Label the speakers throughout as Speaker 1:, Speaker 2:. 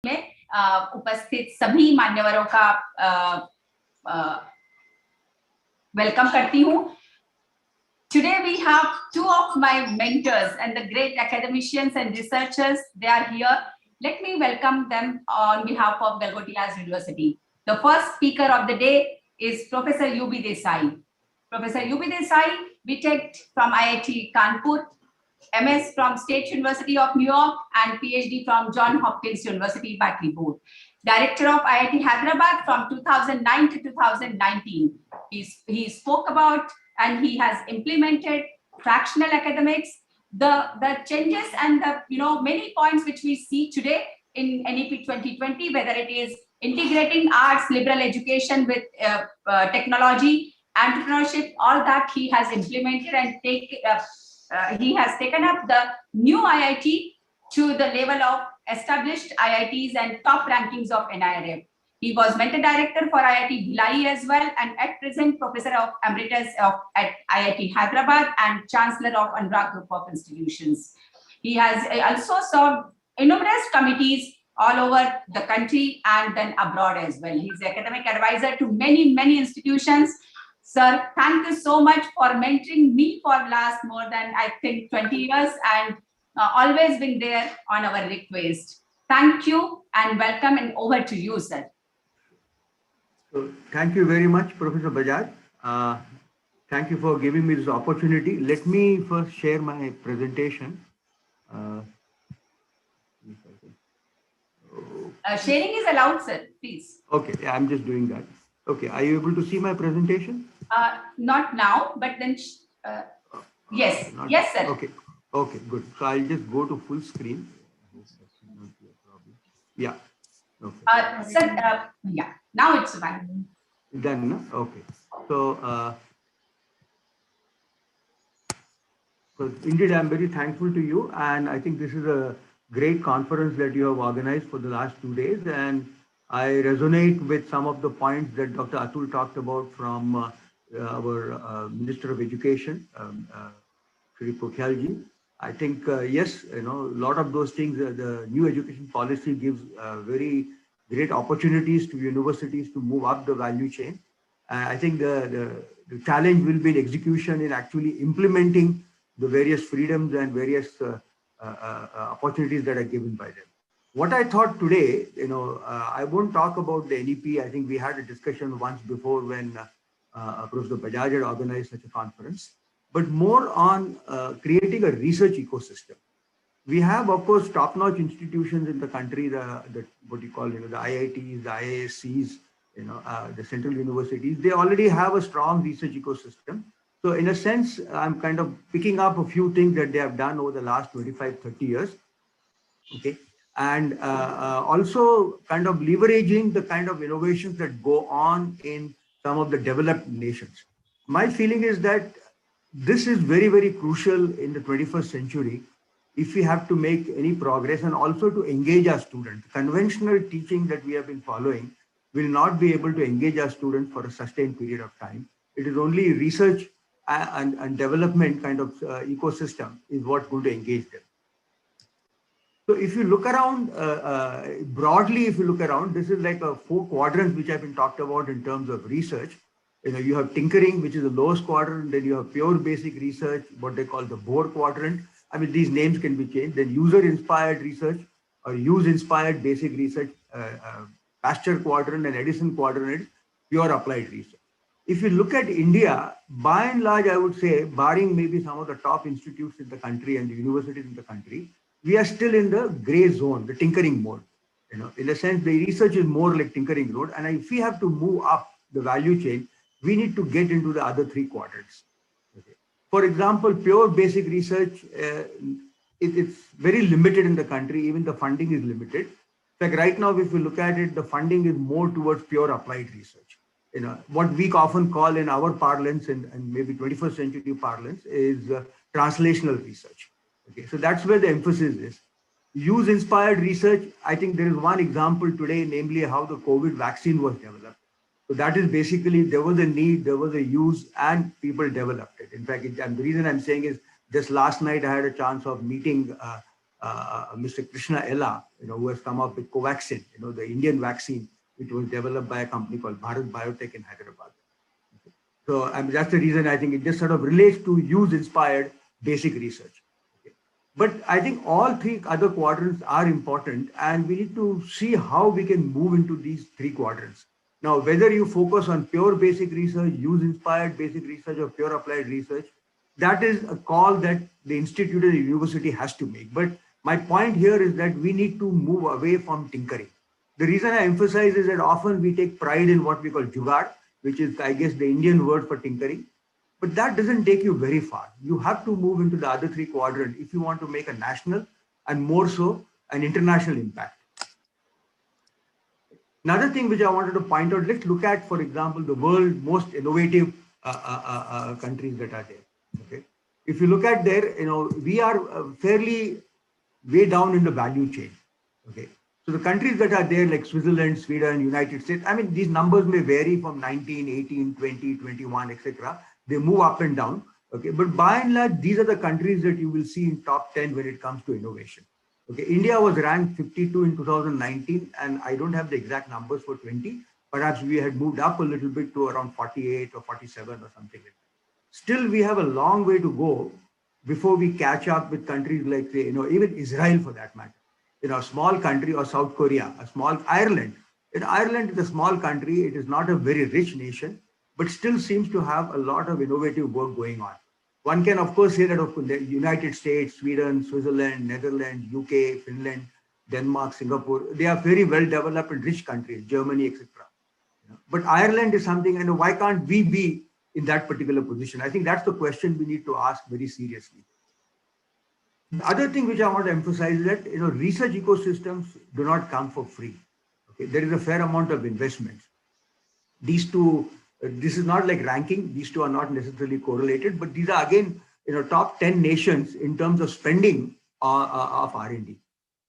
Speaker 1: में उपस्थित सभी मान्यवरों का वेलकम करती हूँ. Today we have two of my mentors and the great academicians and researchers. They are here. Let me welcome them on behalf of Galgotias University. The first speaker of the day is Professor U.B. Desai. Professor U.B. Desai, BTech from IIT Kanpur, MS from State University of New York, and PhD from Johns Hopkins University, Berkeley Board. Director of IIT-Hyderabad from 2009 to 2019. He spoke about and he has implemented fractional academics, the changes and the many points which we see today in NEP 2020, whether it is integrating arts, liberal education with technology, entrepreneurship, all that he has implemented and he has taken up the new IIT to the level of established IITs and top rankings of NIRF. He was mentor director for IIT-Delhi as well, and at present professor of emeritus at IIT-Hyderabad and chancellor of Anurag Group of Institutions. He has also served in numerous committees all over the country and then abroad as well. He's academic advisor to many institutions. Sir, thank you so much for mentoring me for last more than I think 20 years and always been there on our request. Thank you and welcome, and over to you, sir.
Speaker 2: So, thank you very much, Professor Bajaj. Thank you for giving me this opportunity. Let me first share my presentation.
Speaker 1: Sharing is allowed, sir, please.
Speaker 2: Okay, yeah, I'm just doing that. Okay, are you able to see my presentation?
Speaker 1: Not now, but then, yes, yes, sir.
Speaker 2: Okay, good. So I'll just go to full screen. Yeah. Okay.
Speaker 1: Sir, yeah, now it's fine.
Speaker 2: Done, no? Okay. So, indeed, I'm very thankful to you, and I think this is a great conference that you have organized for the last 2 days, and I resonate with some of the points that Dr. Atul talked about from our Minister of Education, Shri Ji. I think, yes, a lot of those things, the new education policy gives very great opportunities to universities to move up the value chain. I think the challenge will be in execution, in actually implementing the various freedoms and various opportunities that are given by them. What I thought today, I won't talk about the NEP. I think we had a discussion once before when Professor Bajaj had organized such a conference, but more on creating a research ecosystem. We have, of course, top-notch institutions in the country, what you call, the IITs, the IISCs, the central universities. They already have a strong research ecosystem. So in a sense, I'm kind of picking up a few things that they have done over the last 25, 30 years. Okay. And also kind of leveraging the kind of innovations that go on in some of the developed nations. My feeling is that this is very, very crucial in the 21st century if we have to make any progress, and also to engage our students. Conventional teaching that we have been following will not be able to engage our students for a sustained period of time. It is only research and development kind of ecosystem is what's going to engage them. So if you look around, broadly, if you look around, this is like 4 quadrants which have been talked about in terms of research. You have tinkering, which is the lowest quadrant, then you have pure basic research, what they call the Bohr quadrant. I mean, these names can be changed. Then user-inspired research or use-inspired basic research, Pasteur quadrant, and Edison quadrant, pure applied research. If you look at India, by and large, I would say, barring maybe some of the top institutes in the country and the universities in the country, we are still in the gray zone, the tinkering mode. In a sense, the research is more like tinkering mode. And if we have to move up the value chain, we need to get into the other 3 quadrants. Okay. For example, pure basic research, it's very limited in the country. Even the funding is limited. In fact, right now, if you look at it, the funding is more towards pure applied research. What we often call in our parlance and maybe 21st century parlance is translational research. Okay, so that's where the emphasis is. Use-inspired research, I think there is one example today, namely how the COVID vaccine was developed. So that is basically, there was a need, there was a use, and people developed it. In fact, and the reason I'm saying is, just last night I had a chance of meeting Mr. Krishna Ella, who has come up with Covaxin, the Indian vaccine, which was developed by a company called Bharat Biotech in Hyderabad. So that's the reason I think it just sort of relates to use-inspired basic research. Okay. But I think all three other quadrants are important, and we need to see how we can move into these three quadrants. Now, whether you focus on pure basic research, use-inspired basic research, or pure applied research, that is a call that the institute or the university has to make. But my point here is that we need to move away from tinkering. The reason I emphasize is that often we take pride in what we call jugaad, which is, I guess, the Indian word for tinkering. But that doesn't take you very far. You have to move into the other three quadrants if you want to make a national and more so an international impact. Another thing which I wanted to point out, let's look at, for example, the world's most innovative countries that are there. Okay. If you look at there, we are fairly way down in the value chain. Okay. So the countries that are there, like Switzerland, Sweden, United States, I mean, these numbers may vary from 19, 18, 20, 21, etc. They move up and down. Okay. But by and large, these are the countries that you will see in top 10 when it comes to innovation. Okay. India was ranked 52 in 2019, and I don't have the exact numbers for 20. Perhaps we had moved up a little bit to around 48 or 47 or something like that. Still, we have a long way to go before we catch up with countries like, say, even Israel for that matter. A small country, or South Korea, a small Ireland. Ireland is a small country. It is not a very rich nation, but still seems to have a lot of innovative work going on. One can, of course, say that of the United States, Sweden, Switzerland, Netherlands, UK, Finland, Denmark, Singapore, they are very well developed and rich countries, Germany, etc. But Ireland is something, and why can't we be in that particular position? I think that's the question we need to ask very seriously. The other thing which I want to emphasize is that research ecosystems do not come for free. Okay, there is a fair amount of investment. These two, this is not like ranking. These two are not necessarily correlated, but these are again top 10 nations in terms of spending of R&D.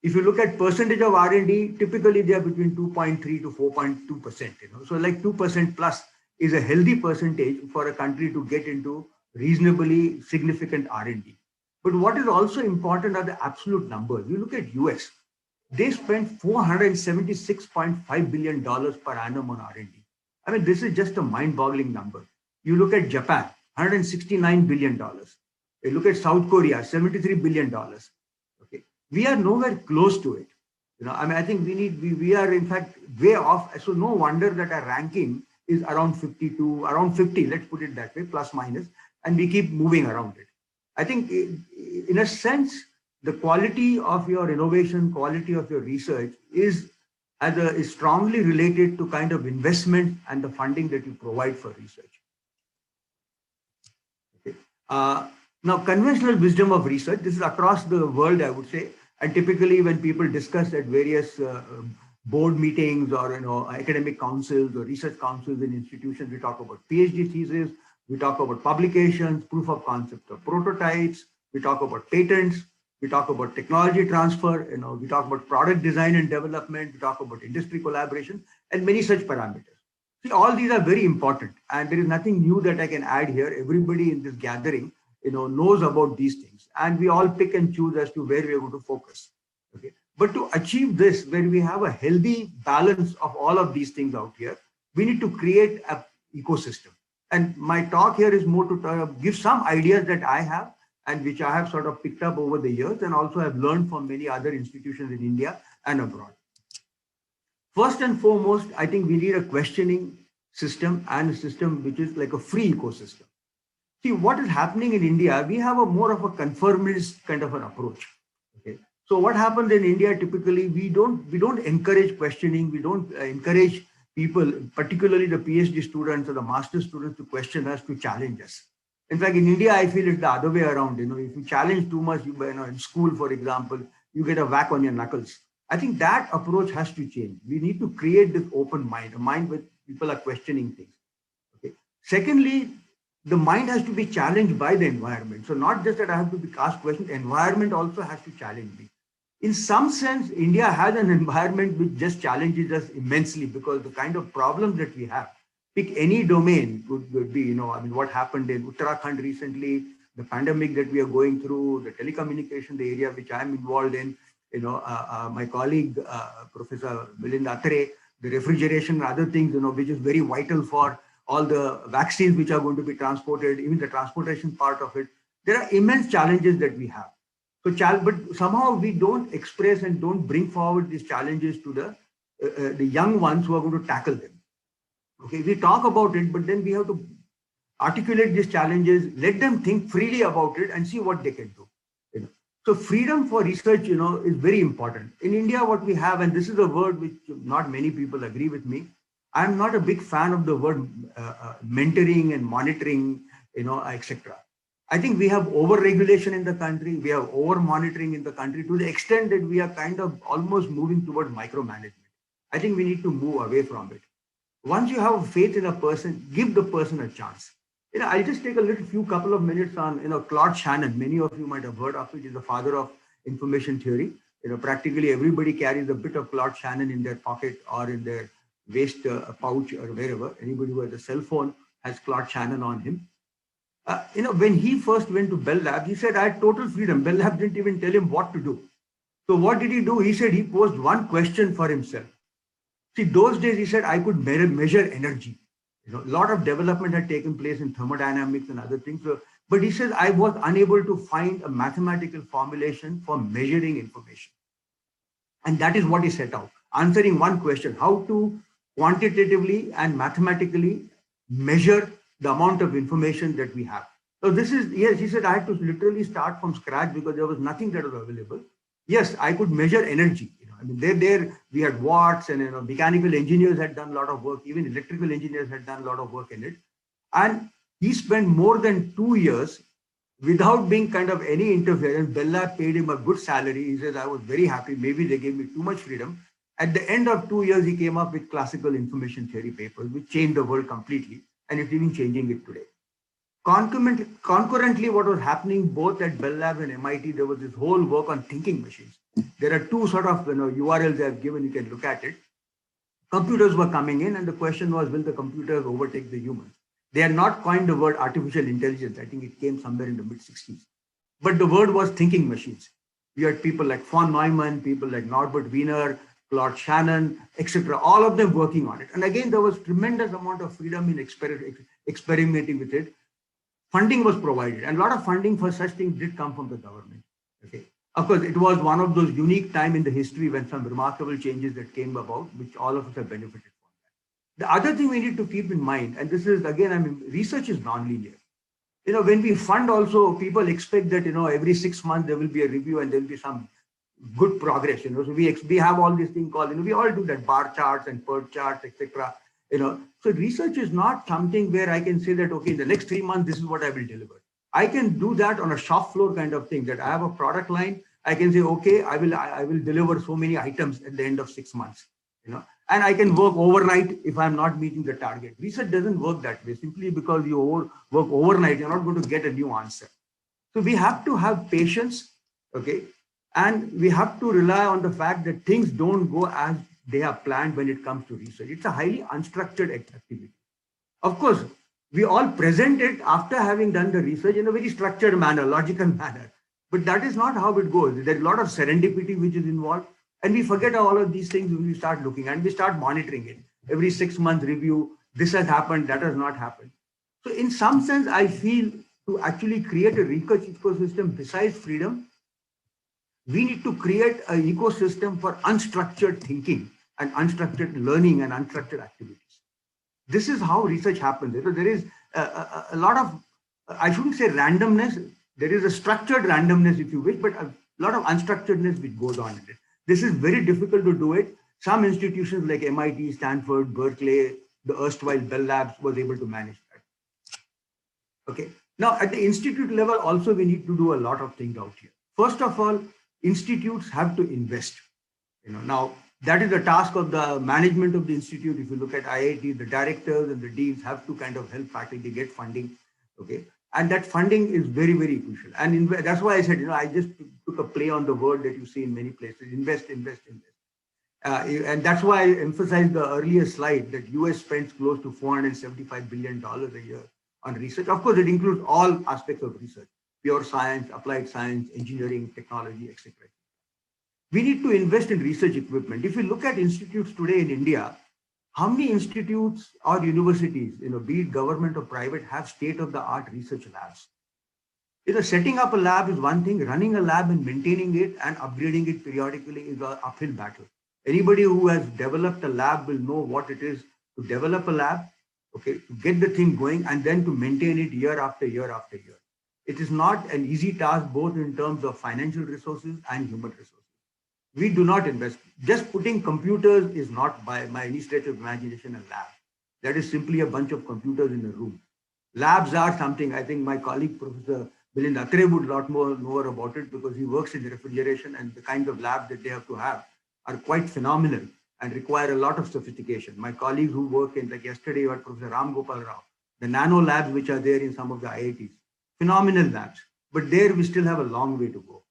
Speaker 2: If you look at percentage of R&D, typically they are between 2.3 to 4.2%. So like 2% plus is a healthy percentage for a country to get into reasonably significant R&D. But what is also important are the absolute numbers. You look at US, they spend $476.5 billion per annum on R&D. I mean, this is just a mind-boggling number. You look at Japan, $169 billion. You look at South Korea, $73 billion. Okay, we are nowhere close to it. I mean, I think we are in fact way off. So no wonder that our ranking is around 52, around 50, let's put it that way, plus minus, and we keep moving around it. I think in a sense, the quality of your innovation, quality of your research is strongly related to kind of investment and the funding that you provide for research. Okay. Now, conventional wisdom of research, this is across the world, I would say, and typically when people discuss at various board meetings or academic councils or research councils in institutions, we talk about PhD thesis, we talk about publications, proof of concept of prototypes, we talk about patents, we talk about technology transfer, we talk about product design and development, we talk about industry collaboration, and many such parameters. See, all these are very important, and there is nothing new that I can add here. Everybody in this gathering, knows about these things, and we all pick and choose as to where we are going to focus. Okay, but to achieve this, where we have a healthy balance of all of these things out here, we need to create an ecosystem. And my talk here is more to give some ideas that I have and which I have sort of picked up over the years and also have learned from many other institutions in India and abroad. First and foremost, I think we need a questioning system and a system which is like a free ecosystem. See, what is happening in India, we have a more of a conformist kind of an approach. Okay. So what happens in India, typically, we don't encourage questioning, we don't encourage people, particularly the PhD students or the master students, to question us, to challenge us. In fact, in India, I feel it's the other way around. If you challenge too much, in school, for example, you get a whack on your knuckles. I think that approach has to change. We need to create this open mind, a mind where people are questioning things. Okay. Secondly, the mind has to be challenged by the environment. So not just that I have to be asked questions, environment also has to challenge me. In some sense, India has an environment which just challenges us immensely, because the kind of problems that we have, pick any domain, would be, what happened in Uttarakhand recently, the pandemic that we are going through, the telecommunication, the area which I'm involved in, my colleague, Professor Milind Atrey, the refrigeration and other things, which is very vital for all the vaccines which are going to be transported, even the transportation part of it. There are immense challenges that we have. So, but somehow we don't express and don't bring forward these challenges to the young ones who are going to tackle them. Okay, we talk about it, but then we have to articulate these challenges, let them think freely about it and see what they can do. So freedom for research, is very important. In India, what we have, and this is a word which not many people agree with me, I'm not a big fan of the word mentoring and monitoring, etc. I think we have over-regulation in the country, we have over-monitoring in the country to the extent that we are kind of almost moving towards micromanagement. I think we need to move away from it. Once you have faith in a person, give the person a chance. I'll just take a few couple of minutes on, Claude Shannon. Many of you might have heard of it. He's the father of information theory. Practically everybody carries a bit of Claude Shannon in their pocket or in their waist pouch or wherever. Anybody who has a cell phone has Claude Shannon on him. When he first went to Bell Labs, he said, I had total freedom. Bell Labs didn't even tell him what to do. So what did he do? He said he posed one question for himself. See, those days he said, I could measure energy. A lot of development had taken place in thermodynamics and other things. So, but he says, I was unable to find a mathematical formulation for measuring information. And that is what he set out, answering one question, how to quantitatively and mathematically measure the amount of information that we have. So this is, yes, he said, I had to literally start from scratch because there was nothing that was available. Yes, I could measure energy. I mean, there we had watts and mechanical engineers had done a lot of work, even electrical engineers had done a lot of work in it. And he spent more than 2 years without being kind of any interference. Bell Lab paid him a good salary. He says, I was very happy. Maybe they gave me too much freedom. At the end of 2 years, he came up with classical information theory papers, which changed the world completely. And it's even changing it today. Concurrently, what was happening both at Bell Labs and MIT, there was this whole work on thinking machines. There are two sort of URLs I've given, you can look at it. Computers were coming in and the question was, will the computers overtake the humans? They had not coined the word artificial intelligence. I think it came somewhere in the mid-60s. But the word was thinking machines. We had people like von Neumann, people like Norbert Wiener, Claude Shannon, etc. All of them working on it. And again, there was tremendous amount of freedom in experimenting with it. Funding was provided, and a lot of funding for such things did come from the government. Okay. Of course, it was one of those unique times in the history when some remarkable changes that came about, which all of us have benefited from. The other thing we need to keep in mind, and this is again, research is non-linear. When we fund also, people expect that, every 6 months there will be a review and there will be some good progress. So we have all these things called, we all do that, bar charts and PERT charts, etc. So research is not something where I can say that, okay, in the next 3 months, this is what I will deliver. I can do that on a shop floor kind of thing, that I have a product line. I can say, okay, I will deliver so many items at the end of 6 months, and I can work overnight if I'm not meeting the target. Research doesn't work that way. Simply because you work overnight, you're not going to get a new answer. So we have to have patience, okay? And we have to rely on the fact that things don't go as they are planned when it comes to research. It's a highly unstructured activity. Of course, we all present it after having done the research in a very structured manner, logical manner. But that is not how it goes. There's a lot of serendipity which is involved. And we forget all of these things when we start looking and we start monitoring it. Every 6 month review, this has happened, that has not happened. So in some sense, I feel to actually create a research ecosystem besides freedom, we need to create an ecosystem for unstructured thinking and unstructured learning and unstructured activities. This is how research happens. There is a lot of, I shouldn't say randomness, there is a structured randomness if you wish, but a lot of unstructuredness which goes on in it. This is very difficult to do it. Some institutions like MIT, Stanford, Berkeley, the erstwhile Bell Labs was able to manage that. Okay. Now at the institute level also we need to do a lot of things out here. First of all, institutes have to invest. Now that is the task of the management of the institute. If you look at IIT, the directors and the deans have to kind of help faculty get funding. Okay. And that funding is very, very crucial. And that's why I said, I just took a play on the word that you see in many places, invest, invest, invest. And that's why I emphasized the earlier slide that US spends close to $475 billion a year on research. Of course, it includes all aspects of research, pure science, applied science, engineering, technology, etc. We need to invest in research equipment. If you look at institutes today in India, how many institutes or universities, be it government or private, have state-of-the-art research labs? Setting up a lab is one thing, running a lab and maintaining it and upgrading it periodically is an uphill battle. Anybody who has developed a lab will know what it is to develop a lab, okay, to get the thing going and then to maintain it year after year after year. It is not an easy task, both in terms of financial resources and human resources. We do not invest. Just putting computers is not, by my any stretch of imagination, a lab. That is simply a bunch of computers in a room. Labs are something, I think my colleague, Professor Milind Atrey, would a lot more know about it because he works in refrigeration, and the kind of lab that they have to have are quite phenomenal and require a lot of sophistication. My colleagues who work in, like yesterday, you had Professor Ram Gopal Rao, the nano labs which are there in some of the IITs, phenomenal labs. But there we still have a long way to go.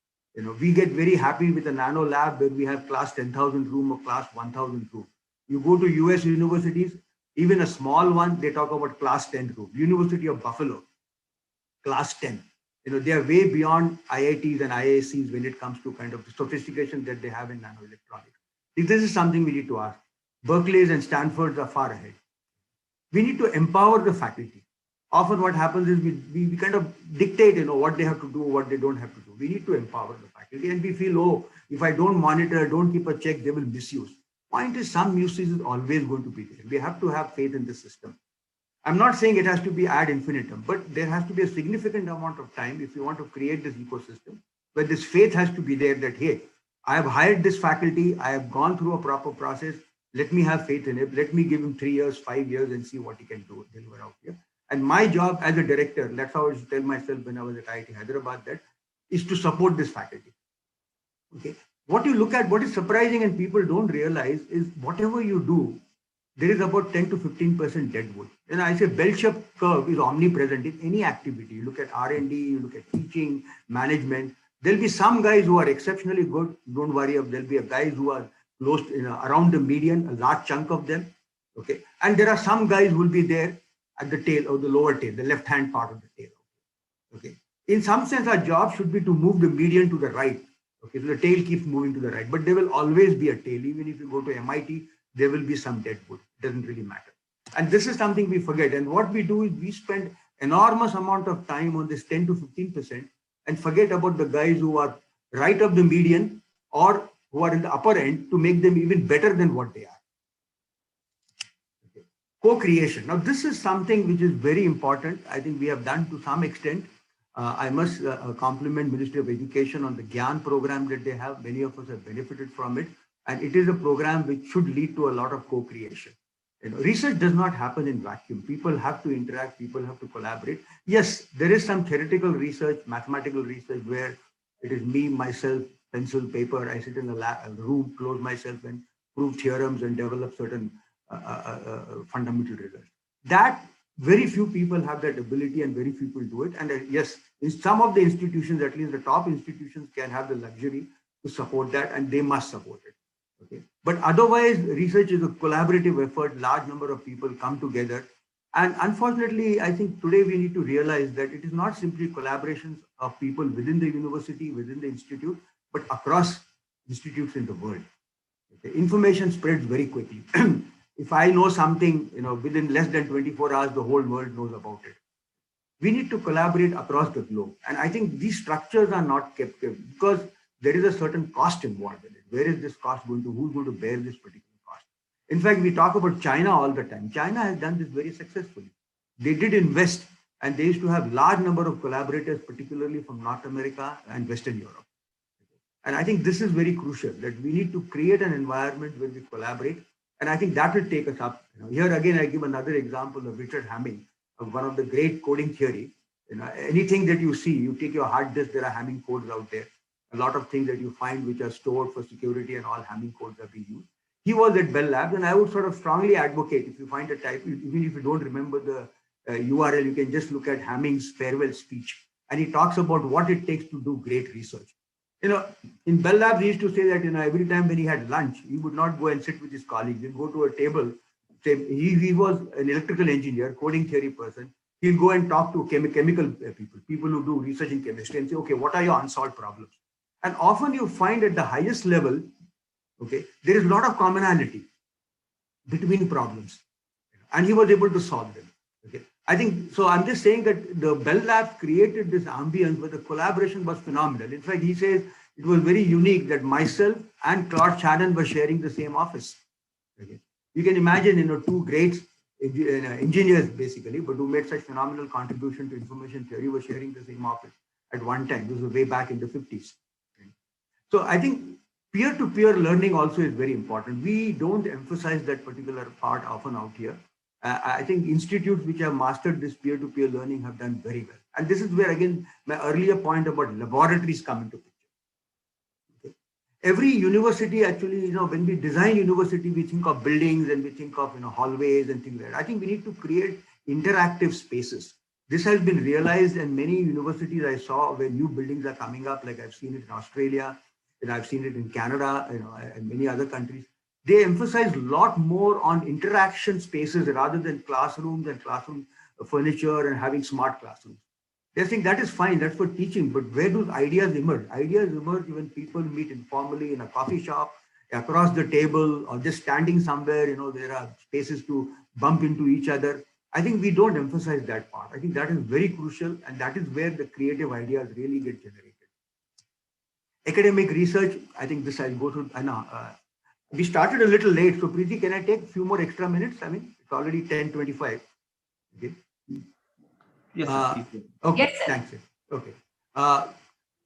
Speaker 2: We get very happy with a nano lab where we have class 10,000 room or class 1,000 room. You go to US universities, even a small one, they talk about class 10 room. University of Buffalo, class 10. They are way beyond IITs and IICs when it comes to kind of the sophistication that they have in nanoelectronics. This is something we need to ask. Berkeley's and Stanford's are far ahead. We need to empower the faculty. Often what happens is we kind of dictate, what they have to do, what they don't have to do. We need to empower the faculty, and we feel, oh, if I don't monitor, don't keep a check, they will misuse. Point is, some misuse is always going to be there. We have to have faith in the system. I'm not saying it has to be ad infinitum, but there has to be a significant amount of time if you want to create this ecosystem where this faith has to be there that, hey, I have hired this faculty, I have gone through a proper process, let me have faith in it, let me give him 3 years, 5 years and see what he can do, deliver out here. And my job as a director, that's how I used to tell myself when I was at IIT-Hyderabad, that is to support this faculty. Okay. What you look at, what is surprising and people don't realize is whatever you do, there is about 10 to 15% deadwood. And I say bell-shaped curve is omnipresent in any activity. You look at R&D, you look at teaching, management. There'll be some guys who are exceptionally good. Don't worry, there'll be guys who are close, around the median, a large chunk of them. Okay. And there are some guys who will be there at the tail or the lower tail, the left-hand part of the tail. Okay. In some sense, our job should be to move the median to the right. Okay. So the tail keeps moving to the right, but there will always be a tail. Even if you go to MIT, there will be some deadwood. It doesn't really matter. And this is something we forget. And what we do is we spend enormous amount of time on this 10 to 15% and forget about the guys who are right of the median or who are in the upper end to make them even better than what they are. Okay. Co-creation. Now, this is something which is very important. I think we have done to some extent. I must compliment Ministry of Education on the GYAN program that they have. Many of us have benefited from it. And it is a program which should lead to a lot of co-creation. Research does not happen in vacuum. People have to interact, people have to collaborate. Yes, there is some theoretical research, mathematical research where it is me, myself, pencil, paper. I sit in a room, close myself and prove theorems and develop certain fundamental results. That very few people have that ability and very few people do it. And yes, in some of the institutions, at least the top institutions can have the luxury to support that, and they must support it. Okay. But otherwise, research is a collaborative effort. Large number of people come together. And unfortunately, I think today we need to realize that it is not simply collaborations of people within the university, within the institute, but across institutes in the world. Okay. Information spreads very quickly. If I know something, within less than 24 hours, the whole world knows about it. We need to collaborate across the globe. And I think these structures are not kept because there is a certain cost involved in it. Where is this cost going to, who's going to bear this particular cost? In fact, we talk about China all the time. China has done this very successfully. They did invest and they used to have large number of collaborators, particularly from North America and Western Europe. And I think this is very crucial that we need to create an environment where we collaborate. And I think that will take us up. Here again, I give another example of Richard Hamming, of one of the great coding theory. Anything that you see, you take your hard disk, there are Hamming codes out there. A lot of things that you find which are stored for security and all Hamming codes are being used. He was at Bell Labs, and I would sort of strongly advocate, if you find a type, even if you don't remember the URL, you can just look at Hamming's farewell speech. And he talks about what it takes to do great research. In Bell Labs, he used to say that, every time when he had lunch, he would not go and sit with his colleagues. He'd go to a table. Say, he was an electrical engineer, coding theory person. He'll go and talk to chemical people who do research in chemistry and say, okay, what are your unsolved problems? And often you find at the highest level, okay, there is a lot of commonality between problems, and he was able to solve them. Okay, I think so. I'm just saying that the Bell Labs created this ambience where the collaboration was phenomenal. In fact, he says it was very unique that myself and Claude Shannon were sharing the same office. Okay, you can imagine, two great engineers basically, but who made such phenomenal contribution to information theory were sharing the same office at one time. This was way back in the 50s. Okay. So I think peer-to-peer learning also is very important. We don't emphasize that particular part often out here. I think institutes which have mastered this peer-to-peer learning have done very well. And this is where, again, my earlier point about laboratories come into picture. Okay. Every university actually, when we design university, we think of buildings and we think of, hallways and things like that. I think we need to create interactive spaces. This has been realized in many universities I saw where new buildings are coming up, like I've seen it in Australia, and I've seen it in Canada, and many other countries. They emphasize a lot more on interaction spaces rather than classrooms and classroom furniture and having smart classrooms. They think that is fine, that's for teaching, but where do ideas emerge? Ideas emerge when people meet informally in a coffee shop, across the table, or just standing somewhere, there are spaces to bump into each other. I think we don't emphasize that part. I think that is very crucial, and that is where the creative ideas really get generated. Academic research, I think this I'll go through. We started a little late, so Preeti, can I take a few more extra minutes? I mean, it's already 10:25. Okay.
Speaker 3: Yes,
Speaker 2: okay,
Speaker 1: yes,
Speaker 2: thanks. Okay.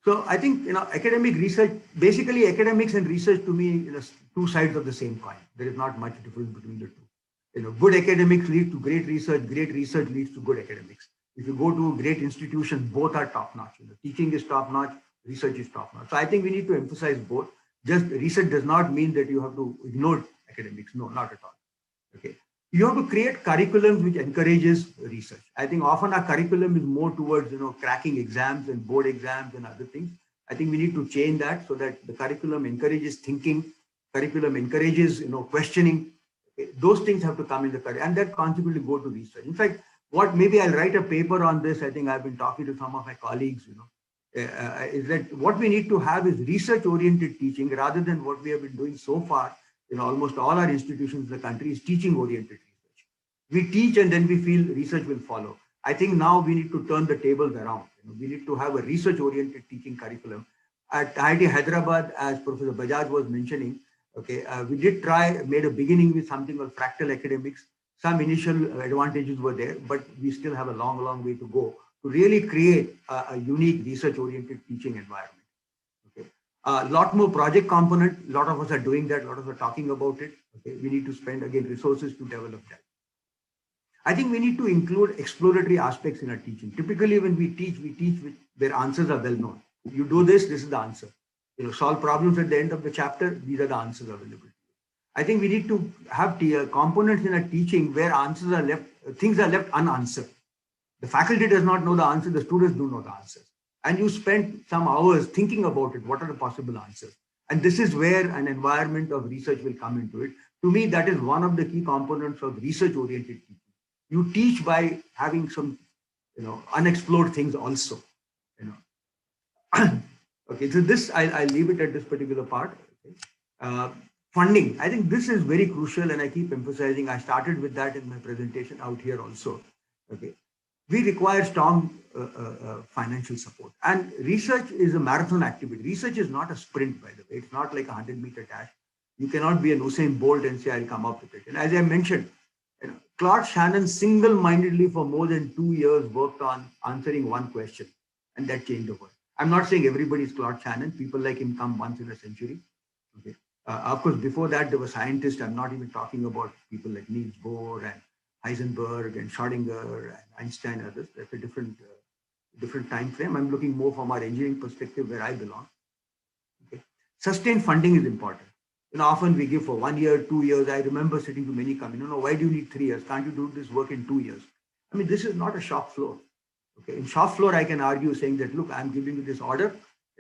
Speaker 2: So I think, academic research, basically academics and research to me, two sides of the same coin. There is not much difference between the two. Good academics lead to great research leads to good academics. If you go to great institutions, both are top-notch. Teaching is top-notch, research is top-notch. So I think we need to emphasize both. Just research does not mean that you have to ignore academics. No, not at all. Okay. You have to create curriculums which encourages research. I think often our curriculum is more towards, cracking exams and board exams and other things. I think we need to change that so that the curriculum encourages thinking, curriculum encourages, questioning. Okay. Those things have to come in the curriculum, and that consequently go to research. In fact, maybe I'll write a paper on this. I think I've been talking to some of my colleagues, is that what we need to have is research-oriented teaching rather than what we have been doing so far. Almost all our institutions in the country is teaching-oriented research. We teach and then we feel research will follow. I think now we need to turn the tables around. We need to have a research-oriented teaching curriculum. At IIT-Hyderabad, as Professor Bajaj was mentioning, okay, we did made a beginning with something called fractal academics. Some initial advantages were there, but we still have a long, long way to go to really create a unique research-oriented teaching environment. Okay, a lot more project component. A lot of us are doing that. A lot of us are talking about it. Okay, we need to spend again resources to develop that. I think we need to include exploratory aspects in our teaching. Typically, when we teach where answers are well known. You do this, this is the answer. Solve problems at the end of the chapter. These are the answers available. I think we need to have components in our teaching where answers are left, things are left unanswered. The faculty does not know the answer, the students do know the answers. And you spend some hours thinking about it, what are the possible answers? And this is where an environment of research will come into it. To me, that is one of the key components of research-oriented teaching. You teach by having some, unexplored things also. Okay, so this, I'll leave it at this particular part. Okay. Funding, I think this is very crucial, and I keep emphasizing. I started with that in my presentation out here also. Okay. We require strong financial support, and research is a marathon activity. Research is not a sprint, by the way. It's not like a 100-meter dash. You cannot be an Usain Bolt and say, I'll come up with it. And as I mentioned, Claude Shannon single-mindedly for more than 2 years worked on answering one question, and that changed the world. I'm not saying everybody is Claude Shannon. People like him come once in a century. Okay. Of course, before that, there were scientists. I'm not even talking about people like Niels Bohr and Heisenberg and Schrödinger and Einstein and others. That's a different time frame. I'm looking more from our engineering perspective where I belong. Okay. Sustained funding is important. Often we give for 1 year, 2 years. I remember sitting to many come, why do you need 3 years? Can't you do this work in 2 years? I mean, this is not a shop floor. Okay. In shop floor, I can argue saying that, look, I'm giving you this order.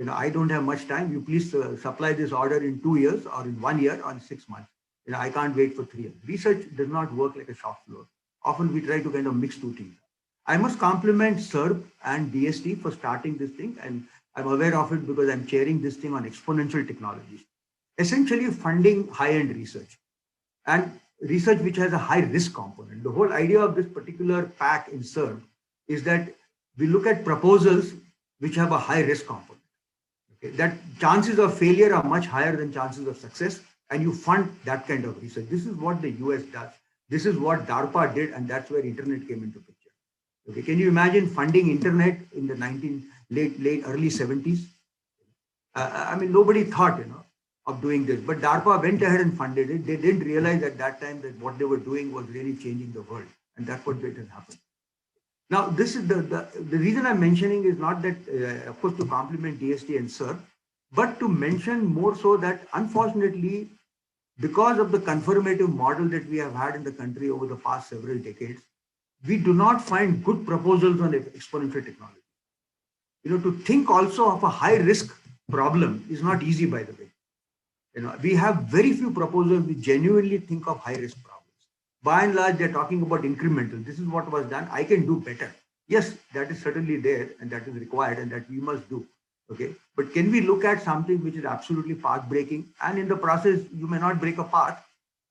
Speaker 2: I don't have much time. You please supply this order in 2 years or in 1 year or in 6 months. I can't wait for 3 years. Research does not work like a shop floor. Often we try to kind of mix two things. I must compliment SERB and DST for starting this thing. And I'm aware of it because I'm chairing this thing on exponential technologies. Essentially funding high-end research and research which has a high risk component. The whole idea of this particular pack in SERV is that we look at proposals which have a high risk component. Okay? That chances of failure are much higher than chances of success, and you fund that kind of research. This is what the US does. This is what DARPA did, and that's where internet came into picture. Okay, can you imagine funding internet in the early 70s? I mean, nobody thought, of doing this, but DARPA went ahead and funded it. They didn't realize at that time that what they were doing was really changing the world, and that's what made it happen. Now, this is the reason I'm mentioning is not that, of course, to compliment DST and SERV, but to mention more so that unfortunately, because of the confirmative model that we have had in the country over the past several decades, we do not find good proposals on exponential technology. To think also of a high risk problem is not easy, by the way. We have very few proposals which genuinely think of high risk problems. By and large, they're talking about incremental. This is what was done. I can do better. Yes, that is certainly there and that is required and that we must do. Okay. But can we look at something which is absolutely path breaking, and in the process, you may not break a path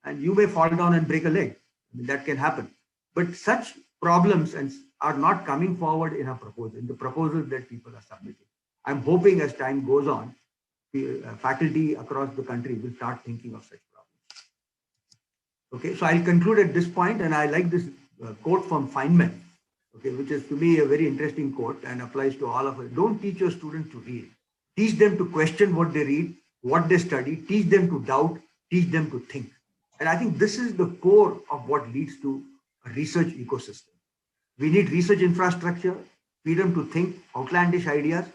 Speaker 2: and you may fall down and break a leg. I mean, that can happen. But such problems are not coming forward in a proposal, in the proposals that people are submitting. I'm hoping as time goes on, the faculty across the country will start thinking of such problems. Okay, so I'll conclude at this point, and I like this quote from Feynman, okay, which is to me a very interesting quote and applies to all of us. Don't teach your students to read. Teach them to question what they read, what they study, teach them to doubt, teach them to think. And I think this is the core of what leads to a research ecosystem. We need research infrastructure, freedom to think, outlandish ideas,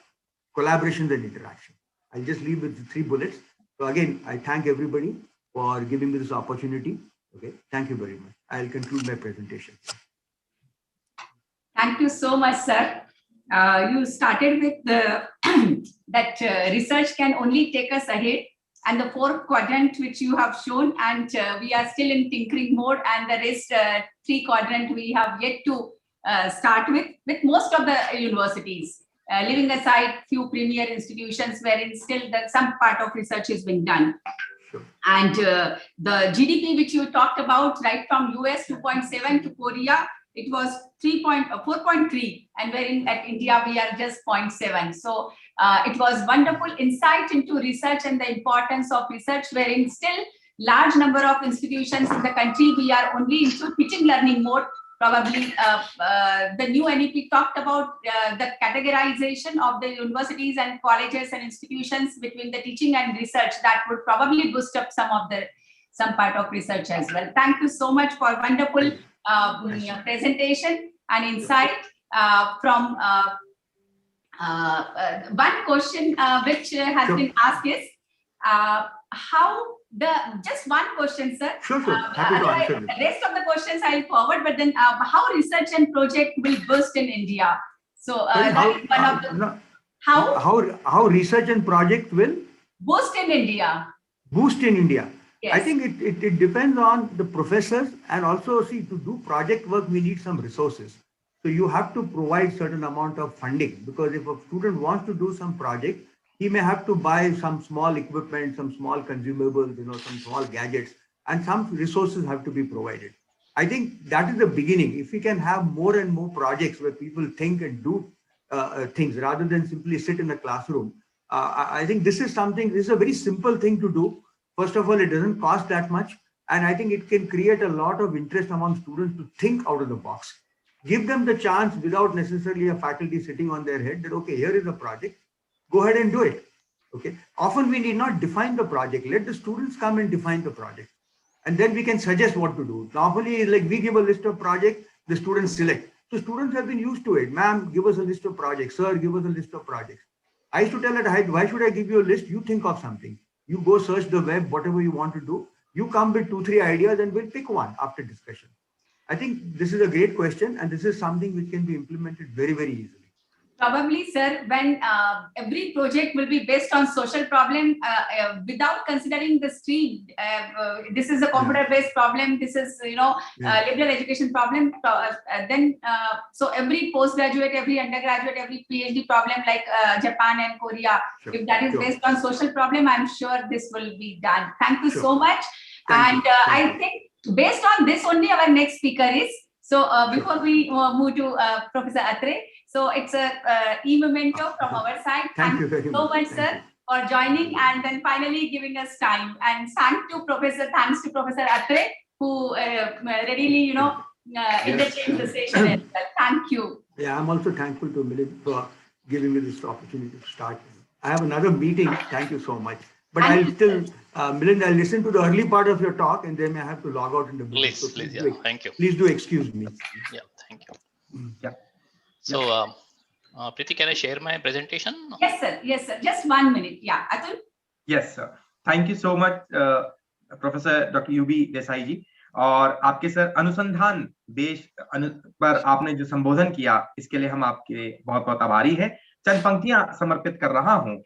Speaker 2: collaboration and interaction. I'll just leave with the 3 bullets. So again, I thank everybody for giving me this opportunity. Okay, thank you very much. I'll conclude my presentation.
Speaker 1: Thank you so much, sir. You started with that research can only take us ahead, and the 4th quadrant which you have shown, and we are still in tinkering mode, and the rest 3 quadrant we have yet to start with most of the universities, leaving aside few premier institutions wherein still some part of research is being done.
Speaker 2: Sure.
Speaker 1: And the GDP which you talked about, right from US 2.7 to Korea, it was 4.3, and wherein at India we are just 0.7. So it was wonderful insight into research and the importance of research, wherein still large number of institutions in the country, we are only into teaching learning mode. Probably the new NEP talked about the categorization of the universities and colleges and institutions between the teaching and research. That would probably boost up some part of research as well. Thank you so much for wonderful presentation and insight from one question which has been asked is how just one question, sir.
Speaker 2: Sure. Happy to answer this.
Speaker 1: The rest of the questions I'll forward, but then how research and project will boost in India? So that is one of the
Speaker 2: how research and project will
Speaker 1: boost in India.
Speaker 2: Boost in India.
Speaker 1: Yes.
Speaker 2: I think it depends on the professors, and also see, to do project work we need some resources. So you have to provide certain amount of funding, because if a student wants to do some project, he may have to buy some small equipment, some small consumables, some small gadgets, and some resources have to be provided. I think that is the beginning. If we can have more and more projects where people think and do things rather than simply sit in a classroom, I think this is a very simple thing to do. First of all, it doesn't cost that much. And I think it can create a lot of interest among students to think out of the box. Give them the chance without necessarily a faculty sitting on their head that, okay, here is a project. Go ahead and do it. Okay. Often we need not define the project. Let the students come and define the project. And then we can suggest what to do. Normally, like we give a list of projects, the students select. So students have been used to it. Ma'am, give us a list of projects. Sir, give us a list of projects. I used to tell it, why should I give you a list? You think of something. You go search the web, whatever you want to do. You come with 2-3 ideas and we'll pick one after discussion. I think this is a great question, and this is something which can be implemented very, very easily.
Speaker 1: Probably, sir, when every project will be based on social problem without considering the stream. This is a computer-based problem. This is, liberal education problem. So every postgraduate, every undergraduate, every PhD problem like Japan and Korea, if that is based on social problem, I'm sure this will be done. Thank you so much. I think based on this only our next speaker is. So before we move to Professor Atrey, so it's a e-memento from our side. Thank you so much, sir, for joining and then finally giving us time. And thanks to Professor Atrey, who readily, entertained the session as well. Thank you.
Speaker 2: Yeah, I'm also thankful to Milind for giving me this opportunity to start. I have another meeting. Thank you so much. But I'll still, Milind, I'll listen to the early part of your talk and then I have to log out in the middle.
Speaker 3: Please, yeah, thank you.
Speaker 2: Please do excuse me.
Speaker 3: Yeah, thank you. Yeah. So, Preeti, can I share my presentation?
Speaker 1: Yes, sir. Yes, sir. Just 1 minute. Yeah, Atul.
Speaker 4: Yes, sir. Thank you so much, Professor Dr. UB Desai जी. और आपके sir अनुसंधान देश पर आपने जो संबोधन किया, इसके लिए हम आपके बहुत बहुत आभारी हैं। चंद पंक्तियां समर्पित कर रहा हूं।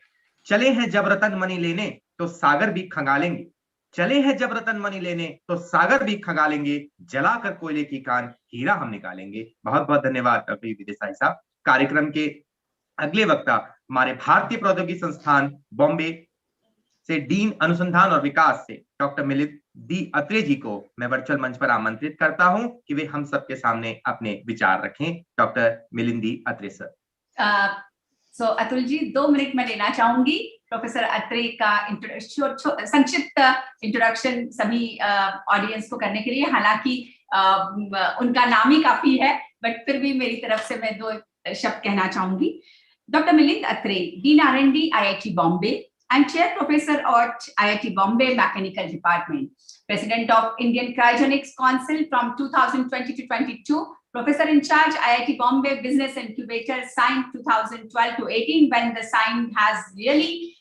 Speaker 4: चले हैं जब रतन मणि लेने तो सागर भी खंगालेंगे, चले हैं जब रतन मणि लेने तो सागर भी खंगालेंगे, जलाकर कोयले की कान हीरा हम निकालेंगे। बहुत बहुत धन्यवाद डॉक्टर UB देसाई साहब। कार्यक्रम के अगले वक्ता हमारे भारतीय प्रौद्योगिकी संस्थान बॉम्बे से डीन अनुसंधान और विकास से डॉक्टर मिलिंद दी अत्रे जी को मैं वर्चुअल मंच पर आमंत्रित करता हूं कि वे हम सबके सामने अपने विचार रखें। डॉक्टर मिलिंद दी अत्रे सर।
Speaker 1: सो अतुल जी 2 मिनट में लेना चाहूंगी प्रोफेसर अत्रे का संक्षिप्त इंट्रोडक्शन सभी ऑडियंस को करने के लिए। हालांकि उनका नाम ही काफी है, बट फिर भी मेरी तरफ से मैं 2 शब्द कहना चाहूंगी। Doctor Milind Atre, dean R&D IIT Bombay and Chair Professor at IIT Bombay Mechanical Department, President of Indian Cryogenics Council from 2020 to 22, Professor in charge IIT Bombay Business Incubator, signed 2012 to 18 when the sign has really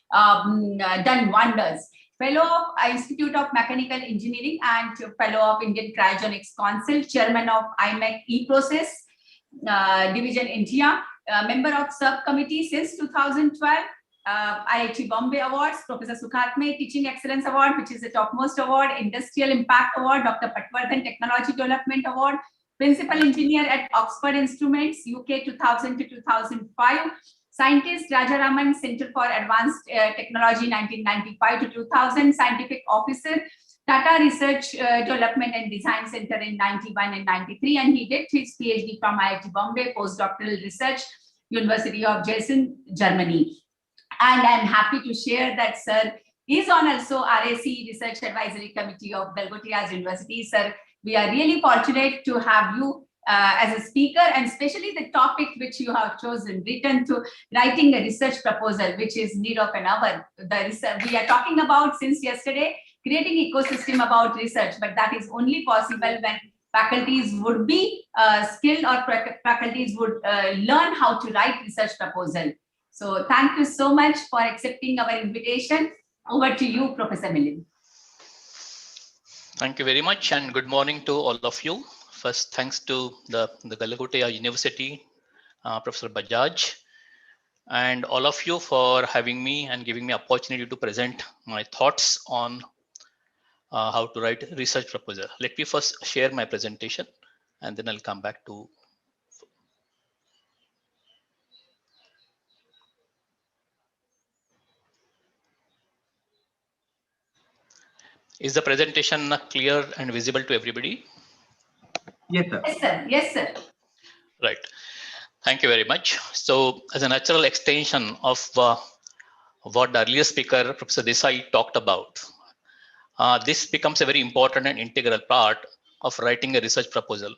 Speaker 1: done wonders. Fellow of Institute of Mechanical Engineering and Fellow of Indian Cryogenics Council, Chairman of IMEC E-Process Division India, member of subcommittee since 2012, IIT Bombay Awards, Professor Sukhatme Teaching Excellence Award, which is the topmost award, Industrial Impact Award, Dr. Patwardhan Technology Development Award, Principal Engineer at Oxford Instruments, UK 2000 to 2005, Scientist Rajaraman Center for Advanced Technology 1995 to 2000, Scientific Officer, Tata Research Development and Design Center in 91 and 93, and he did his PhD from IIT Bombay, Postdoctoral Research, University of Gießen, Germany. And I'm happy to share that sir is on also RAC Research Advisory Committee of Galgotias University. Sir, we are really fortunate to have you as a speaker, and especially the topic which you have chosen, written to writing a research proposal, which is need of an hour. The research we are talking about since yesterday, creating ecosystem about research, but that is only possible when faculties would be skilled or faculties would learn how to write research proposal. So thank you so much for accepting our invitation. Over to you, Professor Milind.
Speaker 3: Thank you very much and good morning to all of you. First, thanks to the Galgotias University, Professor Bajaj, and all of you for having me and giving me opportunity to present my thoughts on how to write a research proposal. Let me first share my presentation and then I'll come back to. Is the presentation clear and visible to everybody?
Speaker 4: Yes, sir.
Speaker 1: Yes, sir. Yes, sir.
Speaker 3: Right. Thank you very much. So as a natural extension of what the earlier speaker, Professor Desai, talked about, this becomes a very important and integral part of writing a research proposal.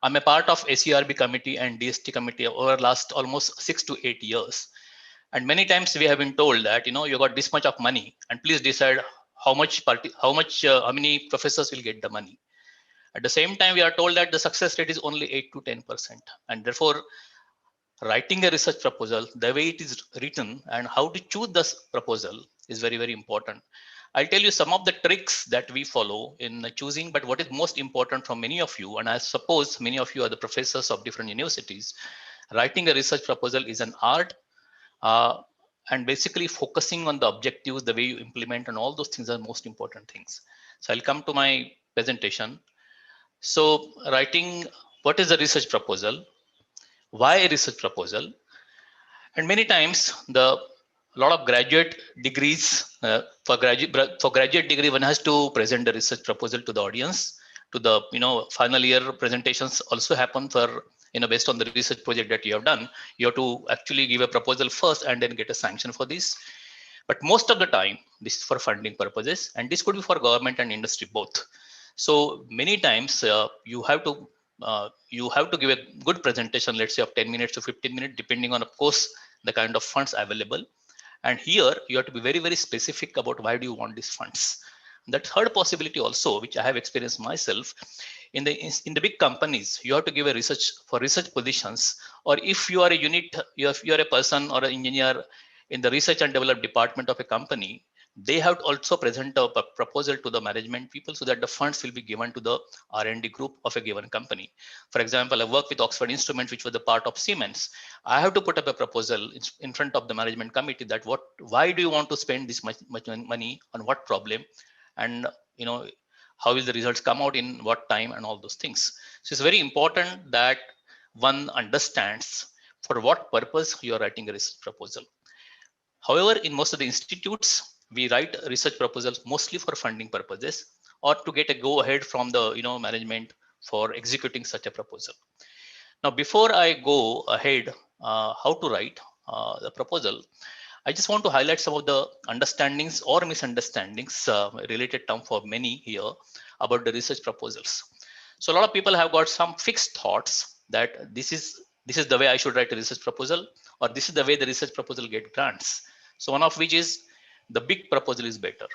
Speaker 3: I'm a part of ACRB committee and DST committee over last almost 6 to 8 years. And many times we have been told that, you got this much of money and please decide how many professors will get the money. At the same time, we are told that the success rate is only 8 to 10%. And therefore, writing a research proposal, the way it is written and how to choose this proposal is very, very important. I'll tell you some of the tricks that we follow in choosing, but what is most important from many of you, and I suppose many of you are the professors of different universities, Writing a research proposal is an art, and basically focusing on the objectives, the way you implement, and all those things are most important things. So I'll come to my presentation. So writing, what is a research proposal? Why a research proposal? And many times a lot of graduate degrees, for graduate degree, one has to present the research proposal to the audience. To the final year presentations also happen for based on the research project that you have done. You have to actually give a proposal first and then get a sanction for this. But most of the time, this is for funding purposes, and this could be for government and industry both. So many times you have to give a good presentation, let's say of 10 minutes to 15 minutes, depending on, of course, the kind of funds available. And here you have to be very, very specific about why do you want these funds. The third possibility also, which I have experienced myself, in the big companies, you have to give a research positions, or if you are a unit, you are a person or an engineer in the research and development department of a company, they have to also present a proposal to the management people so that the funds will be given to the R&D group of a given company. For example, I work with Oxford Instruments, which was the part of Siemens. I have to put up a proposal in front of the management committee that why do you want to spend this much money on what problem, and how will the results come out in what time, and all those things. So it's very important that one understands for what purpose you are writing a research proposal. However, in most of the institutes, we write research proposals mostly for funding purposes or to get a go ahead from the management for executing such a proposal. Now, before I go ahead, how to write the proposal, I just want to highlight some of the understandings or misunderstandings related term for many here about the research proposals. So a lot of people have got some fixed thoughts that this is the way I should write a research proposal, or this is the way the research proposal get grants. So one of which is the big proposal is better.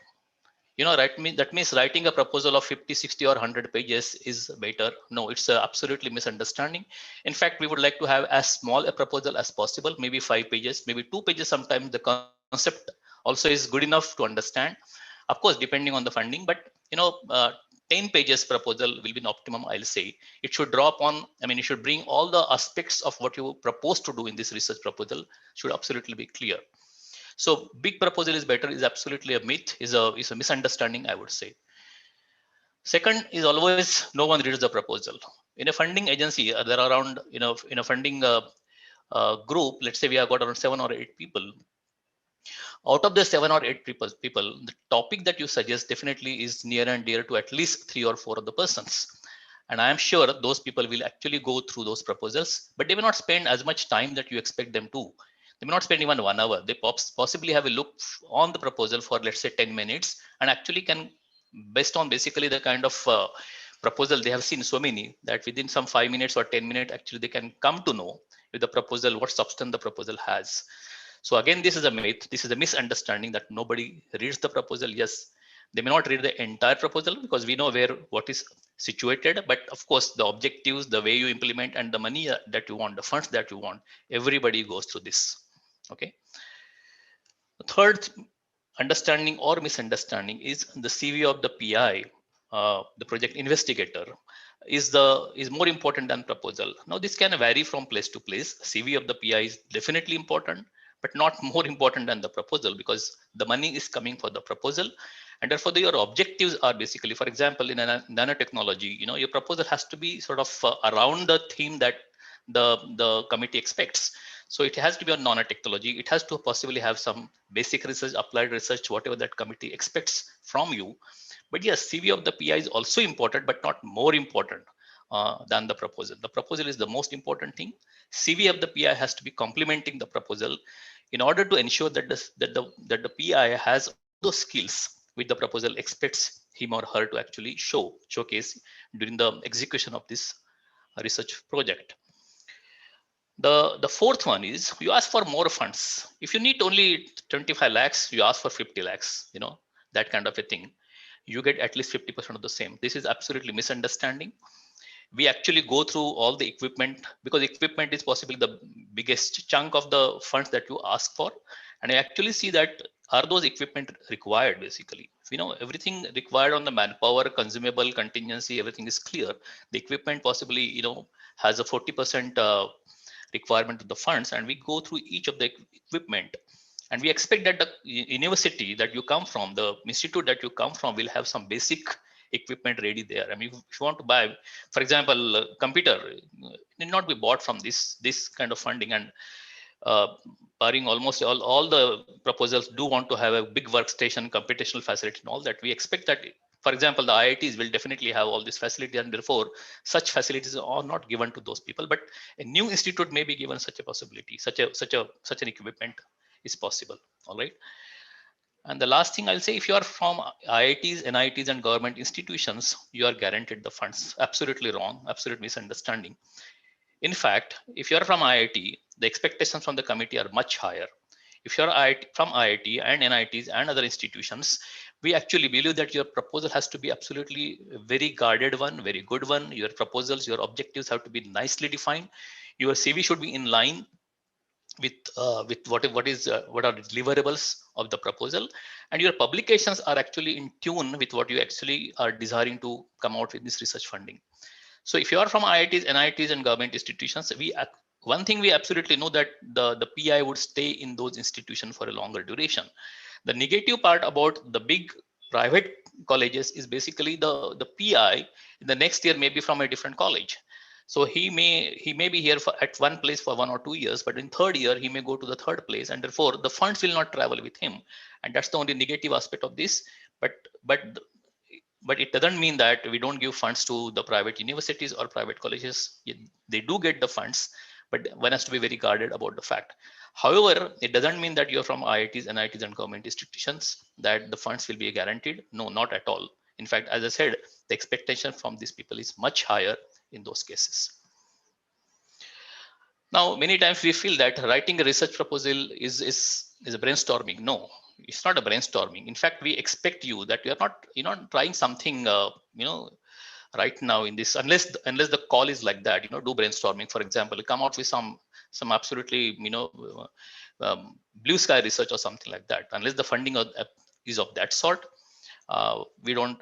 Speaker 3: That means writing a proposal of 50, 60 or 100 pages is better. No, it's absolutely misunderstanding. In fact, we would like to have as small a proposal as possible, maybe 5 pages, maybe 2 pages. Sometimes the concept also is good enough to understand, of course, depending on the funding, but 10 pages proposal will be an optimum, I'll say. It should it should bring all the aspects of what you propose to do in this research proposal should absolutely be clear. So big proposal is better is absolutely a myth, is a misunderstanding, I would say. Second is always no one reads the proposal. In a funding agency, there are around, in a funding group, let's say we have got around 7 or 8 people. Out of the 7 or 8 people, the topic that you suggest definitely is near and dear to at least 3 or 4 of the persons. And I am sure those people will actually go through those proposals, but they may not spend as much time that you expect them to. They may not spend even 1 hour. They possibly have a look on the proposal for, let's say, 10 minutes, and actually can, based on basically the kind of proposal they have seen so many, that within some 5 minutes or 10 minutes, actually they can come to know with the proposal what substance the proposal has. So again, this is a myth. This is a misunderstanding that nobody reads the proposal. Yes, they may not read the entire proposal because we know what is situated, but of course the objectives, the way you implement, and the money that you want, the funds that you want, everybody goes through this. Okay. The third understanding or misunderstanding is the CV of the PI, the project investigator, is more important than proposal. Now this can vary from place to place. CV of the PI is definitely important, but not more important than the proposal, because the money is coming for the proposal, and therefore your objectives are basically, for example, in nanotechnology, your proposal has to be sort of around the theme that the committee expects. So it has to be on nanotechnology. It has to possibly have some basic research, applied research, whatever that committee expects from you. But yes, CV of the PI is also important, but not more important than the proposal. The proposal is the most important thing. CV of the PI has to be complementing the proposal in order to ensure that the PI has those skills which the proposal expects him or her to actually showcase during the execution of this research project. The fourth one is you ask for more funds. If you need only 25 lakhs, you ask for 50 lakhs, that kind of a thing. You get at least 50% of the same. This is absolutely misunderstanding. We actually go through all the equipment, because equipment is possibly the biggest chunk of the funds that you ask for. And I actually see that are those equipment required basically. Everything required on the manpower, consumable, contingency, everything is clear. The equipment possibly, has a 40% requirement of the funds, and we go through each of the equipment. And we expect that the university that you come from, the institute that you come from, will have some basic equipment ready there. I mean, if you want to buy, for example, a computer, need not be bought from this kind of funding. And barring almost all the proposals do want to have a big workstation, computational facility, and all that. We expect that, for example, the IITs will definitely have all this facility, and therefore such facilities are not given to those people. But a new institute may be given such a possibility, such an equipment is possible. All right. And the last thing I'll say, if you are from IITs, NITs, and government institutions, you are guaranteed the funds. Absolutely wrong, absolute misunderstanding. In fact, if you are from IIT, the expectations from the committee are much higher. If you are from IIT and NITs and other institutions, we actually believe that your proposal has to be absolutely very guarded one, very good one. Your proposals, your objectives have to be nicely defined. Your CV should be in line with what are the deliverables of the proposal, and your publications are actually in tune with what you actually are desiring to come out with this research funding. So if you are from IITs, NITs, and government institutions, one thing we absolutely know that the PI would stay in those institutions for a longer duration. The negative part about the big private colleges is basically the PI in the next year may be from a different college. So he may be here at one place for 1 or 2 years, but in third year he may go to the third place, and therefore the funds will not travel with him. And that's the only negative aspect of this. But it doesn't mean that we don't give funds to the private universities or private colleges. They do get the funds, but one has to be very guarded about the fact. However, it doesn't mean that you're from IITs, NITs, and government institutions that the funds will be guaranteed. No, not at all. In fact, as I said, the expectation from these people is much higher in those cases. Now, many times we feel that writing a research proposal is a brainstorming. No, it's not a brainstorming. In fact, we expect you that you're not trying something right now in this, unless the call is like that, do brainstorming. For example, come out with some absolutely blue sky research or something like that. Unless the funding is of that sort, we don't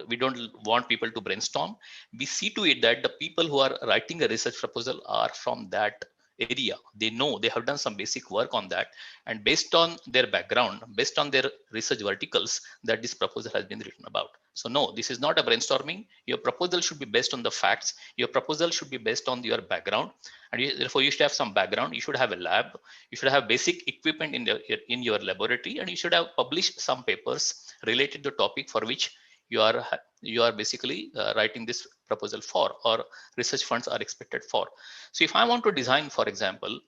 Speaker 3: want people to brainstorm. We see to it that the people who are writing a research proposal are from that area. They know, they have done some basic work on that, and based on their background, based on their research verticals, that this proposal has been written about. So no, this is not a brainstorming. Your proposal should be based on the facts. Your proposal should be based on your background, and therefore you should have some background. You should have a lab. You should have basic equipment in your laboratory, and you should have published some papers related to the topic for which you are basically writing this proposal for, or research funds are expected for. So if I want to design, for example,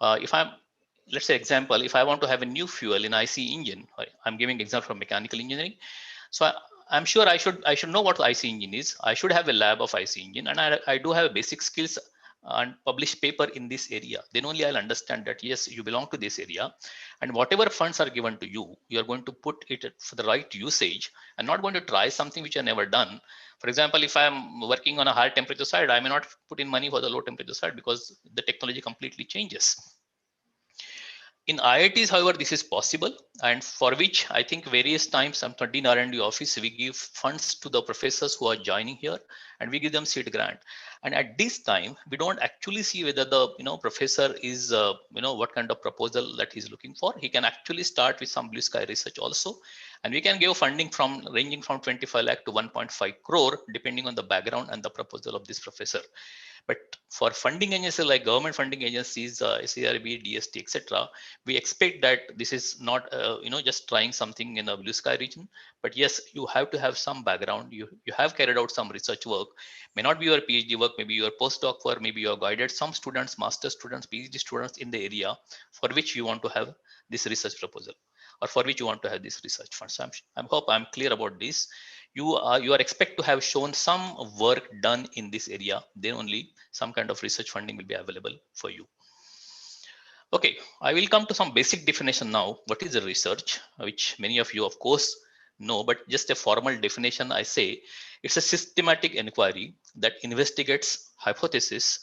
Speaker 3: if I want to have a new fuel in IC engine, I'm giving example from mechanical engineering. So I'm sure I should know what the IC engine is. I should have a lab of IC engine, and I do have basic skills and publish paper in this area. Then only I'll understand that yes, you belong to this area, and whatever funds are given to you, you are going to put it for the right usage, and not going to try something which you have never done. For example, if I'm working on a high temperature side, I may not put in money for the low temperature side because the technology completely changes. In IITs, however, this is possible, and for which I think various times, some 13 R&D office, we give funds to the professors who are joining here, and we give them seed grant. And at this time, we don't actually see whether the professor is what kind of proposal that he's looking for. He can actually start with some blue sky research also, and we can give funding ranging from 25 lakh to 1.5 crore depending on the background and the proposal of this professor. But for funding agencies like government funding agencies, CRB, DST, etc., we expect that this is not just trying something in the blue sky region. But yes, you have to have some background. You have carried out some research work. May not be your PhD work, maybe your postdoc work, maybe you have guided some students, master students, PhD students in the area for which you want to have this research proposal, or for which you want to have this research fund. So I hope I'm clear about this. You are expected to have shown some work done in this area, then only some kind of research funding will be available for you. Okay, I will come to some basic definition now. What is a research, which many of you of course know, but just a formal definition, I say it's a systematic inquiry that investigates hypotheses,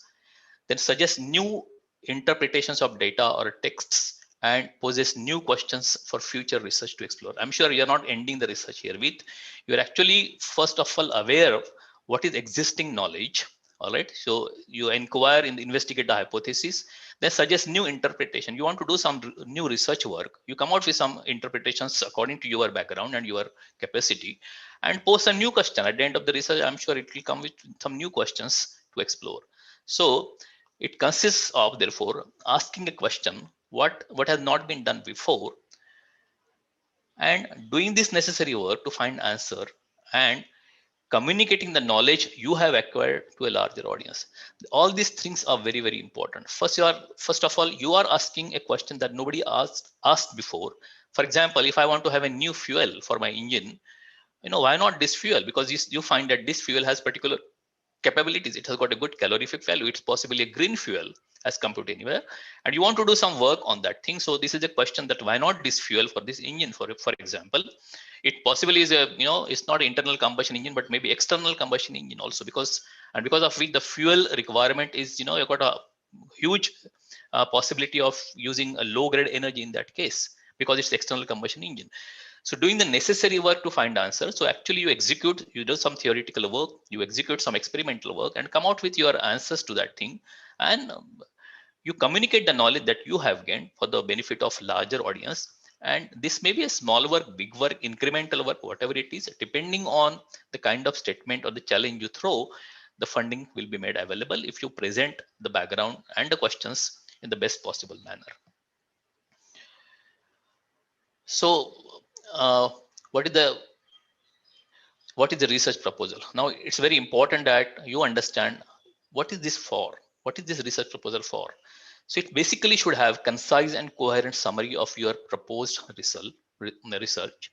Speaker 3: then suggests new interpretations of data or texts, and poses new questions for future research to explore. I'm sure you're not ending the research here with, you're actually first of all aware of what is existing knowledge, All right. So you inquire investigate the hypothesis, then suggest new interpretation. You want to do some new research work. You come out with some interpretations according to your background and your capacity, and pose a new question. At the end of the research, I'm sure it will come with some new questions to explore. So it consists of, therefore, asking a question, what has not been done before, and doing this necessary work to find answer, and communicating the knowledge you have acquired to a larger audience. All these things are very, very important. First of all, you are asking a question that nobody asked before. For example, if I want to have a new fuel for my engine, why not this fuel? Because you find that this fuel has particular capabilities. It has got a good calorific value. It's possibly a green fuel as compared to anywhere, and you want to do some work on that thing. So this is a question that why not this fuel for this engine? For example, it possibly is a it's not internal combustion engine, but maybe external combustion engine also, because of which the fuel requirement is you've got a huge possibility of using a low grade energy in that case, because it's external combustion engine. So doing the necessary work to find answers. So actually you do some theoretical work, you execute some experimental work, and come out with your answers to that thing, and you communicate the knowledge that you have gained for the benefit of larger audience. And this may be a small work, big work, incremental work, whatever it is, depending on the kind of statement or the challenge you throw, the funding will be made available if you present the background and the questions in the best possible manner. So what is the research proposal? Now it's very important that you understand what is this for, what is this research proposal for. So it basically should have concise and coherent summary of your proposed research.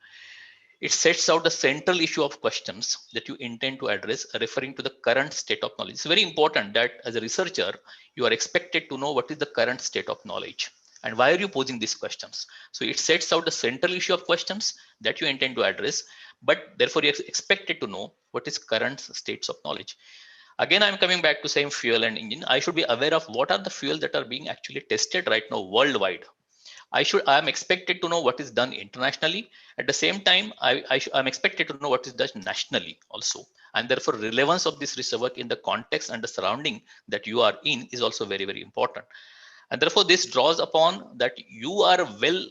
Speaker 3: It sets out the central issue of questions that you intend to address, referring to the current state of knowledge. It's very important that as a researcher, you are expected to know what is the current state of knowledge and why are you posing these questions. So it sets out the central issue of questions that you intend to address, but therefore you're expected to know what is current states of knowledge. Again, I'm coming back to same fuel and engine. I should be aware of what are the fuels that are being actually tested right now worldwide. I am expected to know what is done internationally. At the same time, I'm expected to know what is done nationally also. And therefore, relevance of this research work in the context and the surrounding that you are in is also very, very important. And therefore, this draws upon that you are well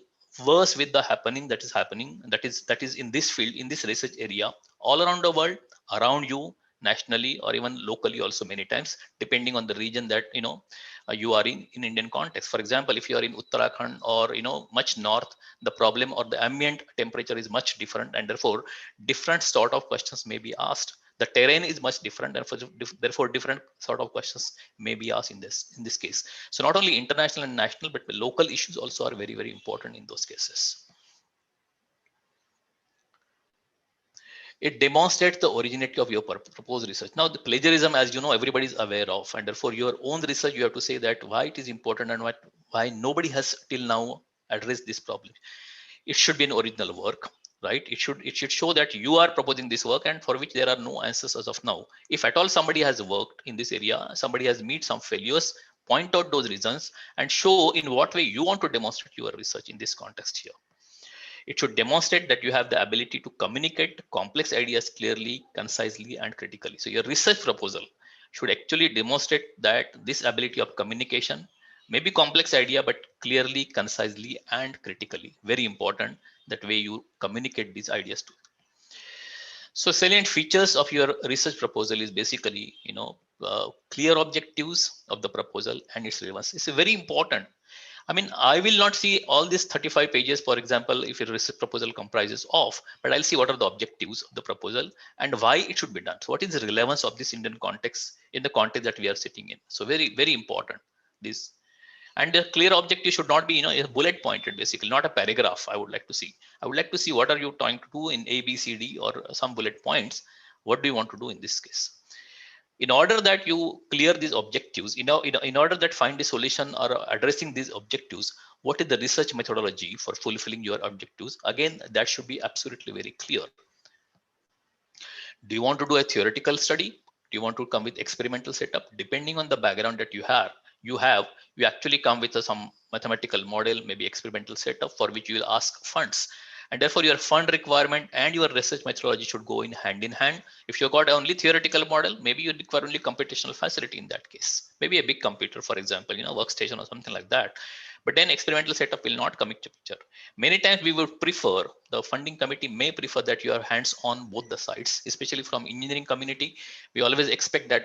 Speaker 3: versed with the happening that is in this field, in this research area, all around the world, around you, nationally or even locally also many times, depending on the region that you are in Indian context. For example, if you are in Uttarakhand or much north, the problem or the ambient temperature is much different, and therefore different sort of questions may be asked. The terrain is much different, and therefore different sort of questions may be asked in this case. So not only international and national, but local issues also are very, very important in those cases. It demonstrates the originality of your proposed research. Now, the plagiarism, as you know, everybody is aware of, and therefore your own research, you have to say that why it is important and why nobody has till now addressed this problem. It should be an original work, right? It should show that you are proposing this work and for which there are no answers as of now. If at all somebody has worked in this area, somebody has met some failures, point out those reasons and show in what way you want to demonstrate your research in this context here. It should demonstrate that you have the ability to communicate complex ideas clearly, concisely, and critically. So your research proposal should actually demonstrate that this ability of communication, maybe complex idea, but clearly, concisely, and critically. Very important that way you communicate these ideas to. So salient features of your research proposal is basically, clear objectives of the proposal and its relevance. It's very important. I mean, I will not see all these 35 pages, for example, if a research proposal comprises of, but I'll see what are the objectives of the proposal and why it should be done. So what is the relevance of this Indian context in the context that we are sitting in? So very, very important this. And the clear objective should not be, a bullet pointed, basically, not a paragraph. I would like to see. I would like to see what are you trying to do in A, B, C, D, or some bullet points. What do you want to do in this case? In order that you clear these objectives, in order that find a solution or addressing these objectives, what is the research methodology for fulfilling your objectives? Again, that should be absolutely very clear. Do you want to do a theoretical study? Do you want to come with experimental setup? Depending on the background that you actually come with some mathematical model, maybe experimental setup for which you will ask funds. And therefore your fund requirement and your research methodology should go in hand. If you got only theoretical model, maybe you require only computational facility in that case, maybe a big computer, for example, workstation or something like that. But then experimental setup will not come into picture. Many times we would prefer, the funding committee may prefer that you are hands on both the sides, especially from engineering community. We always expect that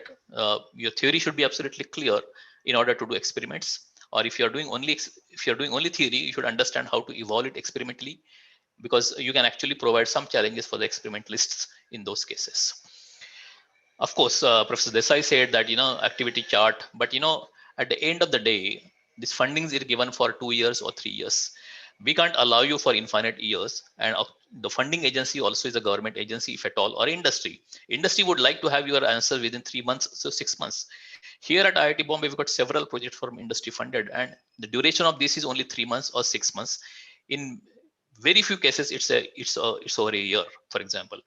Speaker 3: your theory should be absolutely clear in order to do experiments. Or if you're doing only theory, you should understand how to evolve it experimentally, because you can actually provide some challenges for the experimentalists in those cases. Of course, Professor Desai said that, activity chart, but, at the end of the day, this funding is given for 2 years or 3 years. We can't allow you for infinite years. And the funding agency also is a government agency, if at all, or industry. Industry would like to have your answer within 3 months, so 6 months. Here at IIT Bombay, we've got several projects from industry funded, and the duration of this is only 3 months or 6 months. In very few cases, it's over a year, for example.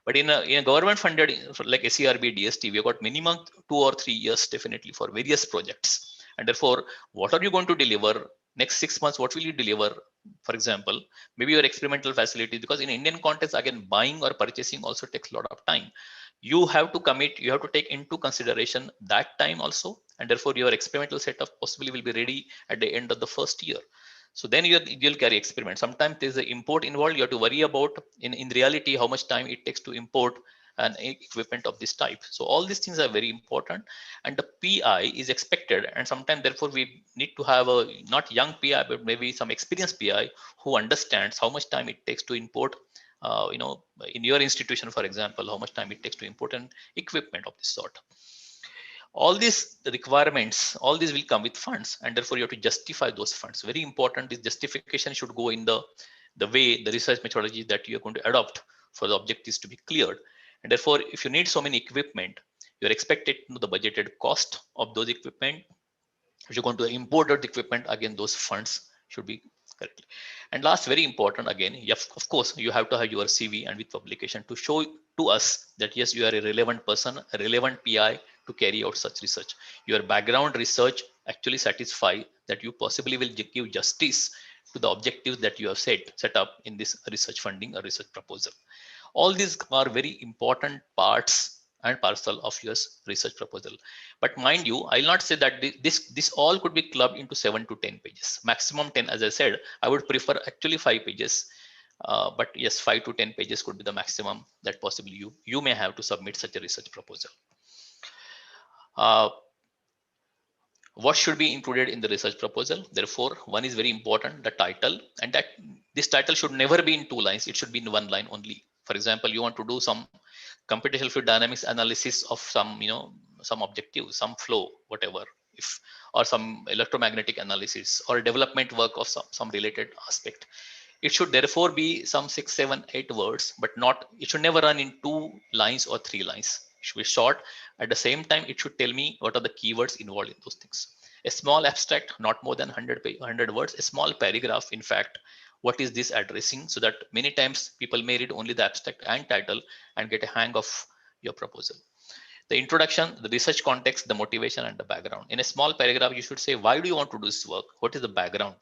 Speaker 3: But in a government funded like SERB, DST, we have got minimum 2 or 3 years definitely for various projects. And therefore, what are you going to deliver next 6 months? What will you deliver? For example, maybe your experimental facility, because in Indian context, again, buying or purchasing also takes a lot of time. You have to commit, you have to take into consideration that time also. And therefore, your experimental setup possibly will be ready at the end of the first year. So then you'll carry experiment. Sometimes there's an import involved. You have to worry about in reality how much time it takes to import an equipment of this type. So all these things are very important, and the PI is expected. And sometimes therefore we need to have a not young PI, but maybe some experienced PI who understands how much time it takes to import. In your institution, for example, how much time it takes to import an equipment of this sort. All these requirements, all these will come with funds, and therefore you have to justify those funds. Very important is justification should go in the way, the research methodology that you are going to adopt for the objectives to be cleared. And therefore, if you need so many equipment, you're expected to know the budgeted cost of those equipment. If you're going to import that equipment, again, those funds should be correctly. And last, very important, again, of course, you have to have your CV and with publication to show to us that yes, you are a relevant person, a relevant PI to carry out such research. Your background research actually satisfy that you possibly will give justice to the objectives that you have set up in this research funding or research proposal. All these are very important parts and parcel of your research proposal. But mind you, I'll not say that this all could be clubbed into 7 to 10 pages, maximum 10. As I said, I would prefer actually 5 pages. But yes, 5 to 10 pages could be the maximum that possibly you may have to submit such a research proposal. What should be included in the research proposal? Therefore, one is very important, the title, and that this title should never be in 2 lines. It should be in 1 line only. For example, you want to do some computational fluid dynamics analysis of some, some objective, some flow, whatever, or some electromagnetic analysis or development work of some related aspect. It should therefore be some 6, 7, 8 words, but it should never run in 2 lines or 3 lines. It should be short. At the same time, it should tell me what are the keywords involved in those things. A small abstract, not more than 100 words, a small paragraph, in fact, what is this addressing, so that many times people may read only the abstract and title and get a hang of your proposal. The introduction, the research context, the motivation, and the background. In a small paragraph, you should say, why do you want to do this work? What is the background?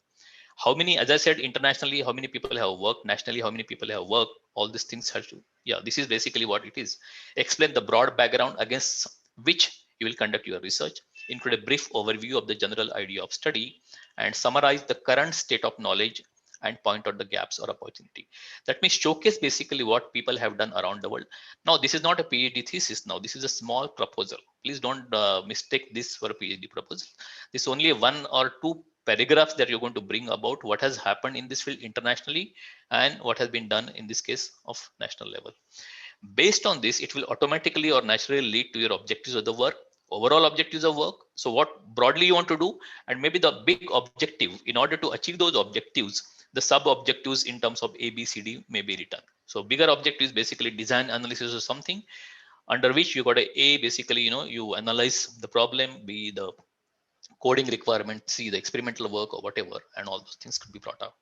Speaker 3: How many, as I said, internationally, how many people have worked, nationally, how many people have worked, all these things have to, this is basically what it is. Explain the broad background against which you will conduct your research, include a brief overview of the general idea of study, and summarize the current state of knowledge and point out the gaps or opportunity. That means showcase basically what people have done around the world. Now, this is not a PhD thesis. Now, this is a small proposal. Please don't mistake this for a PhD proposal. This is only 1 or 2 paragraphs that you're going to bring about what has happened in this field internationally and what has been done in this case of national level. Based on this, it will automatically or naturally lead to your objectives of the work, overall objectives of work. So what broadly you want to do, and maybe the big objective. In order to achieve those objectives, the sub objectives in terms of A, B, C, D may be written. So bigger objective is basically design analysis or something, under which you got a basically, you analyze the problem, B, the coding requirement, C, the experimental work or whatever, and all those things could be brought out.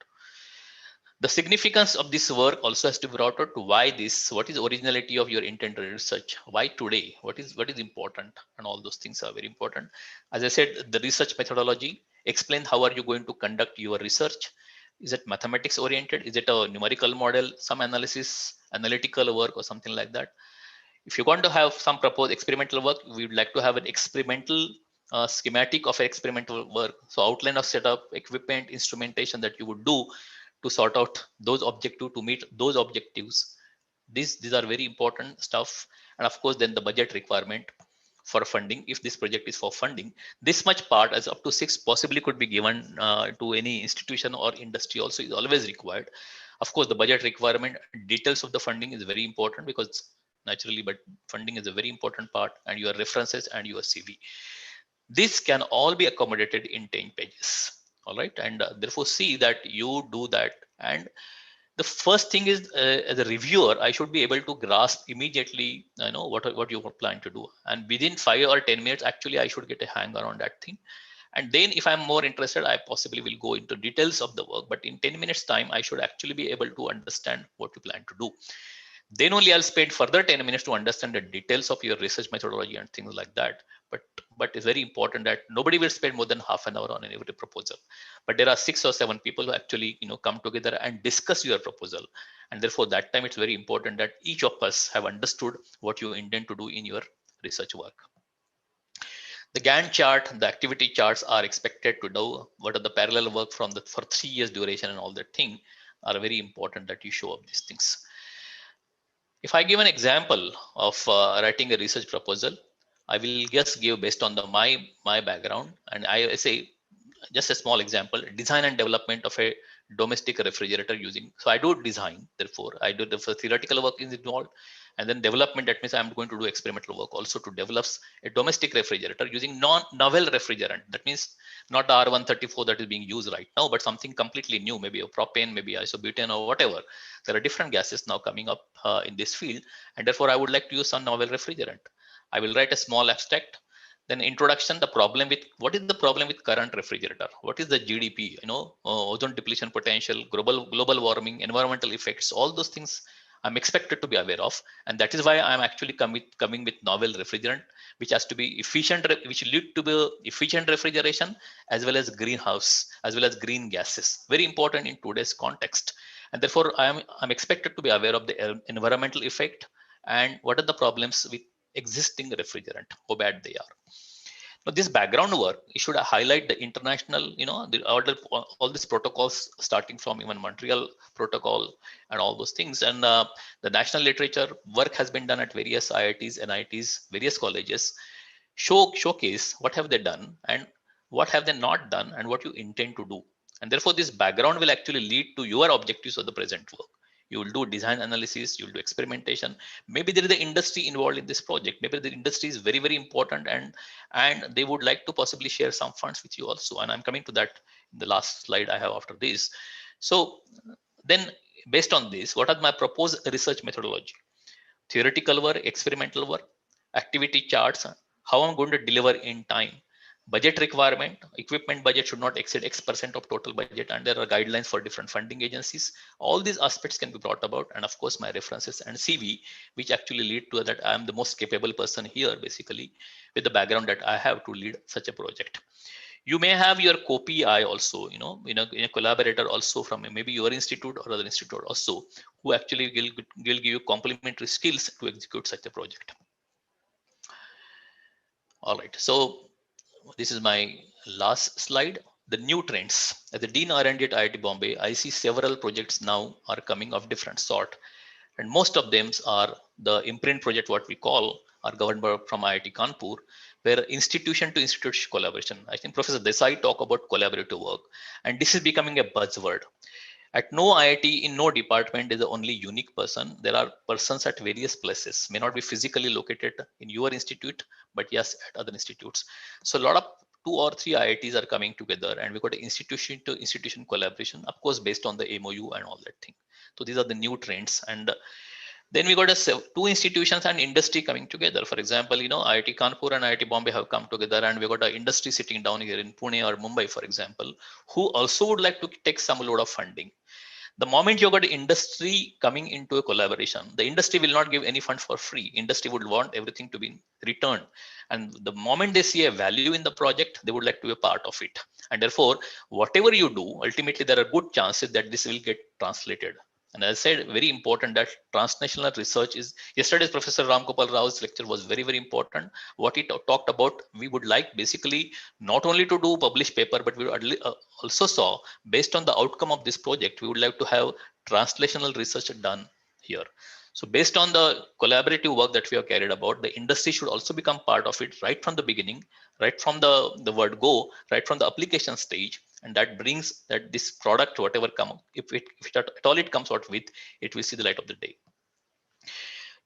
Speaker 3: The significance of this work also has to be brought out to why this, what is originality of your intended research, why today, what is important, and all those things are very important. As I said, the research methodology, explain how are you going to conduct your research. Is it mathematics oriented? Is it a numerical model, some analysis, analytical work or something like that? If you want to have some proposed experimental work, we would like to have an experimental schematic of experimental work. So outline of setup, equipment, instrumentation that you would do to sort out those objectives, to meet those objectives. These are very important stuff. And of course, then the budget requirement for funding. If this project is for funding, this much part as up to 6 possibly could be given to any institution or industry also is always required. Of course, the budget requirement, details of the funding is very important because naturally, but funding is a very important part, and your references and your CV. This can all be accommodated in 10 pages. All right. And therefore see that you do that. And the first thing is, as a reviewer, I should be able to grasp immediately, what you plan to do. And within 5 or 10 minutes, actually, I should get a hang around that thing. And then if I'm more interested, I possibly will go into details of the work. But in 10 minutes time, I should actually be able to understand what you plan to do. Then only I'll spend further 10 minutes to understand the details of your research methodology and things like that. But it's very important that nobody will spend more than half an hour on every proposal. But there are 6 or 7 people who actually come together and discuss your proposal. And therefore, that time it's very important that each of us have understood what you intend to do in your research work. The Gantt chart, the activity charts are expected to know what are the parallel work for 3 years duration and all that thing are very important that you show up these things. If I give an example of writing a research proposal, I will just give based on my background, and I say just a small example: design and development of a domestic refrigerator using. So I do design, therefore I do the theoretical work is involved, and then development. That means I'm going to do experimental work also to develop a domestic refrigerator using non-novel refrigerant. That means not the R134 that is being used right now, but something completely new, maybe a propane, maybe isobutane or whatever. There are different gases now coming up in this field, and therefore I would like to use some novel refrigerant. I will write a small abstract. Then introduction, the problem with, what is the problem with current refrigerator? What is the GDP, ozone depletion potential, global warming, environmental effects, all those things I'm expected to be aware of. And that is why I'm actually coming with novel refrigerant, which has to be efficient, which lead to be efficient refrigeration, as well as greenhouse, as well as green gases. Very important in today's context. And therefore I'm expected to be aware of the environmental effect and what are the problems with existing refrigerant, how bad they are. Now, this background work, it should highlight the international, all these protocols, starting from even Montreal protocol and all those things. And the national literature work has been done at various IITs, NITs, various colleges. Showcase what have they done and what have they not done and what you intend to do. And therefore, this background will actually lead to your objectives of the present work. You will do design analysis, you will do experimentation. Maybe there is the industry involved in this project. Maybe the industry is very, very important and they would like to possibly share some funds with you also. And I'm coming to that in the last slide I have after this. So then based on this, what are my proposed research methodology? Theoretical work, experimental work, activity charts, how I'm going to deliver in time. Budget requirement, equipment budget should not exceed X% of total budget, and there are guidelines for different funding agencies. All these aspects can be brought about, and of course my references and CV, which actually lead to that I am the most capable person here, basically, with the background that I have to lead such a project. You may have your co-PI also, a collaborator also from maybe your institute or other institute also, who actually will give you complementary skills to execute such a project. All right, so this is my last slide. The new trends. As the Dean R&D at IIT Bombay, I see several projects now are coming of different sort. And most of them are the imprint project, what we call, are governed by from IIT Kanpur, where institution to institution collaboration. I think Professor Desai talked about collaborative work. And this is becoming a buzzword. At no IIT, in no department is the only unique person. There are persons at various places, may not be physically located in your institute, but yes, at other institutes. So a lot of 2 or 3 IITs are coming together, and we got institution to institution collaboration, of course, based on the MOU and all that thing. So these are the new trends. And then we got 2 institutions and industry coming together. For example, IIT Kanpur and IIT Bombay have come together, and we got an industry sitting down here in Pune or Mumbai, for example, who also would like to take some load of funding. The moment you got industry coming into a collaboration, the industry will not give any fund for free. Industry would want everything to be returned. And the moment they see a value in the project, they would like to be a part of it. And therefore, whatever you do, ultimately there are good chances that this will get translated. And as I said, very important that transnational research is, yesterday's Professor Ram Gopal Rao's lecture was very, very important. What he talked about, we would like basically not only to do publish paper, but we also saw based on the outcome of this project, we would like to have translational research done here. So based on the collaborative work that we have carried about, the industry should also become part of it right from the beginning, right from the word go, right from the application stage. And that brings that this product, whatever come, if at all it comes out with, it will see the light of the day.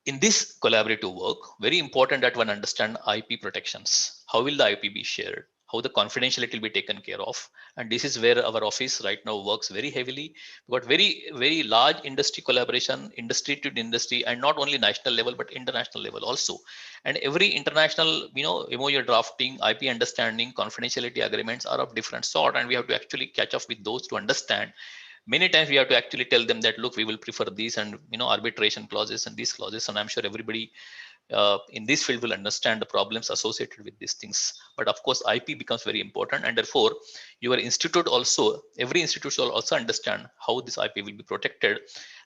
Speaker 3: In this collaborative work, very important that one understand IP protections. How will the IP be shared? How the confidentiality will be taken care of? And this is where our office right now works very heavily. We've got very, very large industry collaboration, industry to industry, and not only national level, but international level also. And every international, MOU drafting, IP understanding, confidentiality agreements are of different sort. And we have to actually catch up with those to understand. Many times we have to actually tell them that, look, we will prefer these and, arbitration clauses and these clauses. And I'm sure everybody in this field will understand the problems associated with these things. But of course, IP becomes very important. And therefore, your institute also, every institute should also understand how this IP will be protected.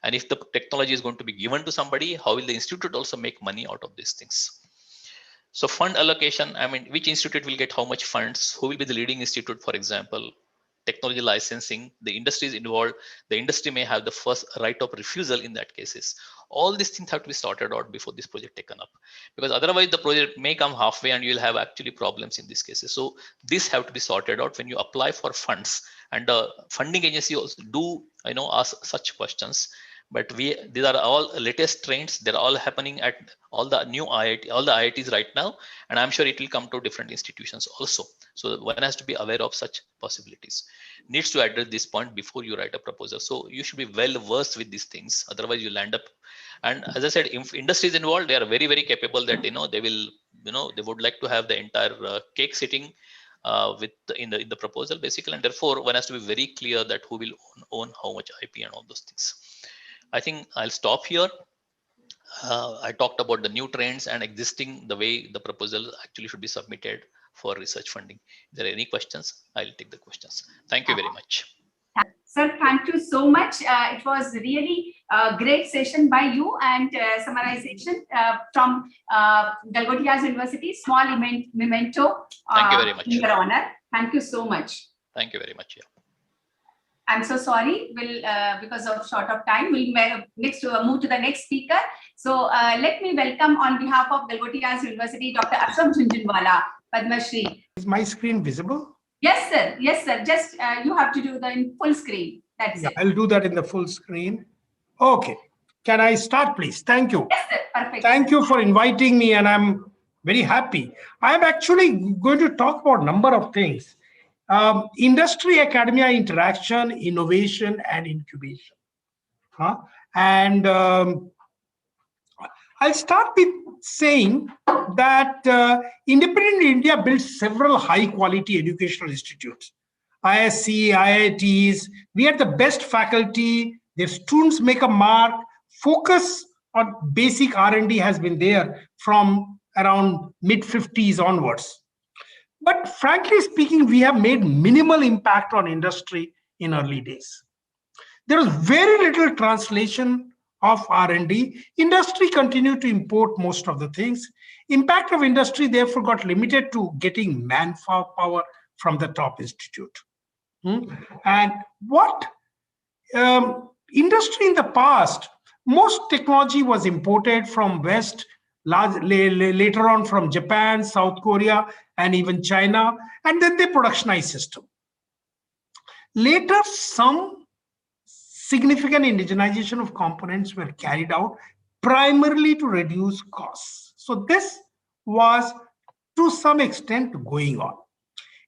Speaker 3: And if the technology is going to be given to somebody, how will the institute also make money out of these things? So fund allocation, which institute will get how much funds? Who will be the leading institute, for example? Technology licensing, the industry is involved. The industry may have the first right of refusal in that cases. All these things have to be sorted out before this project taken up, because otherwise the project may come halfway and you will have actually problems in these cases. So this have to be sorted out when you apply for funds, and the funding agency also do ask such questions. But these are all latest trends. They're all happening at all the new IIT, all the IITs right now, and I'm sure it will come to different institutions also. So one has to be aware of such possibilities. Needs to address this point before you write a proposal. So you should be well versed with these things. Otherwise, you'll end up. And as I said, if industry is involved, they are very, very capable that they will, they would like to have the entire cake sitting in the proposal basically, and therefore one has to be very clear that who will own how much IP and all those things. I think I'll stop here. I talked about the new trends and existing, the way the proposal actually should be submitted for research funding. If there are any questions, I'll take the questions. Thank you very much.
Speaker 1: Sir, thank you so much. It was really a great session by you, and summarization from Galgotias University, small memento.
Speaker 3: Thank you very much.
Speaker 1: In your honor. Thank you so much.
Speaker 3: Thank you very much. Yeah.
Speaker 1: I'm so sorry. We'll because of short of time, we'll move to the next speaker. So let me welcome on behalf of Galgotias University, Dr. Ashok Jhunjhunwala, Padma Shri.
Speaker 5: Is my screen visible?
Speaker 1: Yes, sir. Yes, sir. Just you have to do the in full screen. That's it.
Speaker 5: I'll do that in the full screen. Okay. Can I start, please? Thank you.
Speaker 1: Yes, sir. Perfect.
Speaker 5: Thank you for inviting me, and I'm very happy. I'm actually going to talk about a number of things. Industry-academia interaction, innovation, and incubation. And I'll start with saying that independent India built several high-quality educational institutes. ISC, IITs, we had the best faculty, their students make a mark, focus on basic R&D has been there from around mid-50s onwards. But frankly speaking, we have made minimal impact on industry in early days. There was very little translation of R&D. Industry continued to import most of the things. Impact of industry therefore got limited to getting manpower from the top institute. And what industry in the past, most technology was imported from West, later on from Japan, South Korea, and even China, and then they productionized system. Later, some significant indigenization of components were carried out primarily to reduce costs. So this was to some extent going on.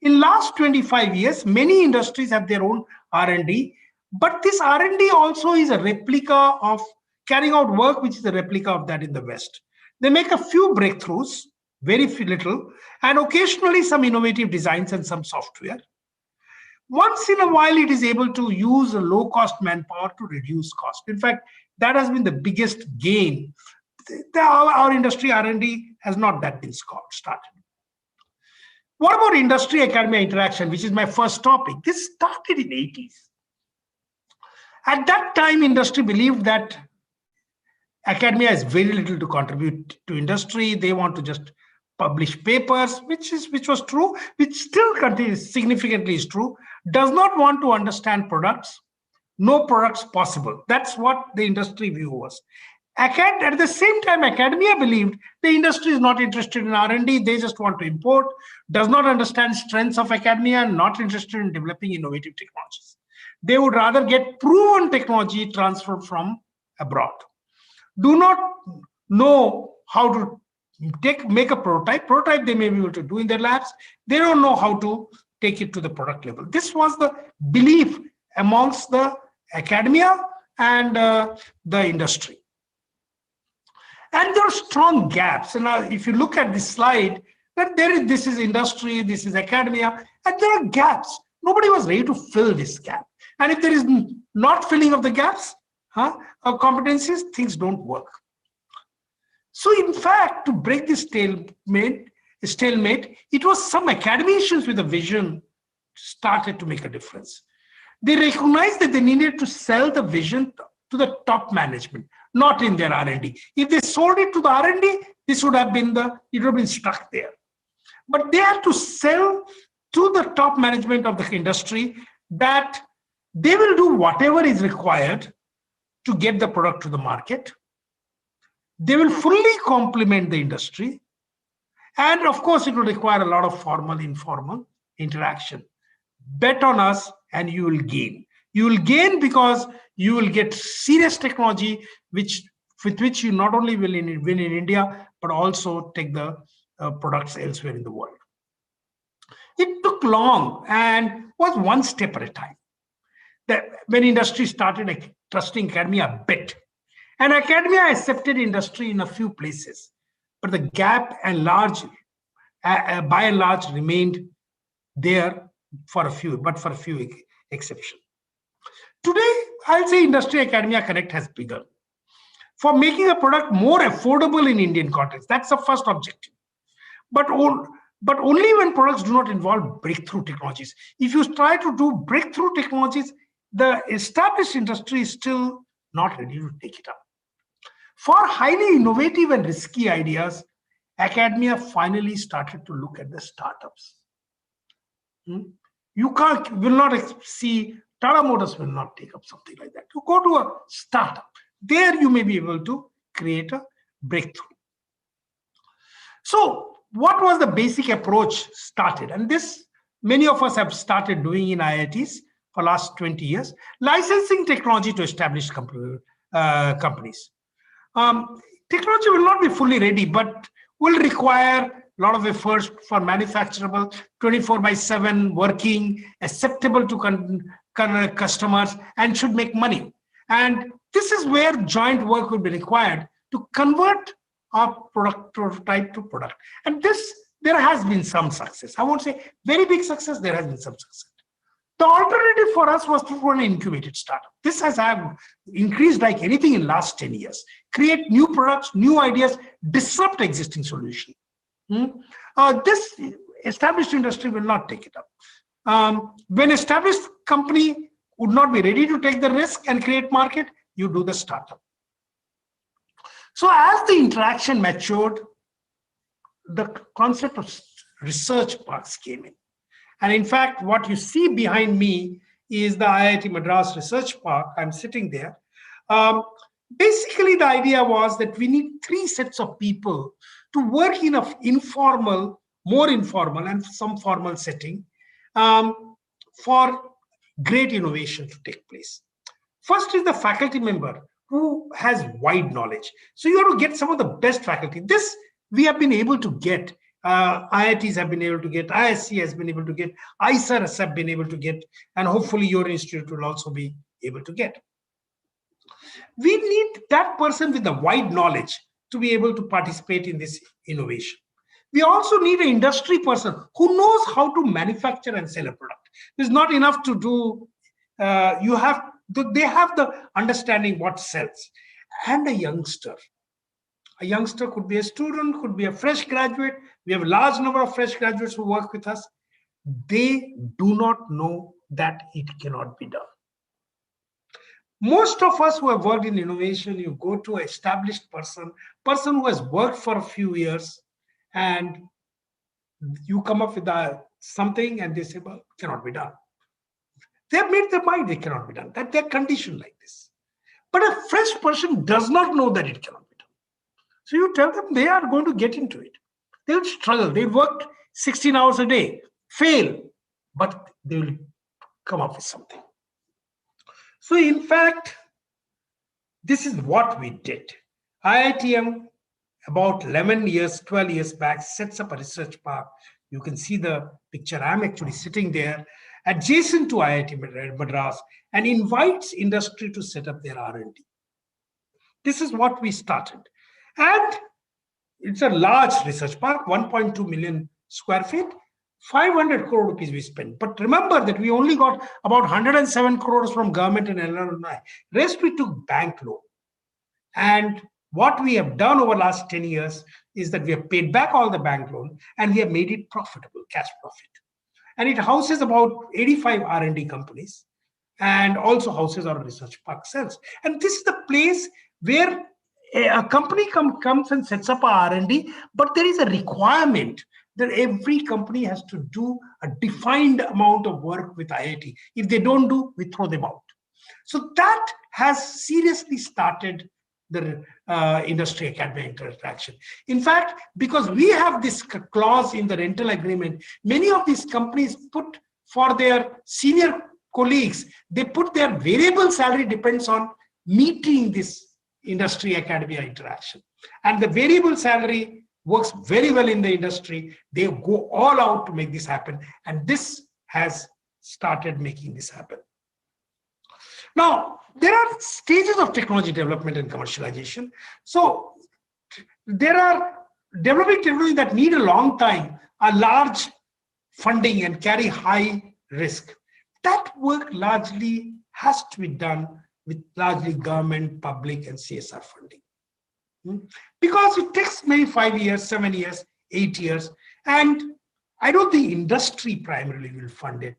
Speaker 5: In last 25 years, many industries have their own R&D, but this R&D also is a replica of carrying out work which is a replica of that in the West. They make a few breakthroughs, very little, and occasionally some innovative designs and some software. once in a while it is able to use a low-cost manpower to reduce cost. In fact, that has been the biggest gain. Our industry R&D has not that been started. What about industry-academia interaction, which is my first topic? This started in the 80s. At that time, industry believed that academia has very little to contribute to industry. They want to just publish papers, which was true, which still continues, significantly is true, does not want to understand products, no products possible. That's what the industry view was. At the same time, academia believed the industry is not interested in R&D, they just want to import, does not understand strengths of academia, not interested in developing innovative technologies. They would rather get proven technology transferred from abroad. Do not know how to make a prototype. Prototype they may be able to do in their labs. They don't know how to take it to the product level. This was the belief amongst the academia and the industry. And there are strong gaps. And if you look at this slide, that this is industry, this is academia, and there are gaps. Nobody was ready to fill this gap. And if there is not filling of the gaps, of competencies, things don't work. So in fact, to break this stalemate, it was some academicians with a vision started to make a difference. They recognized that they needed to sell the vision to the top management, not in their R&D. If they sold it to the R&D, this would have been it would have been stuck there. But they had to sell to the top management of the industry that they will do whatever is required to get the product to the market. They will fully complement the industry. And of course, it will require a lot of formal, informal interaction. Bet on us and you will gain. You will gain because you will get serious technology with which you not only will win in India, but also take the products elsewhere in the world. It took long and was one step at a time. That when industry started trusting academia a bit, and academia accepted industry in a few places, but the gap by and large remained there for a few exceptions. Today, I'll say industry academia connect has begun for making a product more affordable in Indian context. That's the first objective. But only when products do not involve breakthrough technologies. If you try to do breakthrough technologies, the established industry is still not ready to take it up. For highly innovative and risky ideas, academia finally started to look at the startups. You will not see, Tata Motors will not take up something like that. You go to a startup. There you may be able to create a breakthrough. So what was the basic approach started? And this, many of us have started doing in IITs for last 20 years, licensing technology to established companies. Technology will not be fully ready, but will require a lot of efforts for manufacturable, 24/7 working, acceptable to customers, and should make money. And this is where joint work will be required to convert our product prototype to product. And there has been some success. I won't say very big success, there has been some success. The alternative for us was to run an incubated startup. This has increased like anything in last 10 years. Create new products, new ideas, disrupt existing solutions. This established industry will not take it up. When established company would not be ready to take the risk and create market, you do the startup. So as the interaction matured, the concept of research parks came in. And in fact, what you see behind me is the IIT Madras Research Park. I'm sitting there. Basically, the idea was that we need 3 sets of people to work in an informal, more informal, and some formal setting for great innovation to take place. First is the faculty member who has wide knowledge. So you have to get some of the best faculty. This we have been able to get. IITs have been able to get, ISC has been able to get, ISER has been able to get, and hopefully your institute will also be able to get. We need that person with the wide knowledge to be able to participate in this innovation. We also need an industry person who knows how to manufacture and sell a product. It's not enough to do. They have the understanding what sells. And a youngster could be a student, could be a fresh graduate. We have a large number of fresh graduates who work with us. They do not know that it cannot be done. Most of us who have worked in innovation, you go to an established person who has worked for a few years, and you come up with something and they say, well, it cannot be done. They have made their mind, it cannot be done, that they're conditioned like this. But a fresh person does not know that it cannot be done. So you tell them they are going to get into it. They will struggle. They work 16 hours a day, fail, but they will come up with something. So in fact, this is what we did. IITM, about 11 years, 12 years back, sets up a research park. You can see the picture. I'm actually sitting there adjacent to IIT Madras and invites industry to set up their R&D. This is what we started. And it's a large research park, 1.2 million square feet, 500 crore rupees we spent. But remember that we only got about 107 crores from government in Illinois. Rest we took bank loan. And what we have done over the last 10 years is that we have paid back all the bank loan and we have made it profitable, cash profit. And it houses about 85 R&D companies and also houses our research park cells. And this is the place where a company comes and sets up a R&D, but there is a requirement that every company has to do a defined amount of work with IIT. If they don't do, we throw them out. So that has seriously started the industry academia interaction. In fact, because we have this clause in the rental agreement, many of these companies put for their senior colleagues, they put their variable salary depends on meeting this industry academia interaction. And the variable salary works very well in the industry. They go all out to make this happen. And this has started making this happen. Now, there are stages of technology development and commercialization. So there are developing technology that need a long time, a large funding and carry high risk. That work largely has to be done with largely government, public, and CSR funding. Because it takes maybe 5 years, 7 years, 8 years, and I don't think industry primarily will fund it.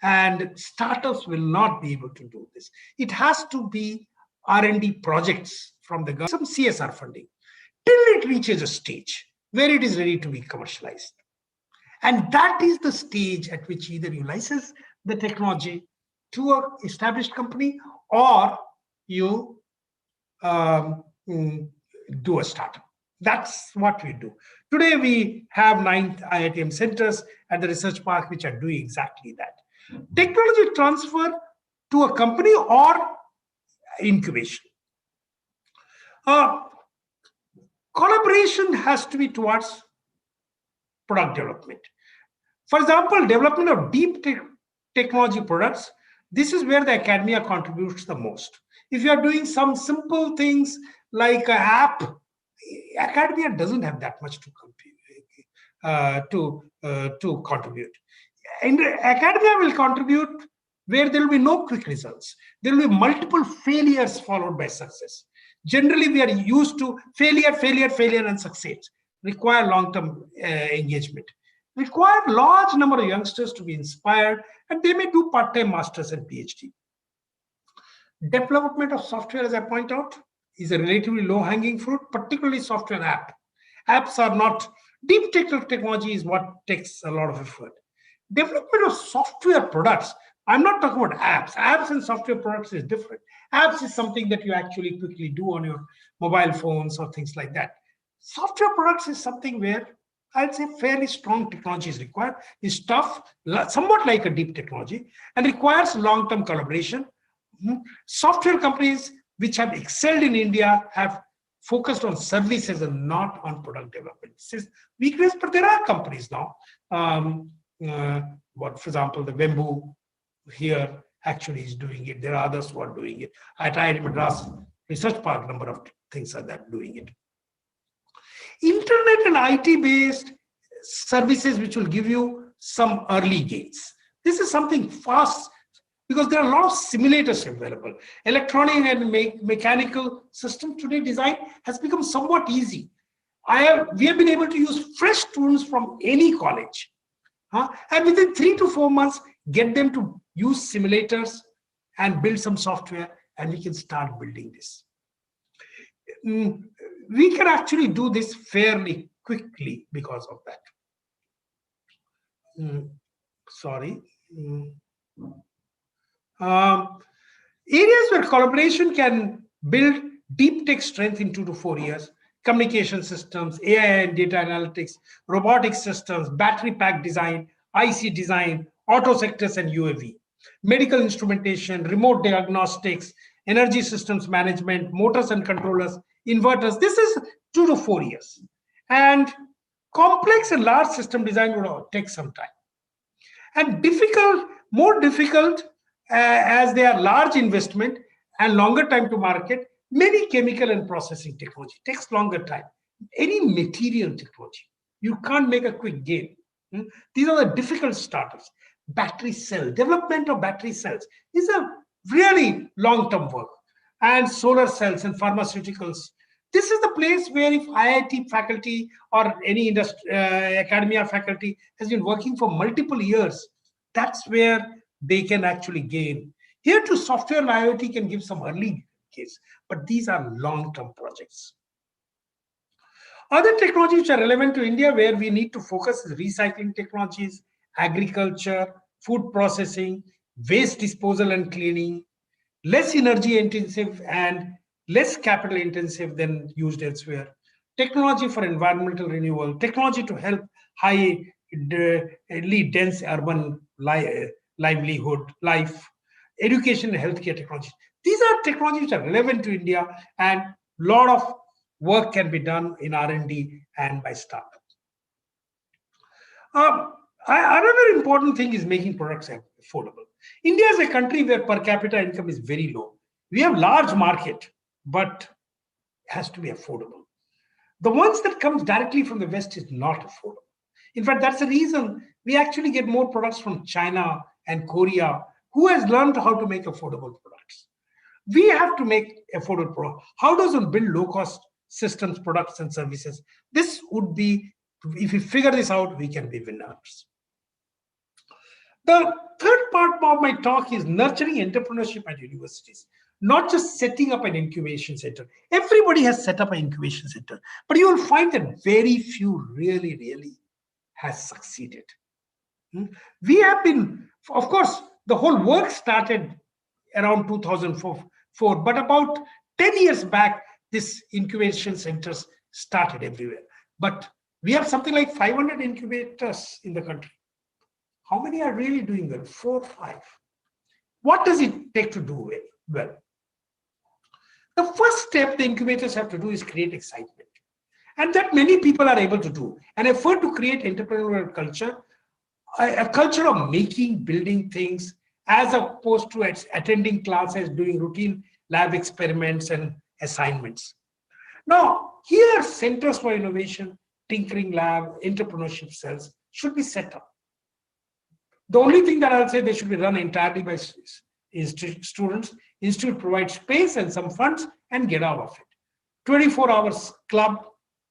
Speaker 5: And startups will not be able to do this. It has to be R&D projects from the government, some CSR funding, till it reaches a stage where it is ready to be commercialized. And that is the stage at which either you license the technology to an established company or you do a startup. That's what we do. Today, we have 9 IITM centers at the research park which are doing exactly that. Technology transfer to a company or incubation. Collaboration has to be towards product development. For example, development of deep technology products, this is where the academia contributes the most. If you are doing some simple things like an app, academia doesn't have that much to contribute. And academia will contribute where there will be no quick results. There will be multiple failures followed by success. Generally, we are used to failure, and success. Require long-term engagement. Require large number of youngsters to be inspired, and they may do part-time masters and PhD. Development of software, as I point out, is a relatively low-hanging fruit, particularly software app. Apps are not, deep technology is what takes a lot of effort. Development of software products, I'm not talking about apps. Apps and software products is different. Apps is something that you actually quickly do on your mobile phones or things like that. Software products is something where I'd say fairly strong technology is required. It's tough, somewhat like a deep technology, and requires long-term collaboration. Software companies which have excelled in India have focused on services and not on product development. This is weakness, but there are companies now. For example, the Bamboo here actually is doing it. There are others who are doing it. At IIT Madras Research Park, number of things are that doing it. Internet and IT-based services which will give you some early gains. This is something fast because there are a lot of simulators available. Electronic and mechanical system today design has become somewhat easy. We have been able to use fresh students from any college, and within 3 to 4 months, get them to use simulators and build some software, and we can start building this. We can actually do this fairly quickly because of that. Sorry. Areas where collaboration can build deep tech strength in 2 to 4 years: communication systems, AI and data analytics, robotic systems, battery pack design, IC design, auto sectors and UAV, medical instrumentation, remote diagnostics, energy systems management, motors and controllers, inverters. This is 2 to 4 years. And complex and large system design will take some time. And more difficult as they are large investment and longer time to market. Many chemical and processing technology takes longer time. Any material technology, you can't make a quick gain. These are the difficult startups. Battery cell, development of battery cells is a really long-term work. And solar cells and pharmaceuticals. This is the place where if IIT faculty or any academia faculty has been working for multiple years, that's where they can actually gain. Here too, software and IoT can give some early case, but these are long-term projects. Other technologies which are relevant to India where we need to focus is recycling technologies, agriculture, food processing, waste disposal and cleaning, less energy intensive and less capital intensive than used elsewhere, technology for environmental renewal, technology to help highly dense urban life, education and healthcare technology. These are technologies which are relevant to India, and a lot of work can be done in R&D and by startups. Another important thing is making products affordable. India is a country where per capita income is very low. We have large market, but it has to be affordable. The ones that comes directly from the West is not affordable. In fact, that's the reason we actually get more products from China and Korea, who has learned how to make affordable products. We have to make affordable products. How does one build low-cost systems, products, and services? This would be, if we figure this out, we can be winners. The third part of my talk is nurturing entrepreneurship at universities, not just setting up an incubation center. Everybody has set up an incubation center, but you will find that very few really has succeeded. We have been, of course, the whole work started around 2004, but about 10 years back, this incubation centers started everywhere. But we have something like 500 incubators in the country. How many are really doing well? 4 or 5. What does it take to do well? The first step the incubators have to do is create excitement. And that many people are able to do. An effort to create entrepreneurial culture, a culture of making, building things, as opposed to attending classes, doing routine lab experiments and assignments. Now, here centers for innovation, tinkering lab, entrepreneurship cells should be set up. The only thing that I'll say, they should be run entirely by students. Institute provides space and some funds and get out of it. 24 hours club,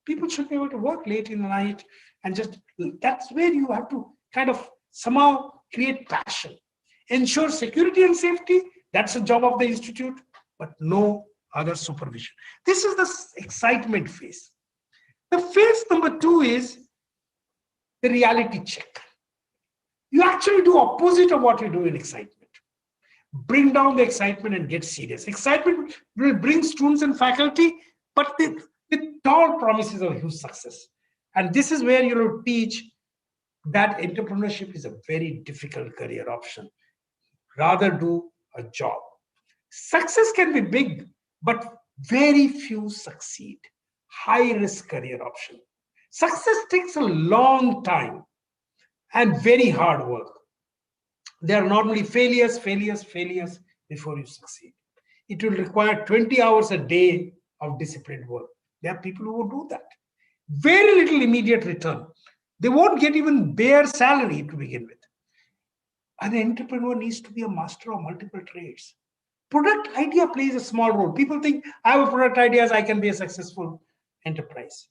Speaker 5: people should be able to work late in the night, and just, that's where you have to kind of somehow create passion. Ensure security and safety, that's the job of the institute, but no other supervision. This is the excitement phase. The phase number 2 is the reality check. You actually do opposite of what you do in excitement. Bring down the excitement and get serious. Excitement will bring students and faculty, but with tall promises of huge success. And this is where you will teach that entrepreneurship is a very difficult career option. Rather do a job. Success can be big, but very few succeed. High risk career option. Success takes a long time and very hard work. There are normally failures before you succeed. It will require 20 hours a day of disciplined work. There are people who will do that. Very little immediate return. They won't get even bare salary to begin with. An entrepreneur needs to be a master of multiple trades. Product idea plays a small role. People think, I have a product ideas, I can be a successful enterprise.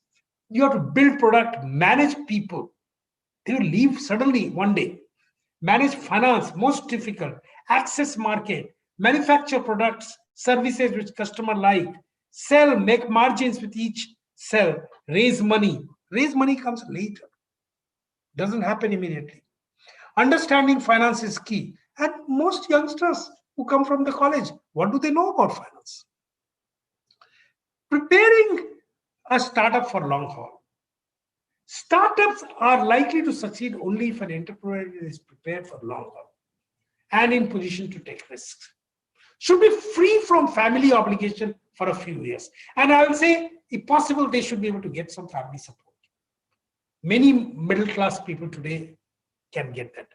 Speaker 5: You have to build product, manage people. They will leave suddenly one day. Manage finance, most difficult. Access market, manufacture products, services which customer like, sell, make margins with each sell, raise money. Raise money comes later. Doesn't happen immediately. Understanding finance is key. And most youngsters who come from the college, what do they know about finance? Preparing a startup for long haul. Startups are likely to succeed only if an entrepreneur is prepared for long haul and in position to take risks. Should be free from family obligation for a few years. And I will say, if possible, they should be able to get some family support. Many middle-class people today can get that.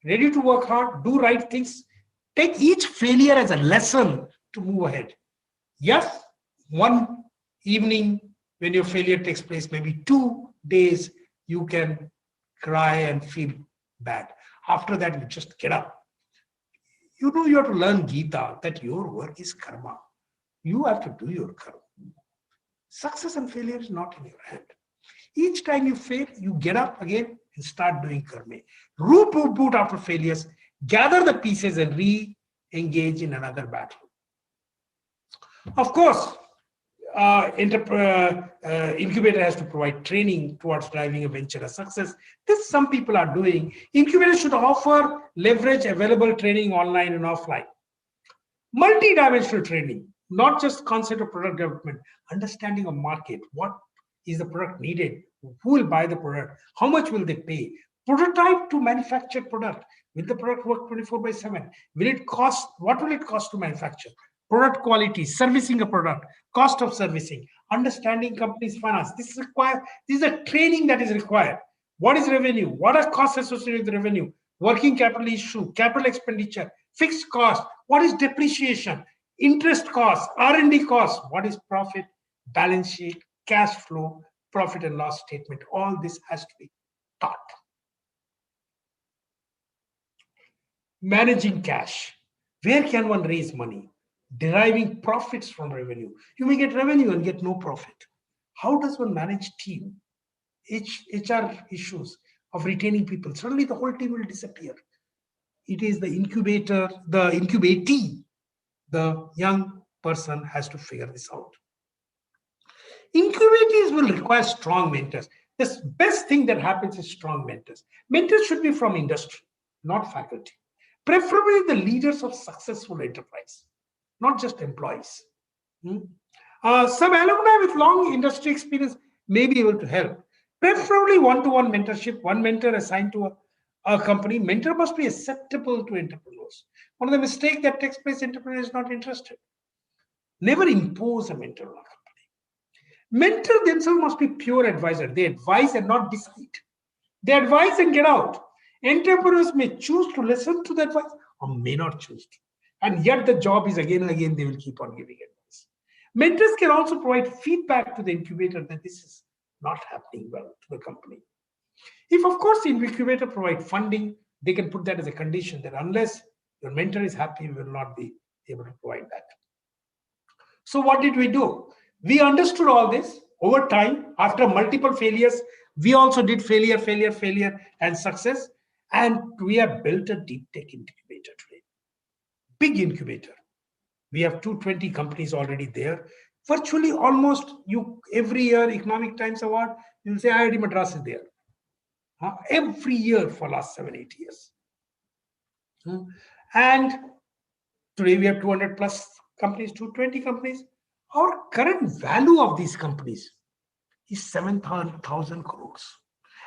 Speaker 5: Ready to work hard, do right things, take each failure as a lesson to move ahead. Yes, one evening when your failure takes place, maybe 2 days, you can cry and feel bad. After that, you just get up. You know, you have to learn Gita, that your work is karma. You have to do your karma. Success and failure is not in your hand. Each time you fail, you get up again and start doing karma. Reboot after failures, gather the pieces and re-engage in another battle. Of course, incubator has to provide training towards driving a venture a success. This some people are doing. Incubator should offer leverage available training online and offline. Multi-dimensional training, not just concept of product development, understanding of market, what is the product needed, who will buy the product, how much will they pay, prototype to manufacture product, will the product work 24/7, will it cost, what will it cost to manufacture, product quality, servicing a product, cost of servicing, understanding company's finance. This is a training that is required. What is revenue? What are costs associated with revenue? Working capital issue, capital expenditure, fixed cost, what is depreciation, interest costs, R&D costs, what is profit, balance sheet, cash flow, profit and loss statement. All this has to be taught. Managing cash. Where can one raise money? Deriving profits from revenue. You may get revenue and get no profit. How does one manage team? HR issues of retaining people. Suddenly the whole team will disappear. It is the incubator, the incubatee. The young person has to figure this out. Incubatees will require strong mentors. The best thing that happens is strong mentors. Mentors should be from industry, not faculty. Preferably the leaders of successful enterprise, not just employees. Some alumni with long industry experience may be able to help. Preferably one-to-one mentorship, one mentor assigned to a company. Mentor must be acceptable to entrepreneurs. One of the mistakes that takes place, entrepreneur is not interested. Never impose a mentor on a company. Mentor themselves must be pure advisor. They advise and not decide. They advise and get out. Entrepreneurs may choose to listen to the advice or may not choose to. And yet the job is again and again, they will keep on giving advice. Mentors can also provide feedback to the incubator that this is not happening well to the company. If, of course, the incubator provide funding, they can put that as a condition that unless your mentor is happy, you will not be able to provide that. So what did we do? We understood all this over time. After multiple failures, we also did failure, and success. And we have built a deep tech incubator today. Big incubator. We have 220 companies already there. Virtually almost every year, Economic Times Award, you'll say IIT Madras is there. Every year for last 7-8 years. And today we have 200 plus companies, 220 companies. Our current value of these companies is 7,000 crores.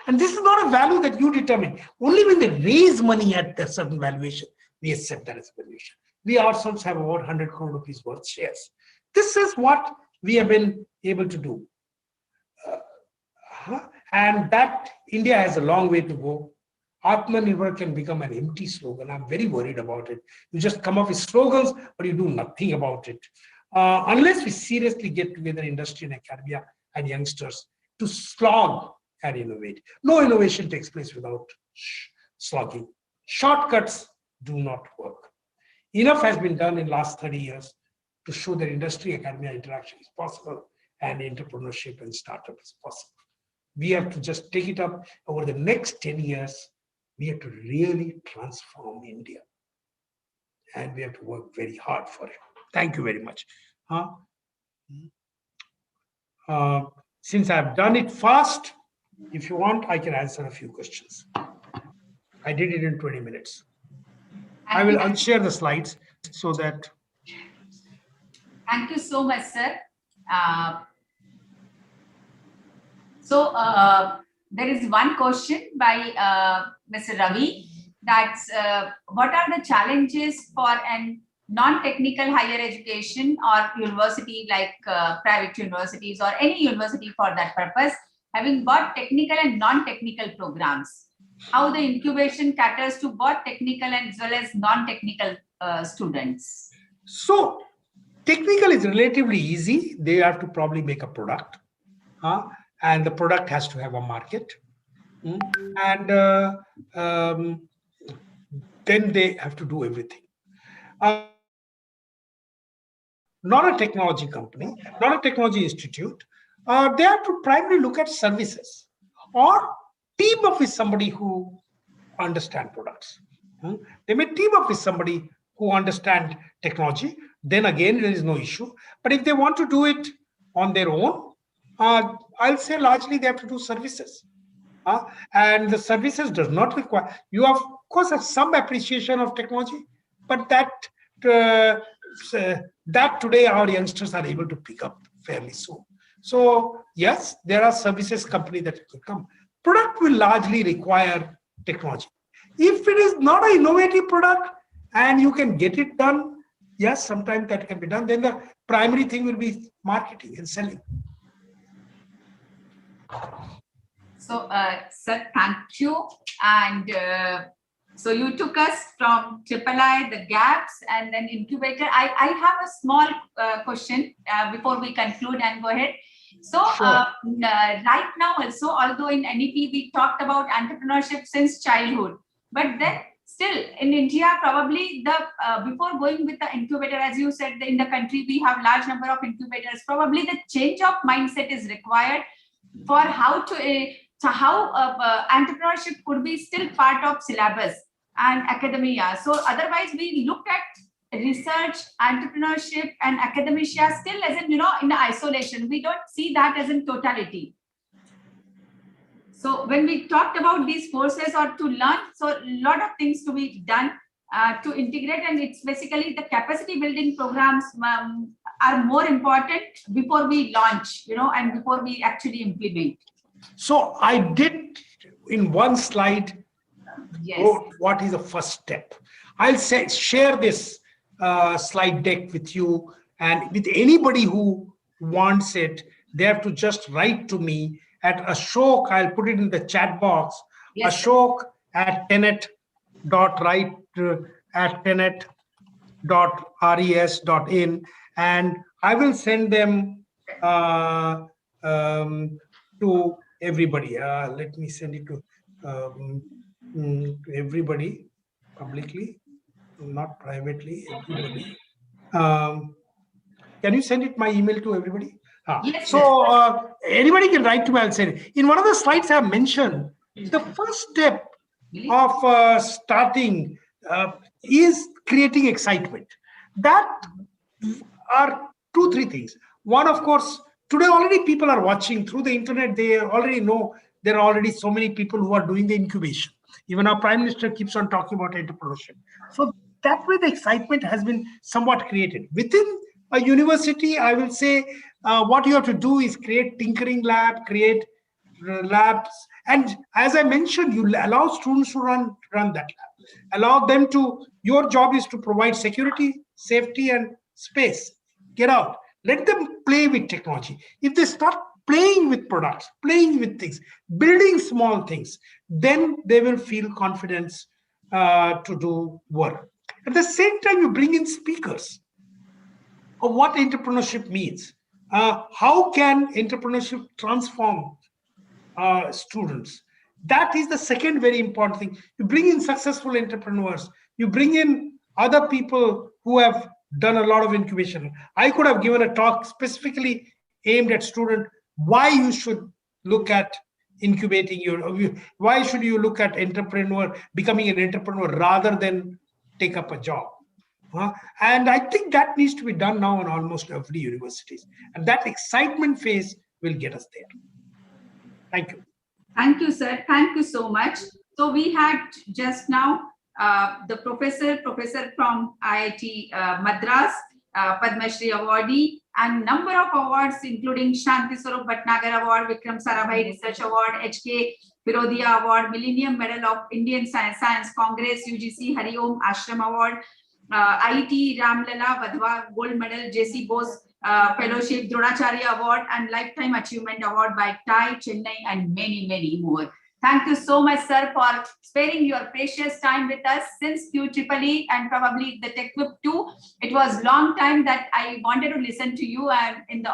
Speaker 5: And this is not a value that you determine. Only when they raise money at a certain valuation, we accept that as valuation. We ourselves have about 100 crore rupees worth shares. This is what we have been able to do. And that India has a long way to go. Atmanirbhar can become an empty slogan. I'm very worried about it. You just come up with slogans, but you do nothing about it. Unless we seriously get together, industry and academia and youngsters, to slog and innovate. No innovation takes place without slogging. Shortcuts do not work. Enough has been done in the last 30 years to show that industry-academia interaction is possible and entrepreneurship and startup is possible. We have to just take it up over the next 10 years. We have to really transform India. And we have to work very hard for it. Thank you very much. Since I've done it fast, if you want, I can answer a few questions. I did it in 20 minutes. I will unshare the slides so that.
Speaker 1: Thank you so much, sir. There is one question by Mr. Ravi. That's what are the challenges for an non-technical higher education or university like private universities or any university for that purpose, having both technical and non-technical programs? How the incubation caters to both technical and as well as non-technical students?
Speaker 5: So technical is relatively easy. They have to probably make a product, and the product has to have a market. And then they have to do everything. Not a technology company, not a technology institute. They have to primarily look at services or team up with somebody who understands products. They may team up with somebody who understands technology. Then again, there is no issue. But if they want to do it on their own, I'll say largely they have to do services. And the services does not require, you of course have some appreciation of technology, but that today our youngsters are able to pick up fairly soon. So yes, there are services company that could come. Product will largely require technology. If it is not an innovative product and you can get it done, yes, sometimes that can be done. Then the primary thing will be marketing and selling.
Speaker 1: So, sir, thank you. And so you took us from III, the gaps, and then incubator. I have a small question before we conclude and go ahead. So
Speaker 5: Sure.
Speaker 1: Right now also, although in NEP we talked about entrepreneurship since childhood, but then still in India, probably the before going with the incubator, as you said, in the country we have large number of incubators. Probably the change of mindset is required for how to entrepreneurship could be still part of syllabus and academia. So otherwise we looked at research, entrepreneurship and academia still as in, in isolation. We don't see that as in totality. So when we talked about these forces or to learn, so a lot of things to be done to integrate, and it's basically the capacity building programs are more important before we launch, and before we actually implement.
Speaker 5: So I did in one slide,
Speaker 1: yes,
Speaker 5: what is the first step. I'll share this slide deck with you, and with anybody who wants it, they have to just write to me at Ashok. I'll put it in the chat box. Yes. Ashok at tenet.res.in, and I will send them to everybody. Let me send it to everybody publicly, not privately, everybody. Can you send it my email to everybody?
Speaker 1: Yes,
Speaker 5: so anybody can write to me, I'll send it. In one of the slides I have mentioned, the first step of starting is creating excitement. That are 2-3 things. One, of course, today already people are watching through the internet. They already know there are already so many people who are doing the incubation. Even our Prime Minister keeps on talking about entrepreneurship. So that way the excitement has been somewhat created. Within a university, I will say what you have to do is create tinkering lab, create labs. And as I mentioned, you allow students to run that lab. Allow them to, your job is to provide security, safety, and space. Get out. Let them play with technology. If they start playing with products, playing with things, building small things, then they will feel confidence to do work. At the same time, you bring in speakers of what entrepreneurship means. How can entrepreneurship transform students? That is the second very important thing. You bring in successful entrepreneurs. You bring in other people who have done a lot of incubation. I could have given a talk specifically aimed at students why you should look at incubating why should you look at becoming an entrepreneur rather than take up a job. And I think that needs to be done now in almost every universities. And that excitement phase will get us there. Thank you.
Speaker 1: Thank you, sir. Thank you so much. So we had just now the professor from IIT Madras, Padma Shri Awardee, and number of awards including Shanti Swarup Bhatnagar Award, Vikram Sarabhai Research Award, HK Firodia Award, Millennium Medal of Indian Science Congress, UGC Hari Om Ashram Award, IIT Ramlala Vadhwa Gold Medal, JC Bose Fellowship, Dronacharya Award, and Lifetime Achievement Award by TIE, Chennai, and many, many more. Thank you so much, sir, for sparing your precious time with us since QEEE and probably the TechWhip too. It was long time that I wanted to listen to you and in the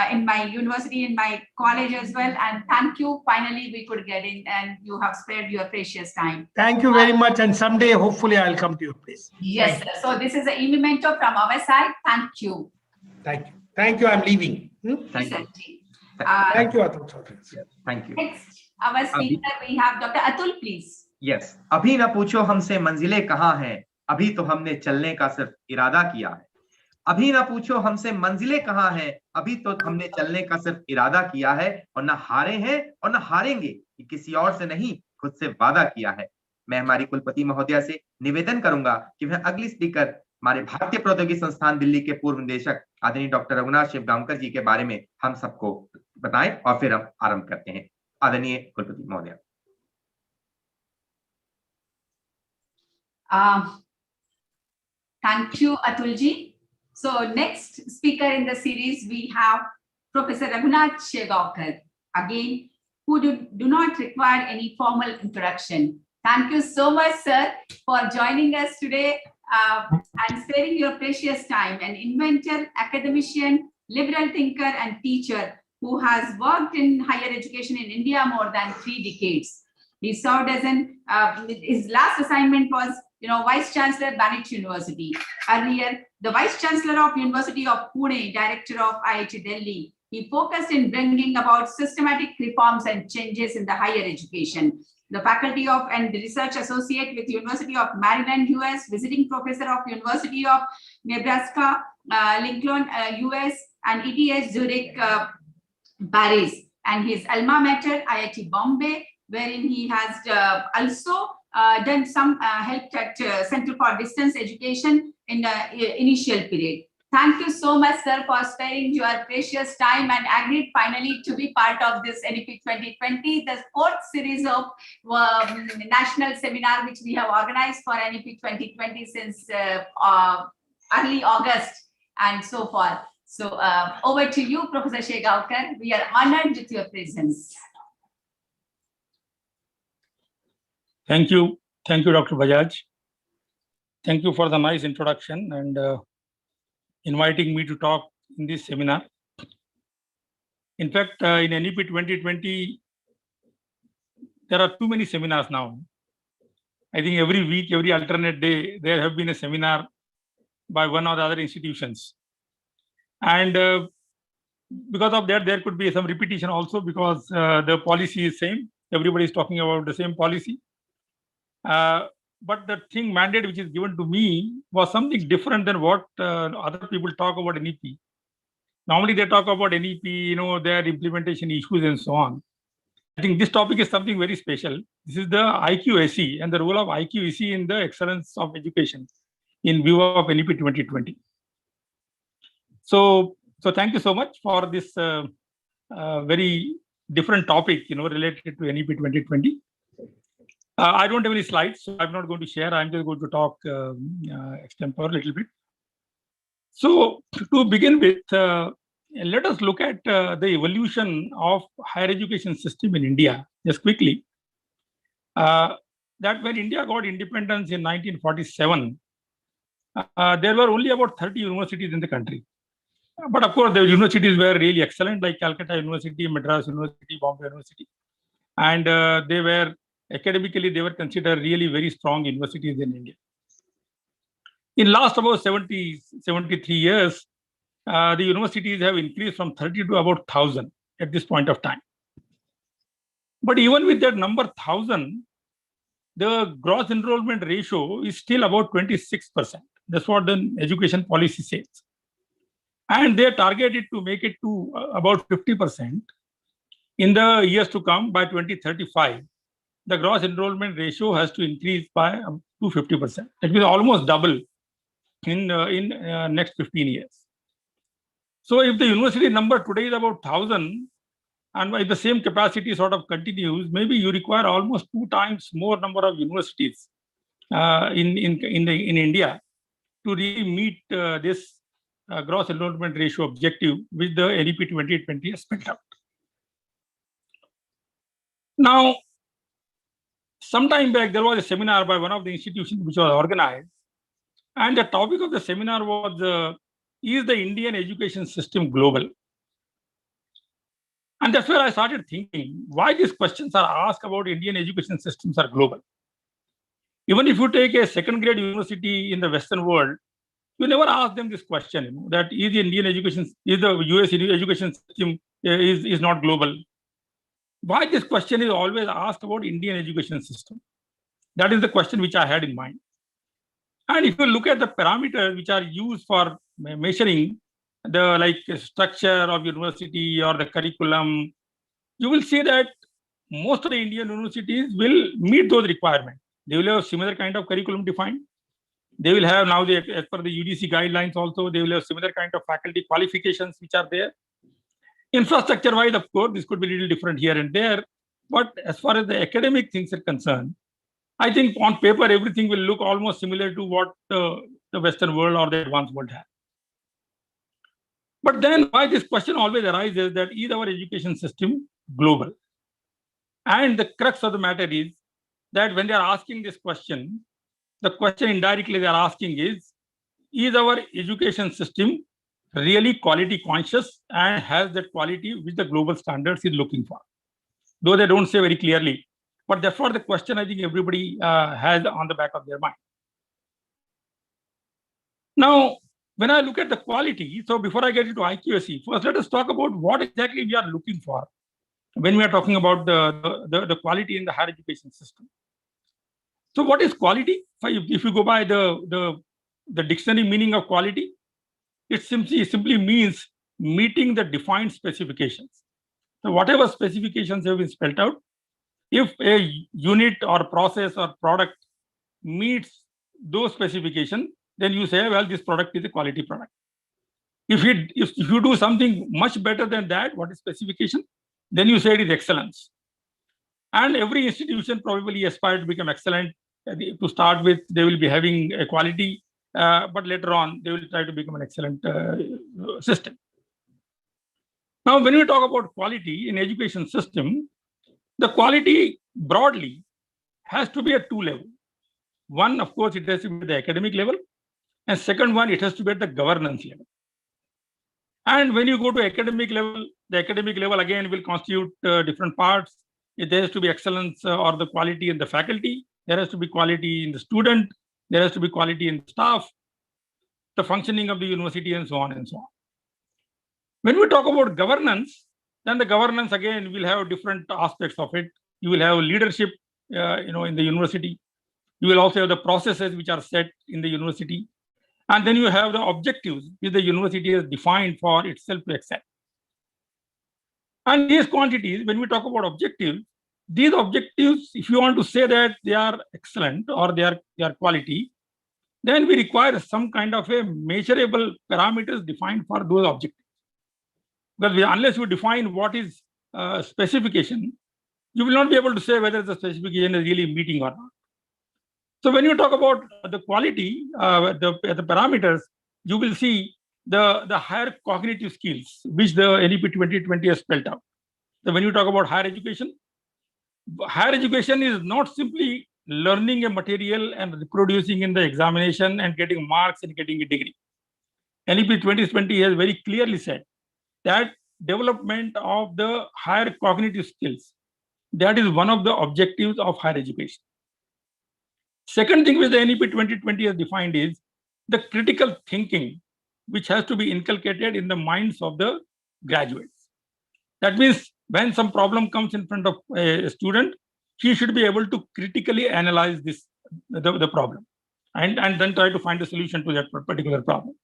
Speaker 1: in my university, in my college as well. And thank you. Finally, we could get in, and you have spared your precious time.
Speaker 5: Thank you very much. And someday, hopefully, I'll come to your place.
Speaker 1: Yes, sir. So this is a memento from our side. Thank you.
Speaker 5: Thank you. Thank you. I'm leaving.
Speaker 4: Thank you.
Speaker 5: Thank you, Atul.
Speaker 4: Thank you.
Speaker 1: Next, our speaker, we have Dr. Atul, please.
Speaker 4: Yes. अभी ना पूछो हमसे मंजिलें कहाँ हैं, अभी तो हमने चलने का सिर्फ इरादा किया है. अभी ना पूछो हमसे मंजिलें कहाँ हैं, अभी तो हमने चलने का सिर्फ इरादा किया है, और ना हारे हैं और ना हारेंगे, किसी और से नहीं, खुद से वादा किया है. मैं हमारी कुलपति महोदया से निवेदन करूंगा कि वह अगली स्पीकर हमारे भारतीय प्रौद्योगिकी संस्थान दिल्ली के पूर्व निदेशक आदरणीय डॉक्टर रघुनाथ शेवगांवकर जी के बारे में हम सबको बताएं, और फिर हम आरंभ करते हैं. आदरणीय कुलपति महोदया.
Speaker 1: Thank you, Atulji. So next speaker in the series, we have Professor Raghunath Shevgaonkar, again, who do not require any formal introduction. Thank you so much, sir, for joining us today and sparing your precious time. An inventor, academician, liberal thinker, and teacher who has worked in higher education in India more than 3 decades. He served as his last assignment was, Vice Chancellor, Banich University. Earlier, the Vice Chancellor of University of Pune, Director of IIT-Delhi. He focused in bringing about systematic reforms and changes in the higher education. The faculty of and the research associate with University of Maryland, US, visiting professor of University of Nebraska, Lincoln, US, and ETH Zurich, Paris, and his alma mater, IIT-Bombay, wherein he has also done some help at Center for Distance Education in the initial period. Thank you so much, sir, for sparing your precious time and agreed finally to be part of this NEP 2020, the 4th series of national seminar which we have organized for NEP 2020 since early August and so forth. So over to you, Professor Shevgaonkar. We are honored with your presence.
Speaker 6: Thank you. Thank you, Dr. Bajaj. Thank you for the nice introduction and inviting me to talk in this seminar. In fact, in NEP 2020, there are too many seminars now. I think every week, every alternate day, there have been a seminar by one or the other institutions. And because of that, there could be some repetition also because the policy is same. Everybody is talking about the same policy. But the thing mandate which is given to me was something different than what other people talk about NEP. Normally they talk about NEP, their implementation issues and so on. I think this topic is something very special. This is the IQAC and the role of IQAC in the excellence of education in view of NEP 2020. So thank you so much for this very different topic, related to NEP 2020. I don't have any slides, so I'm not going to share. I'm just going to talk extempore a little bit. So to begin with, let us look at the evolution of higher education system in India, just quickly. That when India got independence in 1947, there were only about 30 universities in the country. But of course, the universities were really excellent, like Calcutta University, Madras University, Bombay University. and they were academically, they were considered really very strong universities in India. In last about 73 years, the universities have increased from 30 to about 1,000 at this point of time. But even with that number 1,000, the gross enrollment ratio is still about 26%. That's what the education policy says. And they targeted to make it to about 50% in the years to come. By 2035. The gross enrollment ratio has to increase by to 50%. It will almost double in next 15 years. So if the university number today is about 1,000, and if the same capacity sort of continues, maybe you require almost 2 times more number of universities in India to really meet this gross enrollment ratio objective which the NEP 2020 has spelled out. Now, sometime back, there was a seminar by one of the institutions which was organized, and the topic of the seminar was, is the Indian education system global? And that's where I started thinking, why these questions are asked about Indian education systems are global. Even if you take a second grade university in the Western world, you never ask them this question, that is the Indian education, is the US education system is not global. Why this question is always asked about Indian education system? That is the question which I had in mind. And if you look at the parameters which are used for measuring the structure of university or the curriculum, you will see that most of the Indian universities will meet those requirements. They will have similar kind of curriculum defined. They will have now, as per the UGC guidelines also, they will have similar kind of faculty qualifications which are there. Infrastructure wise, of course, this could be a little different here and there. But as far as the academic things are concerned, I think on paper, everything will look almost similar to what the Western world or the advanced world has. But then why this question always arises, that is our education system global? And the crux of the matter is that when they are asking this question, the question indirectly they are asking is our education system really quality conscious and has that quality which the global standards is looking for? Though they don't say very clearly, but that's what the question I think everybody has on the back of their mind. Now, when I look at the quality, so before I get into IQAC, first let us talk about what exactly we are looking for when we are talking about the quality in the higher education system. So what is quality? If you go by the dictionary meaning of quality, it simply means meeting the defined specifications. So whatever specifications have been spelled out, if a unit or process or product meets those specifications, then you say, well, this product is a quality product. If you do something much better than that, what is specification? Then you say it is excellence. And every institution probably aspires to become excellent. To start with, they will be having a quality, but later on, they will try to become an excellent system. Now, when we talk about quality in education system, the quality broadly has to be at 2 levels. One, of course, it has to be at the academic level. And second one, it has to be at the governance level. And when you go to academic level, the academic level again will constitute different parts. There has to be excellence or the quality in the faculty. There has to be quality in the student. There has to be quality in the staff, the functioning of the university, and so on and so on. When we talk about governance, then the governance again will have different aspects of it. You will have leadership, in the university. You will also have the processes which are set in the university. And then you have the objectives which the university has defined for itself to excel. And these quantities, when we talk about objectives, these objectives, if you want to say that they are excellent or they are quality, then we require some kind of a measurable parameters defined for those objectives. Because unless you define what is specification, you will not be able to say whether the specification is really meeting or not. So when you talk about the quality, the parameters, you will see the higher cognitive skills, which the NEP 2020 has spelled out. So when you talk about higher education is not simply learning a material and reproducing in the examination and getting marks and getting a degree. NEP 2020 has very clearly said that development of the higher cognitive skills, That is one of the objectives of higher education. Second thing which the NEP 2020 has defined is the critical thinking, which has to be inculcated in the minds of the graduates. That means when some problem comes in front of a student, he should be able to critically analyze the problem and then try to find a solution to that particular problem.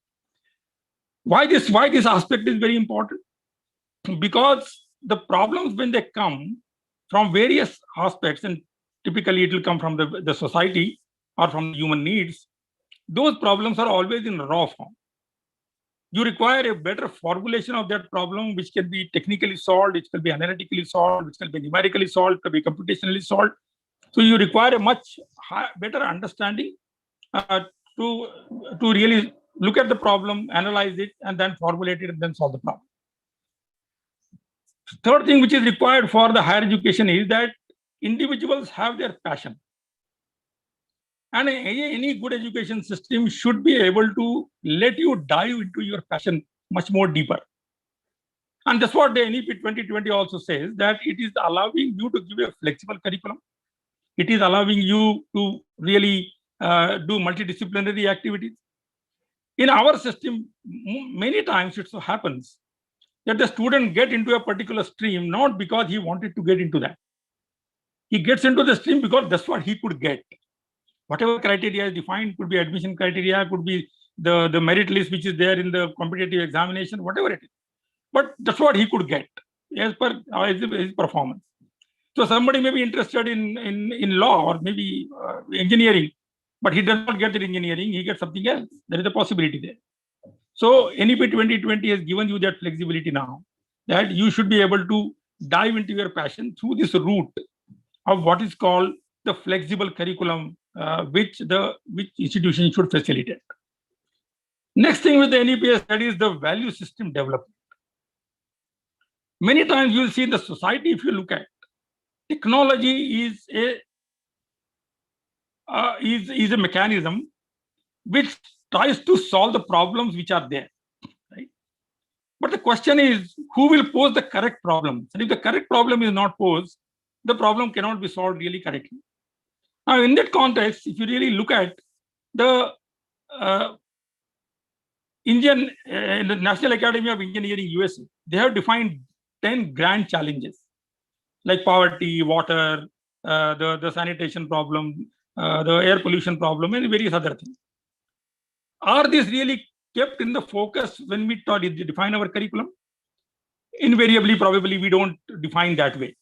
Speaker 6: Why this aspect is very important? Because the problems, when they come from various aspects, and typically it will come from the society or from human needs, those problems are always in raw form. You require a better formulation of that problem, which can be technically solved, which can be analytically solved, which can be numerically solved, can be computationally solved. So you require a much better understanding to really look at the problem, analyze it, and then formulate it and then solve the problem. Third thing which is required for the higher education is that individuals have their passion. And any good education system should be able to let you dive into your passion much more deeper. And that's what the NEP 2020 also says, that it is allowing you to give a flexible curriculum. It is allowing you to really do multidisciplinary activities. In our system, many times it so happens that the student get into a particular stream not because he wanted to get into that. He gets into the stream because that's what he could get. Whatever criteria is defined, could be admission criteria, could be the merit list which is there in the competitive examination, whatever it is. But that's what he could get as per his performance. So somebody may be interested in law or maybe engineering, but he does not get the engineering, he gets something else. There is a possibility there. So NEP 2020 has given you that flexibility now, that you should be able to dive into your passion through this route of what is called the flexible curriculum, which institution should facilitate. Next thing with the NEP has said is the value system development. Many times you will see in the society, if you look at, technology is a mechanism which tries to solve the problems which are there, right? But the question is, who will pose the correct problem? And if the correct problem is not posed, the problem cannot be solved really correctly. Now, in that context, if you really look at the the National Academy of Engineering USA, they have defined 10 grand challenges like poverty, water, the sanitation problem, the air pollution problem, and various other things. Are these really kept in the focus when we define our curriculum? Invariably, probably we don't define that way.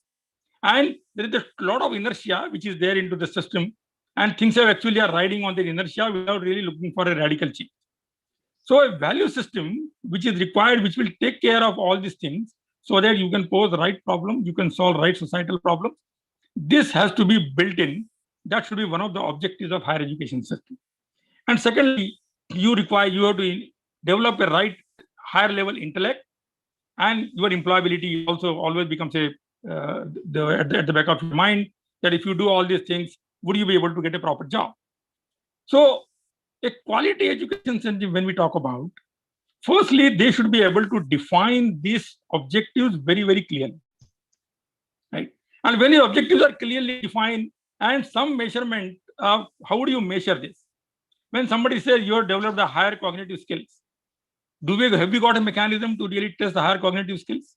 Speaker 6: And there is a lot of inertia which is there into the system, and things are actually riding on the inertia without really looking for a radical change. So a value system which is required, which will take care of all these things so that you can pose the right problem, you can solve right societal problems. This has to be built in. That should be one of the objectives of higher education system. And secondly, you have to develop a right higher level intellect, and your employability also always becomes at the back of your mind, that if you do all these things, would you be able to get a proper job? So a quality education system, when we talk about, firstly, they should be able to define these objectives very, very clearly, right? And when the objectives are clearly defined and some measurement of how do you measure this? When somebody says you have developed a higher cognitive skills, have we got a mechanism to really test the higher cognitive skills?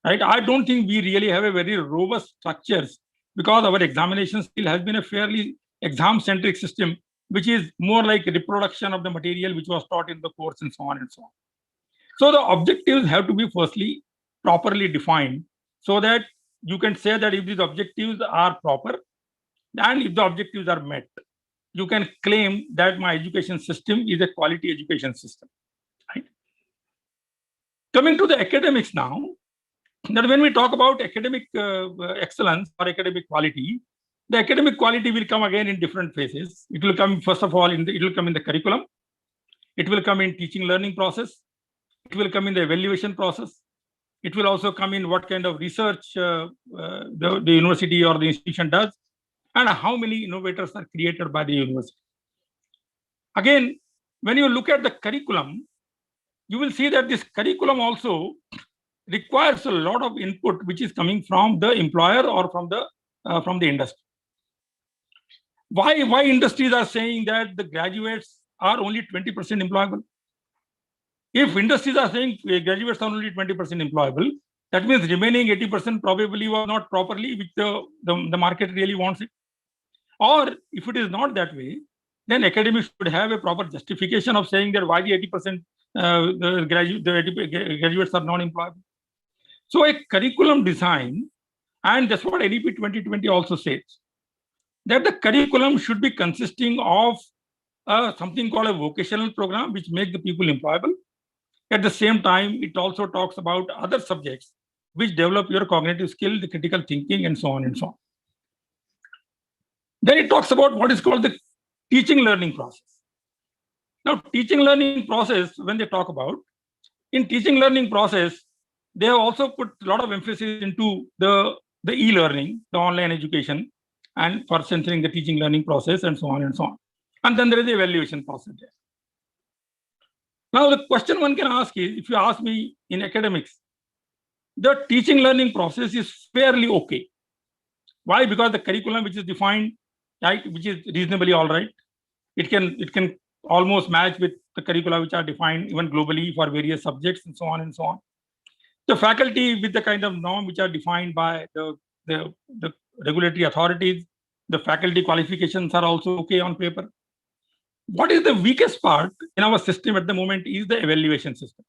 Speaker 6: Right? I don't think we really have a very robust structures, because our examination still has been a fairly exam-centric system, which is more like a reproduction of the material which was taught in the course and so on and so on. So the objectives have to be firstly properly defined so that you can say that if these objectives are proper and if the objectives are met, you can claim that my education system is a quality education system. Right? Coming to the academics now, that when we talk about academic excellence or academic quality, the academic quality will come again in different phases. It will come, first of all, it will come in the curriculum. It will come in teaching learning process. It will come in the evaluation process. It will also come in what kind of research the university or the institution does, and how many innovators are created by the university. Again, when you look at the curriculum, you will see that this curriculum also requires a lot of input, which is coming from the employer or from the industry. Why industries are saying that the graduates are only 20% employable? If industries are saying graduates are only 20% employable, that means remaining 80% probably was not properly, which the market really wants it. Or if it is not that way, then academics should have a proper justification of saying that why the 80% the graduates are non-employable. So a curriculum design, and that's what NEP 2020 also says, that the curriculum should be consisting of something called a vocational program, which make the people employable. At the same time, it also talks about other subjects which develop your cognitive skill, the critical thinking, and so on and so on. Then it talks about what is called the teaching learning process. Now, teaching learning process, when they talk about, in teaching learning process, they have also put a lot of emphasis into the e-learning, the online education, and for centering the teaching learning process, and so on and so on. And then there is the evaluation process there. Now, the question one can ask is, if you ask me in academics, the teaching learning process is fairly okay. Why? Because the curriculum which is defined, right, which is reasonably all right. It can almost match with the curricula which are defined even globally for various subjects, and so on and so on. The faculty with the kind of norm which are defined by the regulatory authorities, the faculty qualifications are also okay on paper. What is the weakest part in our system at the moment is the evaluation system.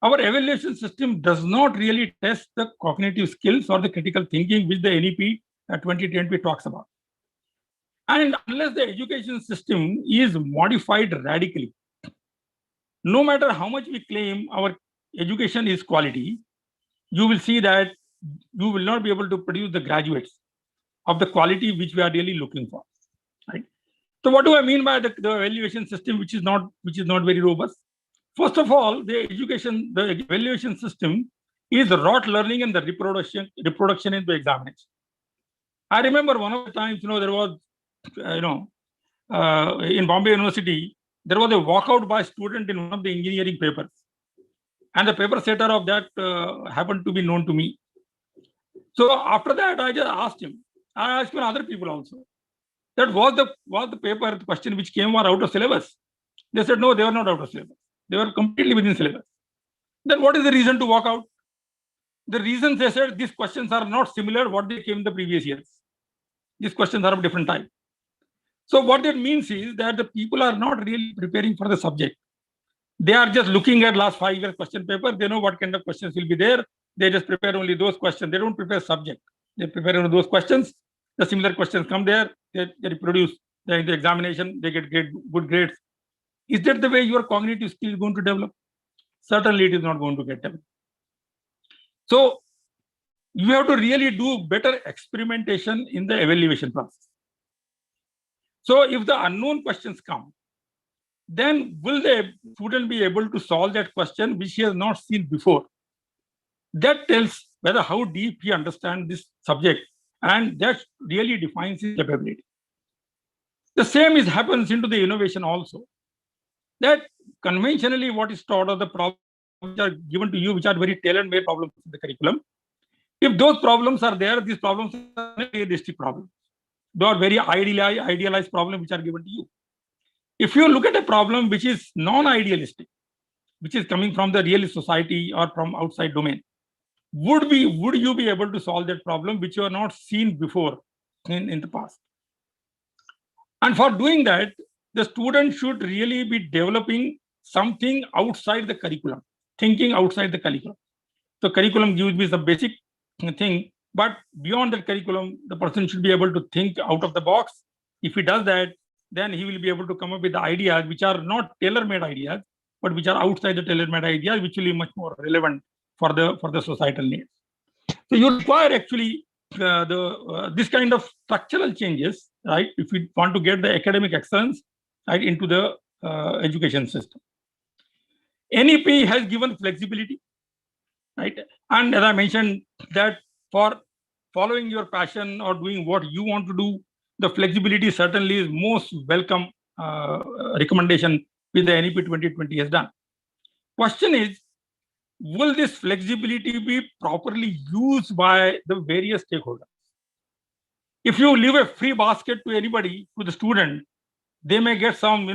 Speaker 6: Our evaluation system does not really test the cognitive skills or the critical thinking which the NEP 2020 talks about. And unless the education system is modified radically, no matter how much we claim our education is quality, you will see that you will not be able to produce the graduates of the quality which we are really looking for. Right? So what do I mean by the evaluation system which is not very robust? First of all, the evaluation system is rote learning and the reproduction in the examination. I remember one of the times, there was, in Bombay University, there was a walkout by a student in one of the engineering papers. And the paper setter of that happened to be known to me. So after that, I just asked him. I asked other people also. That was the paper, the question which came were out of syllabus. They said, no, they were not out of syllabus. They were completely within syllabus. Then what is the reason to walk out? The reason they said these questions are not similar what they came in the previous years. These questions are of different type. So what that means is that the people are not really preparing for the subject. They are just looking at last 5 years question paper. They know what kind of questions will be there. They just prepare only those questions. They don't prepare subject. They prepare only those questions. The similar questions come there. They reproduce in the examination. They get good grades. Is that the way your cognitive skill is going to develop? Certainly, it is not going to get developed. So you have to really do better experimentation in the evaluation process. So if the unknown questions come, then will the student be able to solve that question which he has not seen before? That tells whether how deep he understands this subject, and that really defines his capability. The same happens into the innovation also. That conventionally what is taught are the problems which are given to you, which are very tailor-made problems in the curriculum. If those problems are there, these problems are not realistic problems. They are very idealized problems which are given to you. If you look at a problem which is non-idealistic, which is coming from the real society or from outside domain, would you be able to solve that problem which you have not seen before in the past? And for doing that, the student should really be developing something outside the curriculum, thinking outside the curriculum. So curriculum gives me some basic thing, but beyond the curriculum, the person should be able to think out of the box. If he does that, then he will be able to come up with the ideas which are not tailor-made ideas, but which are outside the tailor-made ideas, which will be much more relevant for the societal needs. So you require actually this kind of structural changes, right? If we want to get the academic excellence right into the education system. NEP has given flexibility, right? And as I mentioned, that for following your passion or doing what you want to do, the flexibility certainly is most welcome recommendation with the NEP 2020 has done. Question is will this flexibility be properly used by the various stakeholders? If you leave a free basket to anybody, to the student, they may get some,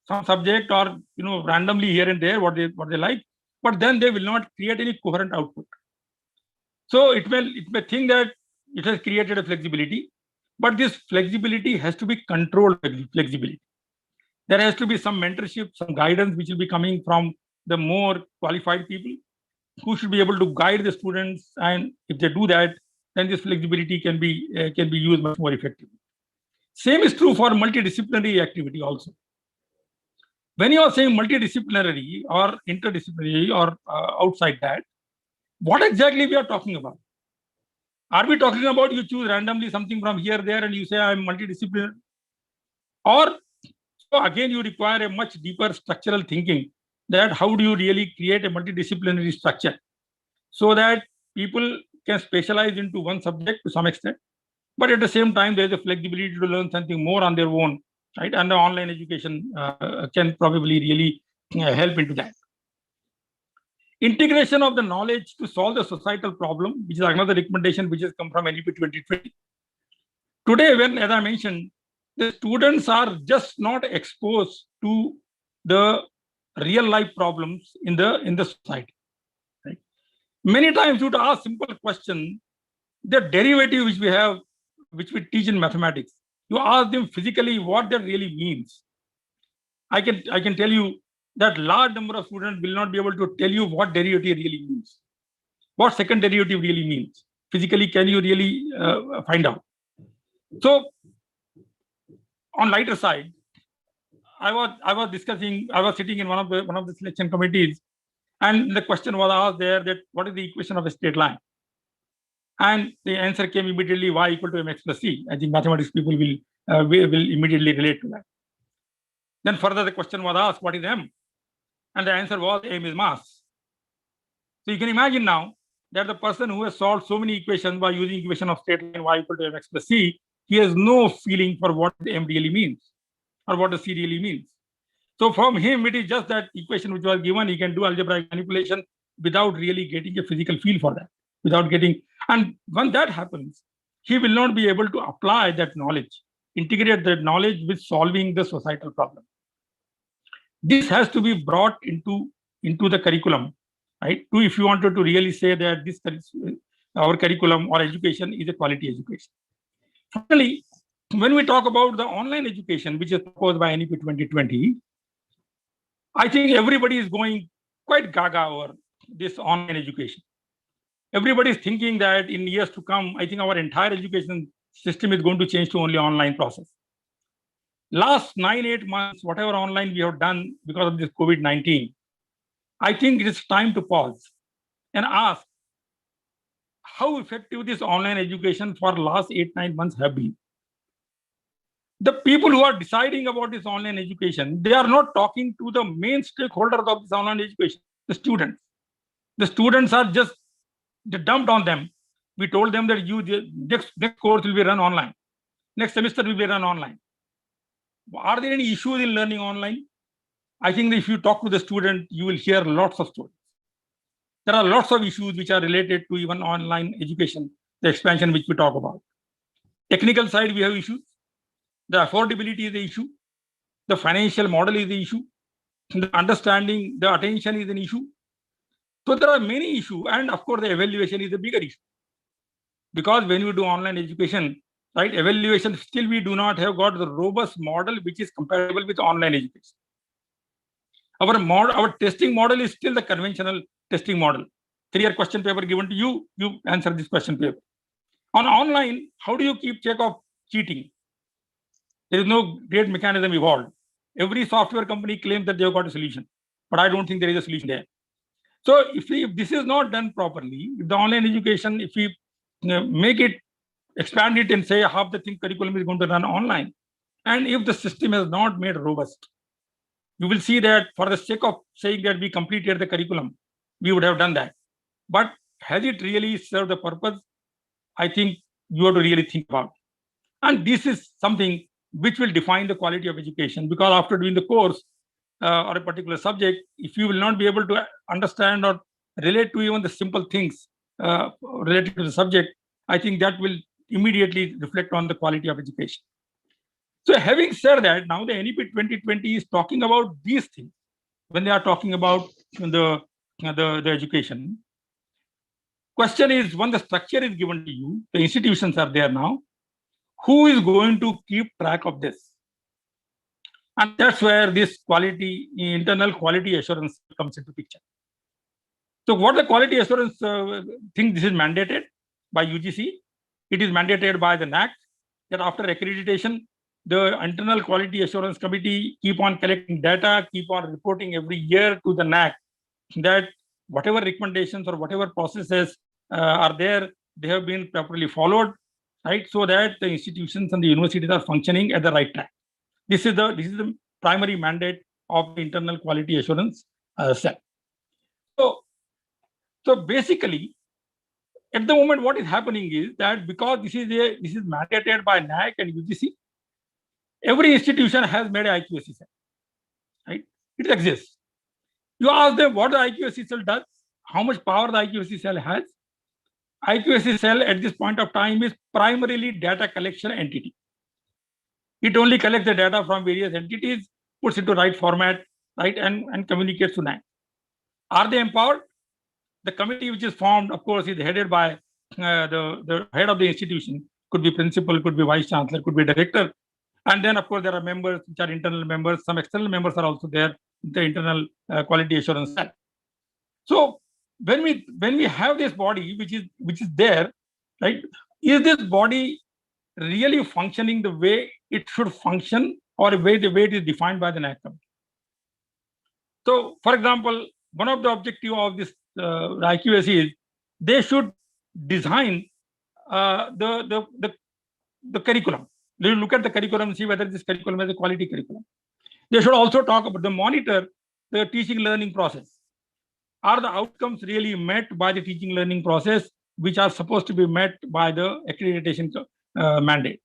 Speaker 6: some subject or, randomly here and there what they like, but then they will not create any coherent output. So it may think that it has created a flexibility, but this flexibility has to be controlled flexibility. There has to be some mentorship, some guidance, which will be coming from the more qualified people who should be able to guide the students. And if they do that, then this flexibility can be used much more effectively. Same is true for multidisciplinary activity also. When you are saying multidisciplinary or interdisciplinary or outside that, what exactly we are talking about? Are we talking about you choose randomly something from here, there, and you say I'm multidisciplinary? Or so again, you require a much deeper structural thinking that how do you really create a multidisciplinary structure so that people can specialize into one subject to some extent, but at the same time, there is a flexibility to learn something more on their own, right? And the online education can probably really help into that. Integration of the knowledge to solve the societal problem, which is another recommendation which has come from NEP 2020. Today, when, as I mentioned, the students are just not exposed to the real life problems in the society. Right? Many times you would ask simple question, the derivative which we have, which we teach in mathematics, you ask them physically what that really means. I can tell you that large number of students will not be able to tell you what derivative really means, what second derivative really means. Physically, can you really find out? So, on lighter side, I was sitting in one of the selection committees, and the question was asked there that what is the equation of a straight line? And the answer came immediately, y equal to mx plus c. I think mathematics people will immediately relate to that. Then further the question was asked, what is m? And the answer was m is mass. So you can imagine now that the person who has solved so many equations by using equation of straight line y equal to mx plus c, he has no feeling for what the m really means or what the c really means. So from him, it is just that equation which was given, he can do algebraic manipulation without really getting a physical feel for that, and when that happens, he will not be able to apply that knowledge, integrate that knowledge with solving the societal problem. This has to be brought into the curriculum, right? If you wanted to really say that this our curriculum or education is a quality education. Finally, when we talk about the online education, which is proposed by NEP 2020, I think everybody is going quite gaga over this online education. Everybody is thinking that in years to come, I think our entire education system is going to change to only online process. Last 9-8 months, whatever online we have done because of this COVID-19, I think it is time to pause and ask how effective this online education for last 8-9 months have been. The people who are deciding about this online education, they are not talking to the main stakeholders of this online education, the students. The students are just dumped on them. We told them that next course will be run online. Next semester will be run online. Are there any issues in learning online? I think that if you talk to the student, you will hear lots of stories. There are lots of issues which are related to even online education, the expansion which we talk about. Technical side, we have issues. The affordability is the issue. The financial model is the issue. The understanding, the attention is an issue. So there are many issues. And of course, the evaluation is a bigger issue. Because when we do online education, right, evaluation, still we do not have got the robust model which is compatible with online education. Our testing model is still the conventional testing model. 3-year question paper given to you, you answer this question paper. On online, how do you keep check of cheating? There is no great mechanism evolved. Every software company claims that they have got a solution, but I don't think there is a solution there. So if this is not done properly, if the online education, if we make it, expand it and say half the curriculum is going to run online, and if the system is not made robust, you will see that for the sake of saying that we completed the curriculum, we would have done that. But has it really served the purpose? I think you have to really think about. And this is something which will define the quality of education, because after doing the course or a particular subject, if you will not be able to understand or relate to even the simple things related to the subject, I think that will immediately reflect on the quality of education. So having said that, now the NEP 2020 is talking about these things when they are talking about the education. Question is, when the structure is given to you, the institutions are there now, who is going to keep track of this? And that's where this quality, internal quality assurance comes into picture. So what the quality assurance thing, this is mandated by UGC. It is mandated by the NAC that after accreditation, the internal quality assurance committee keep on collecting data, keep on reporting every year to the NAC that whatever recommendations or whatever processes are there, they have been properly followed, right? So that the institutions and the universities are functioning at the right track. This is the primary mandate of the internal quality assurance cell. So basically, at the moment, what is happening is that because this is mandated by NAC and UGC, every institution has made an IQAC cell, right? It exists. You ask them what the IQAC cell does, how much power the IQAC cell has. IQAC cell at this point of time is primarily data collection entity. It only collects the data from various entities, puts it to right format, right, and communicates to NAC. Are they empowered? The committee which is formed, of course, is headed by the head of the institution. Could be principal, could be vice chancellor, could be director. And then, of course, there are members which are internal members. Some external members are also there, the internal quality assurance cell. So when we have this body which is there, right, is this body really functioning the way it should function, or the way it is defined by the NAC committee? So, for example, one of the objectives of this IQAC is they should design the curriculum. They look at the curriculum and see whether this curriculum is a quality curriculum. They should also talk about the monitor the teaching learning process. Are the outcomes really met by the teaching learning process, which are supposed to be met by the accreditation mandate?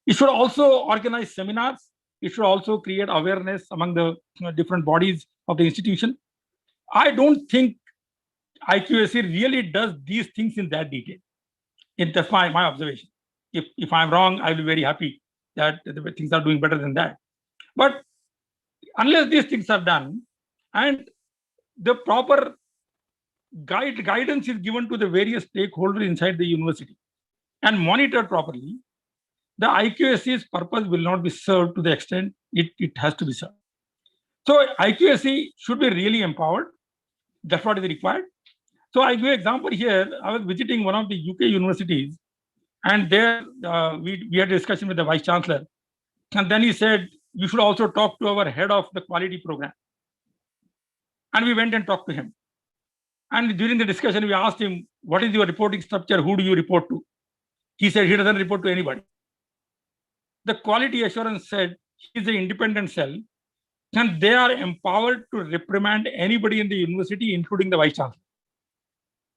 Speaker 6: It should also organize seminars. It should also create awareness among the different bodies of the institution. I don't think IQAC really does these things in that detail. That's my observation. If I'm wrong, I'll be very happy that the things are doing better than that. But unless these things are done and the proper guidance is given to the various stakeholders inside the university and monitored properly, the IQAC's purpose will not be served to the extent it has to be served. So IQAC should be really empowered. That's what is required. So I give an example here. I was visiting one of the UK universities, and there we had a discussion with the vice chancellor, and then he said, you should also talk to our head of the quality program. And we went and talked to him. And during the discussion, we asked him, what is your reporting structure? Who do you report to? He said he doesn't report to anybody. The quality assurance said he is an independent cell, and they are empowered to reprimand anybody in the university, including the vice chancellor.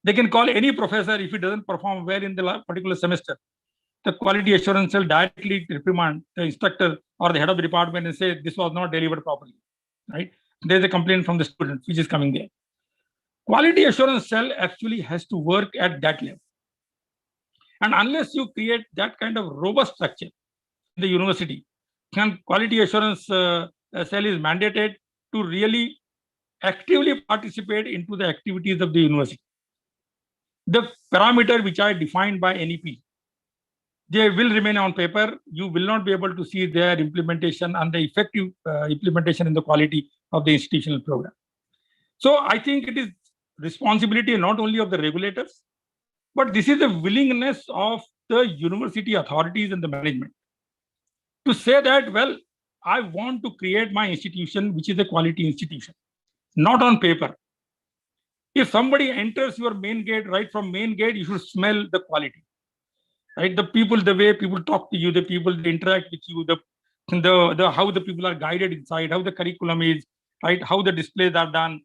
Speaker 6: They can call any professor if he doesn't perform well in the particular semester. The quality assurance cell directly reprimand the instructor or the head of the department and say this was not delivered properly. Right? There's a complaint from the student which is coming there. Quality assurance cell actually has to work at that level. And unless you create that kind of robust structure in the university, quality assurance cell is mandated to really actively participate into the activities of the university. The parameter which are defined by NEP, they will remain on paper. You will not be able to see their implementation and the effective implementation in the quality of the institutional program. So I think it is responsibility not only of the regulators, but this is the willingness of the university authorities and the management to say that, well, I want to create my institution, which is a quality institution, not on paper. If somebody enters your main gate, right from main gate, you should smell the quality, right? The people, the way people talk to you, the people they interact with you, the how the people are guided inside, how the curriculum is, right? How the displays are done,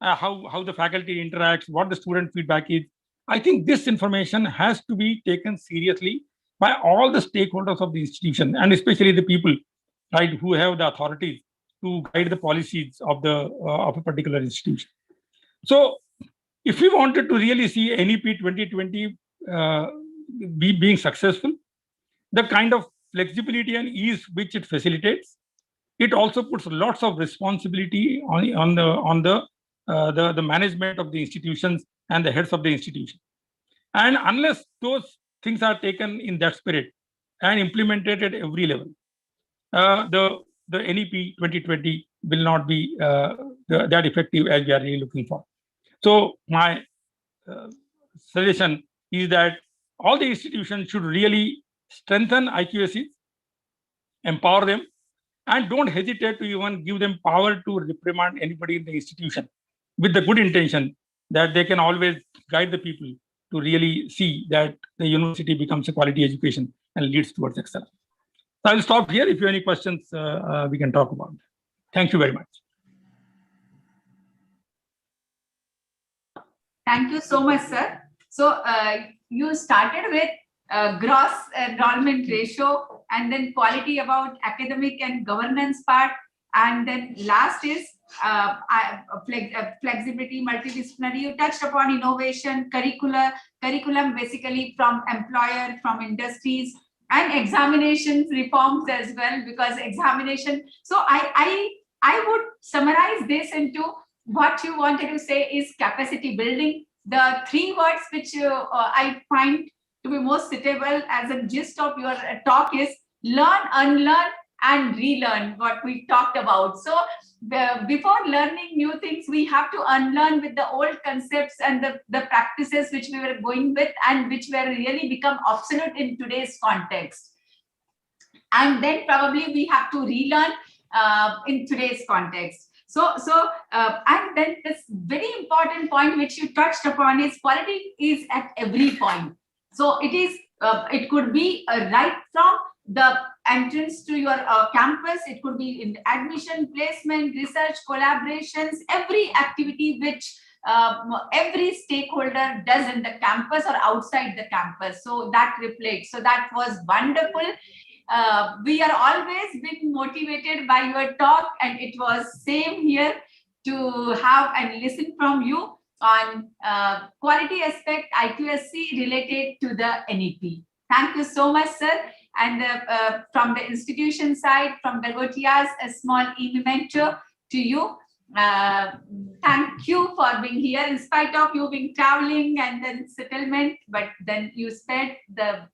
Speaker 6: how the faculty interacts, what the student feedback is. I think this information has to be taken seriously by all the stakeholders of the institution, and especially the people, right, who have the authority to guide the policies of a particular institution. So if we wanted to really see NEP 2020 being successful, the kind of flexibility and ease which it facilitates, it also puts lots of responsibility on the management of the institutions and the heads of the institution. And unless those things are taken in that spirit and implemented at every level, the NEP 2020 will not be that effective as we are really looking for. So my suggestion is that all the institutions should really strengthen IQACs, empower them, and don't hesitate to even give them power to reprimand anybody in the institution with the good intention that they can always guide the people to really see that the university becomes a quality education and leads towards excellence. So I'll stop here. If you have any questions, we can talk about. Thank you very much.
Speaker 1: Thank you so much, sir. So you started with gross enrollment ratio, and then quality about academic and governance part, and then last is flexibility, multidisciplinary. You touched upon innovation, curriculum basically from employer, from industries, and examinations reforms as well, because examination. So I would summarize this into what you wanted to say is capacity building. The three words which I find to be most suitable as a gist of your talk is learn, unlearn, and relearn, what we talked about. So before learning new things, we have to unlearn with the old concepts and the practices which we were going with and which were really become obsolete in today's context. And then probably we have to relearn in today's context. And then this very important point which you touched upon is quality is at every point. So it is, it could be right from the entrance to your campus, it could be in admission, placement, research, collaborations, every activity which every stakeholder does in the campus or outside the campus. So that reflects. So that was wonderful. We are always being motivated by your talk, and it was same here to have and listen from you on quality aspect IQAC related to the NEP. Thank you so much, sir. And from the institution side, from Galgotias, a small memento to you. Thank you for being here in spite of you being traveling and then settlement, but then you spent the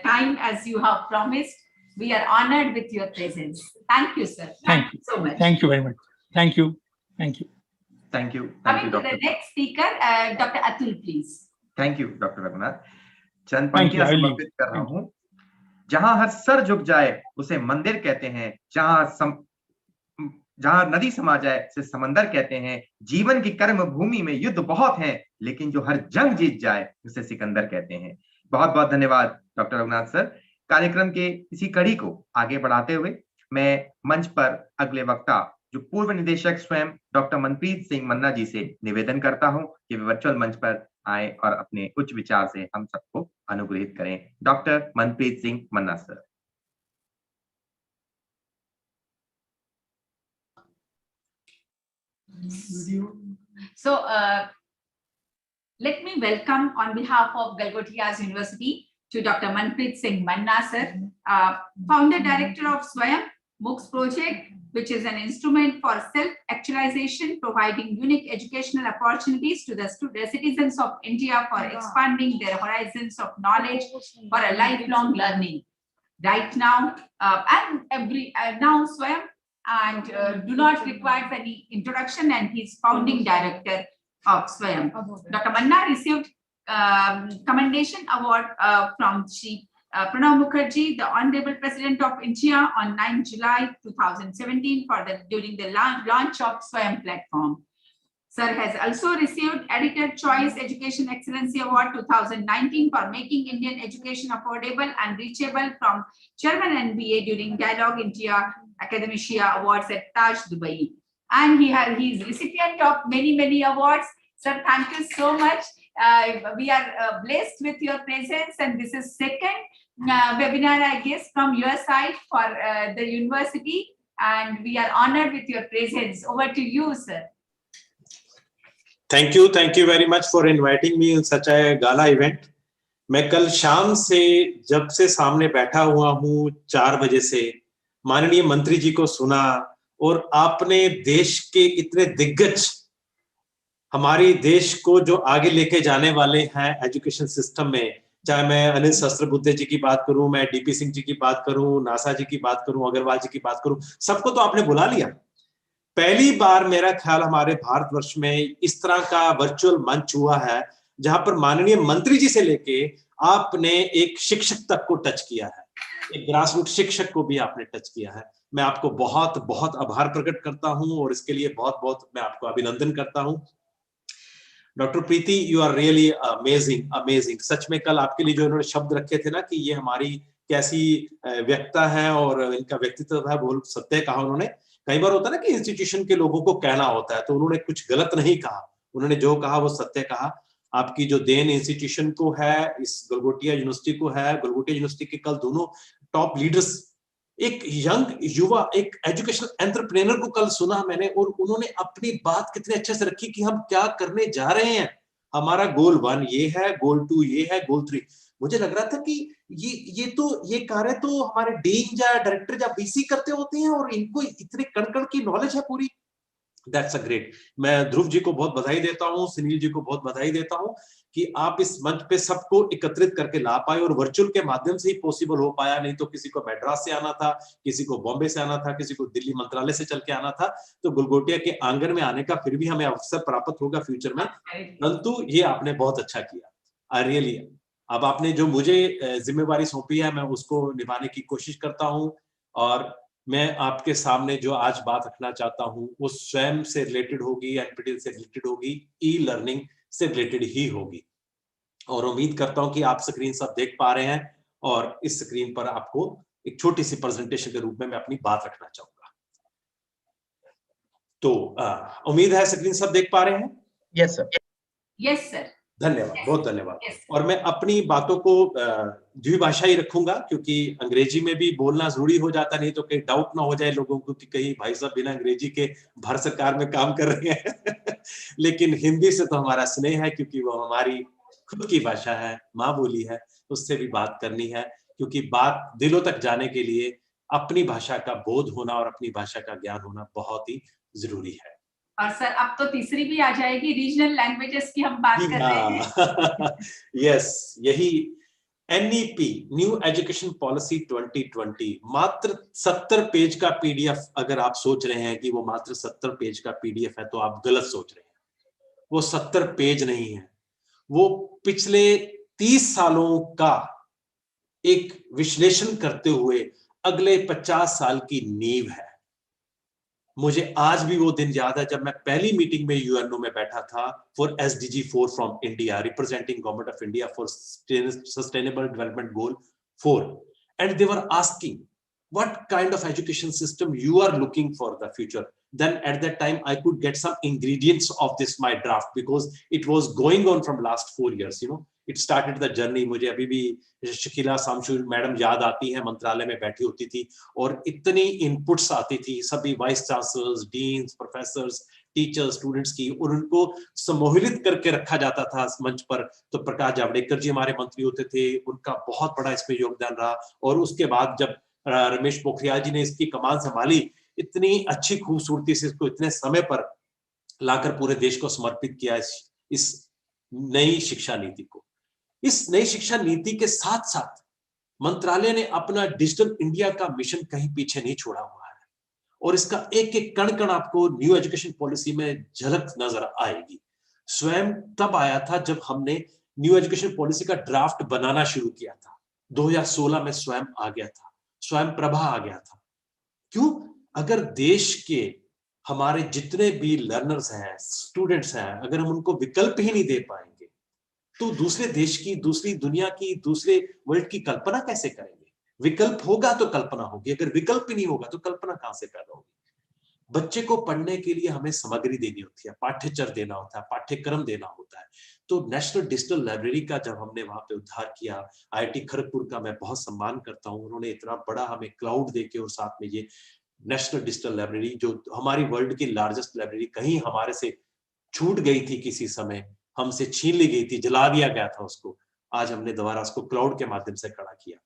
Speaker 1: time as you have promised. We are honored with your presence. Thank you, sir. Thank you so much.
Speaker 6: Thank you very much. Thank you. Thank you.
Speaker 4: Thank you.
Speaker 1: Coming to the next speaker, Dr. Abdul, please.
Speaker 4: Thank you, Dr. Raghunath. चंद पंक्तियां समर्पित कर रहा हूं। जहां हर sir झुक जाए उसे मंदिर कहते हैं, जहां नदी समा जाए उसे समंदर कहते हैं। जीवन की कर्म भूमि में युद्ध बहुत हैं, लेकिन जो हर जंग जीत जाए उसे सिकंदर कहते हैं। बहुत बहुत धन्यवाद डॉक्टर रघुनाथ सर। कार्यक्रम के इसी कड़ी को आगे बढ़ाते हुए मैं मंच पर अगले वक्ता जो पूर्व निदेशक स्वयं डॉक्टर मनप्रीत सिंह मन्ना जी से निवेदन करता हूं कि वे वर्चुअल मंच पर आए और अपने उच्च विचार से हम सबको अनुग्रहित करें। Doctor Manpreet Singh Manna sir.
Speaker 1: So let me welcome on behalf of Galgotias University to Dr. Manpreet Singh Manna sir, founder director of Swayam MOOCs project, which is an instrument for self-actualization, providing unique educational opportunities to the citizens of India for expanding their horizons of knowledge for a lifelong learning. Right now, now Swayam and do not require any introduction, and he's founding director of Swayam. Dr. Manna received commendation award from Shri Pranab Mukherjee, the Honorable President of India, on 9 July 2017 during the launch of Swayam platform. Sir has also received Editor Choice Education Excellency Award 2019 for making Indian education affordable and reachable from Chairman NBA during Dialogue India Academia Awards at Taj, Dubai. And he is recipient of many awards. Sir, thank you so much. We are blessed with your presence, and this is second webinar, I guess, from your side for the university, and we are honored with your presence. Over to you, sir.
Speaker 7: Thank you very much for inviting me in such a gala event. मैं कल शाम से जब से सामने बैठा हुआ हूँ 4 बजे से माननीय मंत्री जी को सुना, और आपने देश के इतने दिग्गज, हमारी देश को जो आगे लेके जाने वाले हैं एजुकेशन सिस्टम में, चाहे मैं अनिल सहस्त्रबुद्धे जी की बात करूं, मैं डीपी सिंह जी की बात करूं, नासा जी की बात करूं, अग्रवाल जी की बात करूं, सबको तो आपने बुला लिया। पहली बार मेरा ख्याल हमारे भारतवर्ष में इस तरह का वर्चुअल मंच हुआ है जहां पर माननीय मंत्री जी से लेके आपने एक शिक्षक तक को टच किया है, एक ग्रासरूट शिक्षक को भी आपने टच किया है। मैं आपको बहुत बहुत आभार प्रकट करता हूं और इसके लिए बहुत बहुत मैं आपको अभिनंदन करता हूं। Doctor Preeti, you are really amazing amazing. सच में कल आपके लिए जो उन्होंने शब्द रखे थे ना कि ये हमारी कैसी व्यक्ता है और इनका व्यक्तित्व है, वो सत्य कहा उन्होंने। कई बार होता है ना कि इंस्टीट्यूशन के लोगों को कहना होता है, तो उन्होंने कुछ गलत नहीं कहा, उन्होंने जो कहा वो सत्य कहा। आपकी जो देन इंस्टीट्यूशन को है, इस गलगोटिया यूनिवर्सिटी को है, गलगोटिया यूनिवर्सिटी के कल दोनों टॉप लीडर्स, एक यंग युवा, एक एजुकेशनल एंटरप्रेन्योर को कल सुना मैंने, और उन्होंने अपनी बात कितने अच्छे से रखी कि हम क्या करने जा रहे हैं, हमारा गोल 1 ये है, गोल 2 ये है, गोल 3। मुझे लग रहा था कि ये कार्य तो हमारे डीन या डायरेक्टर या बीसी करते होते हैं और इनको इतने कण-कण की नॉलेज है पूरी। That's a great. मैं ध्रुव जी को बहुत बधाई देता हूँ, सुनील जी को बहुत बधाई देता हूँ कि आप इस मंच पे सबको एकत्रित करके ला पाए, और वर्चुअल के माध्यम से ही पॉसिबल हो पाया, नहीं तो किसी को मैड्रास से आना था, किसी को बॉम्बे से आना था, किसी को दिल्ली मंत्रालय से चल के आना था, तो गलगोटिया के आंगन में आने का फिर भी हमें अवसर प्राप्त होगा फ्यूचर में, परंतु ये आपने बहुत अच्छा किया। आई रियली, अब आपने जो मुझे जिम्मेवारी सौंपी है मैं उसको निभाने की कोशिश करता हूँ, और मैं आपके सामने जो आज बात रखना चाहता हूँ वो स्वयं से रिलेटेड होगी, एनपीटीईएल से रिलेटेड होगी, ई लर्निंग से रिलेटेड ही होगी, और उम्मीद करता हूं कि आप स्क्रीन सब देख पा रहे हैं, और इस स्क्रीन पर आपको एक छोटी सी प्रेजेंटेशन के रूप में मैं अपनी बात रखना चाहूंगा। तो उम्मीद है स्क्रीन सब देख पा रहे हैं।
Speaker 4: Yes sir.
Speaker 1: Yes sir.
Speaker 7: धन्यवाद, बहुत धन्यवाद।
Speaker 1: Yes.
Speaker 7: और मैं अपनी बातों को द्विभाषाई रखूंगा, क्योंकि अंग्रेजी में भी बोलना जरूरी हो जाता, नहीं तो कहीं डाउट ना हो जाए लोगों को कि कहीं भाई साहब बिना अंग्रेजी के भारत सरकार में काम कर रहे हैं लेकिन हिंदी से तो हमारा स्नेह है, क्योंकि वो हमारी खुद की भाषा है, माँ बोली है, उससे भी बात करनी है, क्योंकि बात दिलों तक जाने के लिए अपनी भाषा का बोध होना और अपनी भाषा का ज्ञान होना बहुत ही जरूरी है।
Speaker 1: और सर अब तो तीसरी भी आ जाएगी, रीजनल लैंग्वेजेस की हम बात कर रहे हैं।
Speaker 7: यस, यही NEP न्यू एजुकेशन पॉलिसी 2020 मात्र 70 पेज का पीडीएफ। अगर आप सोच रहे हैं कि वो मात्र 70 पेज का पीडीएफ है तो आप गलत सोच रहे हैं। वो 70 पेज नहीं है, वो पिछले 30 सालों का एक विश्लेषण करते हुए अगले 50 साल की नींव है। मुझे आज भी वो दिन याद है जब मैं पहली मीटिंग में यूएनओ में बैठा था for SDG 4 from India, representing government of India for sustainable development goal 4, and they were asking what kind of education system you are looking for the future. Then at that time I could get some ingredients of this my draft, because it was going on from last 4 years, you know, it started the journey. मुझे अभी भी Shakeela सामशू madam याद आती हैं, मंत्रालय में बैठी होती थी और इतनी इनपुट्स आती थी सभी vice chancellors, deans, professors, teachers, students की, और उनको सम्मोहित करके रखा जाता था मंच पर। तो प्रकाश जावड़ेकर जी हमारे मंत्री होते थे, उनका बहुत बड़ा इसमें योगदान रहा, और उसके बाद जब रमेश पोखरियाल जी ने इसकी कमान संभाली, इतनी अच्छी खूबसूरती से इसको इतने समय पर लाकर पूरे देश को समर्पित किया इस नई शिक्षा नीति को। इस नई शिक्षा नीति के साथ साथ मंत्रालय ने अपना डिजिटल इंडिया का मिशन कहीं पीछे नहीं छोड़ा हुआ है, और इसका एक एक कण कण आपको न्यू एजुकेशन पॉलिसी में झलक नजर आएगी। स्वयं तब आया था जब हमने न्यू एजुकेशन पॉलिसी का ड्राफ्ट बनाना शुरू किया था। 2016 में स्वयं आ गया था, स्वयं प्रभा आ गया था। क्यों? अगर देश के हमारे जितने भी लर्नर्स हैं, स्टूडेंट्स हैं, अगर हम उनको विकल्प ही नहीं दे पाएंगे तो दूसरे देश की, दूसरी दुनिया की, दूसरे वर्ल्ड की कल्पना कैसे करेंगे? विकल्प होगा तो कल्पना होगी, अगर विकल्प ही नहीं होगा तो कल्पना कहां से पैदा होगी? बच्चे को पढ़ने के लिए हमें सामग्री देनी होती है, पाठ्यचर्या देना होता है, पाठ्यक्रम देना होता है। तो नेशनल डिजिटल लाइब्रेरी का जब हमने वहां पे उद्धार किया, IIT खड़गपुर का मैं बहुत सम्मान करता हूं, उन्होंने इतना बड़ा हमें क्लाउड देके और साथ में ये नेशनल डिजिटल लाइब्रेरी, जो हमारी वर्ल्ड की लार्जेस्ट लाइब्रेरी, कहीं हमारे से छूट गई थी किसी समय, हमसे छीन ली गई थी, जला दिया गया था उसको, आज हमने दोबारा उसको क्लाउड के माध्यम से खड़ा किया।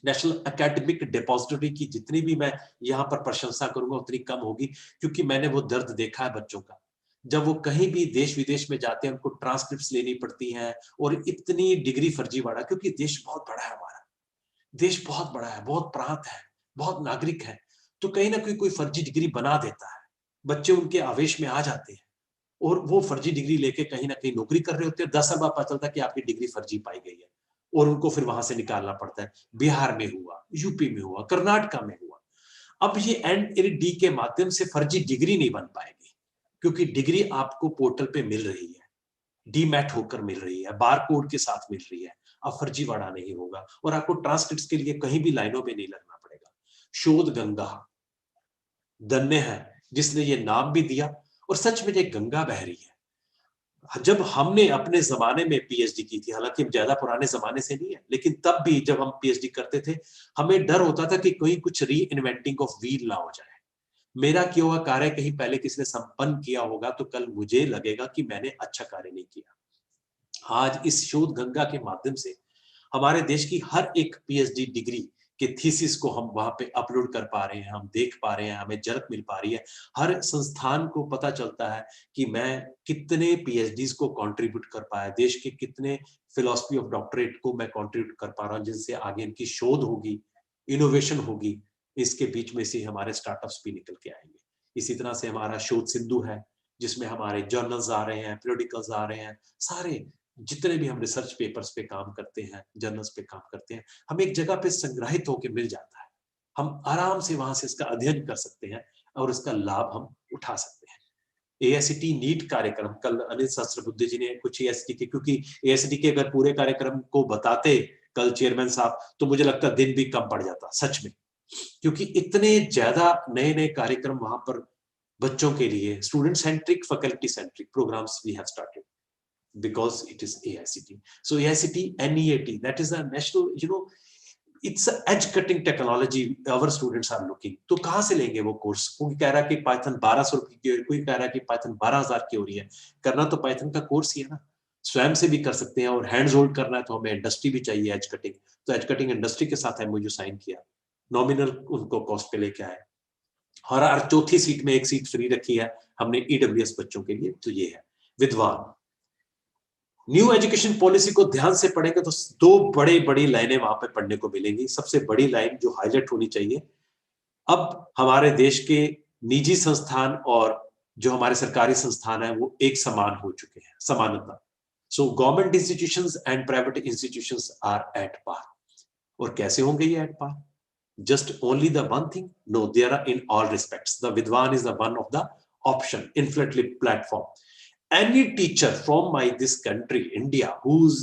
Speaker 7: नेशनल एकेडमिक डिपॉजिटरी की जितनी भी मैं यहाँ पर प्रशंसा करूंगा उतनी कम होगी, क्योंकि मैंने वो दर्द देखा है बच्चों का। जब वो कहीं भी देश विदेश में जाते हैं, उनको ट्रांसक्रिप्ट्स लेनी पड़ती हैं, और इतनी डिग्री फर्जीवाड़ा, क्योंकि देश बहुत बड़ा है हमारा, देश बहुत बड़ा है, बहुत प्रांत है, बहुत नागरिक है, तो कहीं ना कोई फर्जी डिग्री बना देता है, बच्चे उनके आवेश में आ जाते हैं और वो फर्जी डिग्री लेके कहीं ना कहीं नौकरी कर रहे होते हैं। 10 साल बाद पता चलता है कि आपकी डिग्री फर्जी पाई गई है, और उनको फिर वहां से निकालना पड़ता है। बिहार में हुआ, यूपी में हुआ, कर्नाटका में हुआ। अब ये NLD के माध्यम से फर्जी डिग्री नहीं बन पाएगी, क्योंकि डिग्री आपको पोर्टल पे मिल रही है, डीमैट होकर मिल रही है, बार कोड के साथ मिल रही है। अब फर्जीवाड़ा नहीं होगा, और आपको ट्रांसक्रिप्ट्स के लिए कहीं भी लाइनों में नहीं लगना पड़ेगा। शोध गंगा धन्य है जिसने ये नाम भी दिया, और सच में ये गंगा बह रही है। जब हमने अपने जमाने में PhD की थी, हालांकि ज्यादा पुराने जमाने से नहीं है, लेकिन तब भी जब हम PhD करते थे, हमें डर होता था कि कोई कुछ री इन्वेंटिंग ऑफ व्हील ना हो जाए। मेरा किया हुआ कार्य कहीं पहले किसी ने संपन्न किया होगा तो कल मुझे लगेगा कि मैंने अच्छा कार्य नहीं किया। आज इस शोध गंगा के माध्यम से हमारे देश की हर एक PhD डिग्री के थीसिस को हम वहां पे अपलोड कर पा रहे हैं, हम देख पा रहे हैं, हमें झलक मिल पा रही है। हर संस्थान को पता चलता है कि मैं कितने PhDs को कंट्रीब्यूट कर पाया, देश के कितने फिलॉसफी ऑफ डॉक्टरेट को मैं कंट्रीब्यूट कर पा रहा हूँ, जिनसे आगे इनकी शोध होगी, इनोवेशन होगी। इसके बीच में से हमारे स्टार्टअप्स भी निकल के आएंगे। इसी तरह से हमारा शोध सिंधु है, जिसमें हमारे जर्नल्स आ रहे हैं, पीरियोडिकल्स आ रहे हैं, सारे जितने भी हम रिसर्च पेपर्स पे काम करते हैं, जर्नल्स पे काम करते हैं, हम एक जगह पे संग्रहित होकर मिल जाता है। हम आराम से वहां से इसका अध्ययन कर सकते हैं और इसका लाभ हम उठा सकते हैं। AICT नीट कार्यक्रम, कल अनिल सहस्त्रबुद्धे जी ने कुछ AICT के, क्योंकि AICT के अगर पूरे कार्यक्रम को बताते कल चेयरमैन साहब, तो मुझे लगता दिन भी कम पड़ जाता सच में, क्योंकि इतने ज्यादा नए नए कार्यक्रम वहां पर बच्चों के लिए, student centric, faculty centric programmes we have started because it is AICT. So AICT, NEAT, that is a national, it's a edge cutting technology our students are looking. तो कहाँ से लेंगे वो कोर्स? कोई कह रहा है कि पाइथन 1200 रुपए की, कोई कह रहा है कि पाइथन 12,000 की हो रही है। करना तो पाइथन का कोर्स ही है ना, स्वयं से भी कर सकते हैं, और हैंड्स होल्ड करना है तो हमें इंडस्ट्री भी चाहिए एज कटिंग। तो एज कटिंग इंडस्ट्री के साथ MOU साइन किया, नॉमिनल उनको कॉस्ट पे लेके आए, हर चौथी सीट में एक सीट फ्री रखी है हमने EWS बच्चों के लिए। तो ये है विद्वान। न्यू एजुकेशन पॉलिसी को ध्यान से पढ़ेंगे तो दो बड़ी लाइनें वहां पे पढ़ने को मिलेंगी। सबसे बड़ी लाइन जो हाईलाइट होनी चाहिए, अब हमारे देश के निजी संस्थान और जो हमारे सरकारी संस्थान है वो एक समान हो चुके हैं, समानता। So government institutions and private institutions are at par. और कैसे होंगे ये at par? Just only the one thing? No, they are in all respects. The Vidwan is the one of the option, infinitely platform. Any teacher from this country, India, who's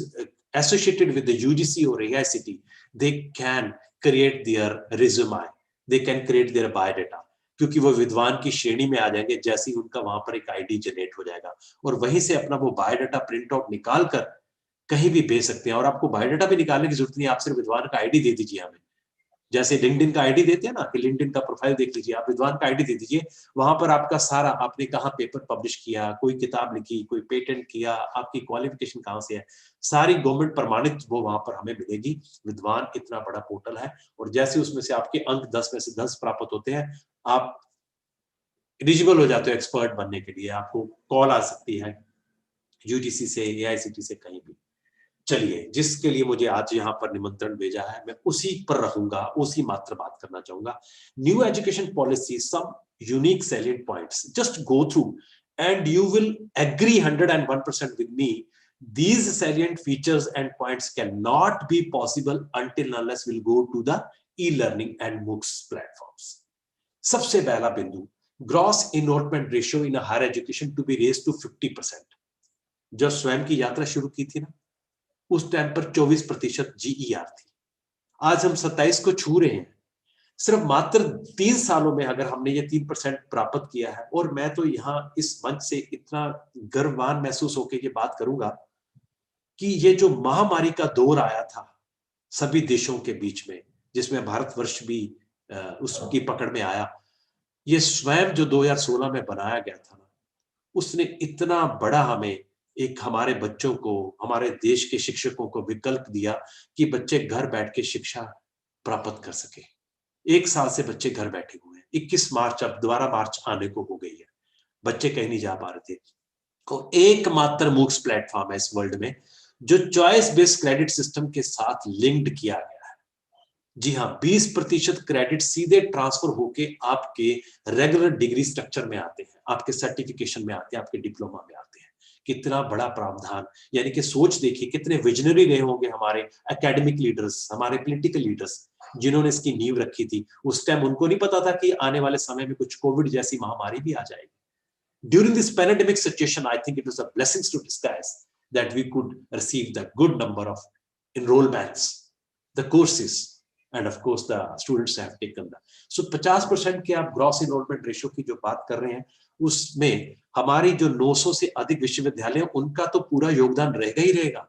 Speaker 7: associated with the UGC or AICT, they can create their resume, they can create their biodata, क्योंकि वो विद्वान की श्रेणी में आ जाएंगे जैसे ही उनका वहां पर एक ID जनरेट हो जाएगा, और वहीं से अपना वो बायोडाटा प्रिंट आउट निकाल कर कहीं भी भेज सकते हैं। और आपको बायोडाटा भी निकालने की जरूरत नहीं, आप सिर्फ विद्वान का ID दे दीजिए हमें, जैसे लिंक्डइन का ID देते हैं ना, कि लिंक्डइन का प्रोफाइल देख लीजिए, आप विद्वान का ID दे दीजिए, वहां पर आपका सारा, आपने कहाँ पेपर पब्लिश किया, कोई किताब लिखी, कोई पेटेंट किया, आपकी क्वालिफिकेशन कहाँ से है, सारी गवर्नमेंट प्रमाणित वो वहां पर हमें मिलेगी। विद्वान इतना बड़ा पोर्टल है, और जैसे उसमें से आपके अंक 10 में से 10 प्राप्त होते हैं, आप एलिजिबल हो जाते हो एक्सपर्ट बनने के लिए। आपको कॉल आ सकती है UGC से, AICT से, कहीं भी। चलिए, जिसके लिए मुझे आज यहाँ पर निमंत्रण भेजा है, मैं उसी पर रहूंगा, उसी मात्र बात करना चाहूंगा। New education policy, some unique salient points, just go through and you will agree 101% with me. These salient features and points cannot be possible until unless we'll go to the e-learning and MOOCs platforms. सबसे पहला बिंदु, gross enrolment ratio in higher education to be raised to 50%। जब स्वयं की यात्रा शुरू की थी ना, उस टाइम पर 24% GER थी। आज हम 27 को छू रहे हैं। सिर्फ मात्र 3 सालों में अगर हमने ये 3% प्राप्त किया है, और मैं तो यहाँ इस मंच से इतना गर्ववान महसूस होकर ये बात करूंगा कि ये जो महामारी का दौर आया था सभी देशों के बीच में, जिसमें भारतवर्ष भी उसकी पकड़ में आया, ये स्वयं जो 2016 में बनाया गया था ना, उसने इतना बड़ा हमें एक हमारे बच्चों को, हमारे देश के शिक्षकों को विकल्प दिया कि बच्चे घर बैठ के शिक्षा प्राप्त कर सके। 1 साल से बच्चे घर बैठे हुए हैं। 21 मार्च, अब 12 मार्च आने को हो गई है, बच्चे कहीं नहीं जा पा रहे थे। और एकमात्र मूक्स प्लेटफॉर्म है इस वर्ल्ड में जो चॉइस बेस्ड क्रेडिट सिस्टम के साथ लिंक्ड किया गया है। जी हाँ, 20% क्रेडिट सीधे ट्रांसफर होके आपके रेगुलर डिग्री स्ट्रक्चर में आते हैं, आपके सर्टिफिकेशन में आते हैं, आपके डिप्लोमा में आते हैं। कितना बड़ा प्रावधान, यानी कि सोच देखिए कितने विजनरी रहे होंगे हमारे एकेडमिक लीडर्स, हमारे पॉलिटिकल लीडर्स, जिन्होंने इसकी नींव रखी थी। उस टाइम उनको नहीं पता था कि आने वाले समय में कुछ कोविड जैसी महामारी भी आ जाएगी। During this pandemic situation, I think it was a blessing to disguise that we could receive the good number of enrollments, the courses, and of course the students have taken that. So 50% के आप gross enrollment ratio की जो बात कर रहे हैं, उसमें हमारी जो 900 से अधिक विश्वविद्यालय हैं, उनका तो पूरा योगदान रहेगा ही रहेगा।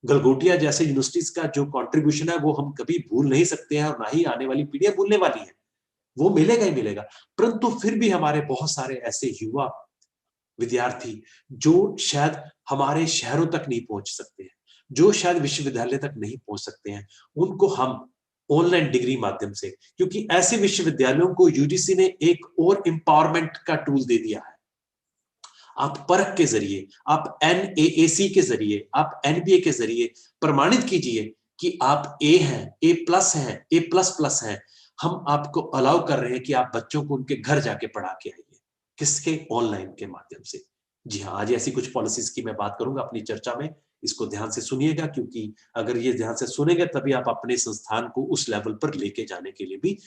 Speaker 7: गलगोटिया जैसे यूनिवर्सिटीज का जो कंट्रीब्यूशन है वो हम कभी भूल नहीं सकते हैं, और ना ही आने वाली पीढ़ियां भूलने वाली है। वो मिलेगा ही मिलेगा। परंतु फिर भी हमारे बहुत सारे ऐसे युवा विद्यार्थी जो शायद हमारे शहरों तक नहीं पहुंच सकते हैं, जो शायद विश्वविद्यालय तक नहीं पहुंच सकते हैं, उनको हम ऑनलाइन डिग्री माध्यम से, क्योंकि ऐसे विश्वविद्यालयों को यूजीसी ने एक और एम्पावरमेंट का टूल दे दिया है। आप परख के जरिए, आप NAAC के जरिए, आप NBA के जरिए प्रमाणित कीजिए कि आप A हैं, A+ हैं, A++ हैं। हम आपको अलाउ कर रहे हैं कि आप बच्चों को उनके घर जाके पढ़ा के आइए। किसके? ऑनलाइन के माध्यम से। जी हाँ, आज ऐसी कुछ पॉलिसीज की मैं बात करूंगा अपनी चर्चा में। इसको ध्यान से सुनिएगा, क्योंकि अगर ये ध्यान से सुनेंगे तभी आप अपने संस्थान को उस लेवल पर लेके जाने के लिए भी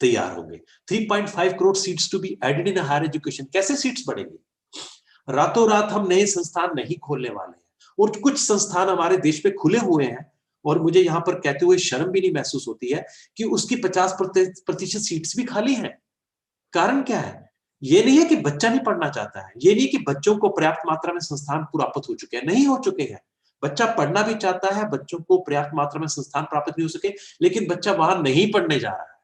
Speaker 7: तैयार होंगे। 3.5 crore seats to be added in higher education. कैसे सीट्स बढ़ेंगी? रातों रात हम नए संस्थान नहीं खोलने वाले हैं, और कुछ संस्थान हमारे देश में खुले हुए हैं, और मुझे यहाँ पर कहते हुए शर्म भी नहीं महसूस होती है कि उसकी 50% सीट्स भी खाली हैं। कारण क्या है? ये नहीं है कि बच्चा नहीं पढ़ना चाहता है, ये नहीं कि बच्चों को पर्याप्त मात्रा में संस्थान प्राप्त हो चुके हैं, नहीं हो चुके हैं। बच्चा पढ़ना भी चाहता है, बच्चों को पर्याप्त मात्रा में संस्थान प्राप्त नहीं हो सके, लेकिन बच्चा वहां नहीं पढ़ने जा रहा है।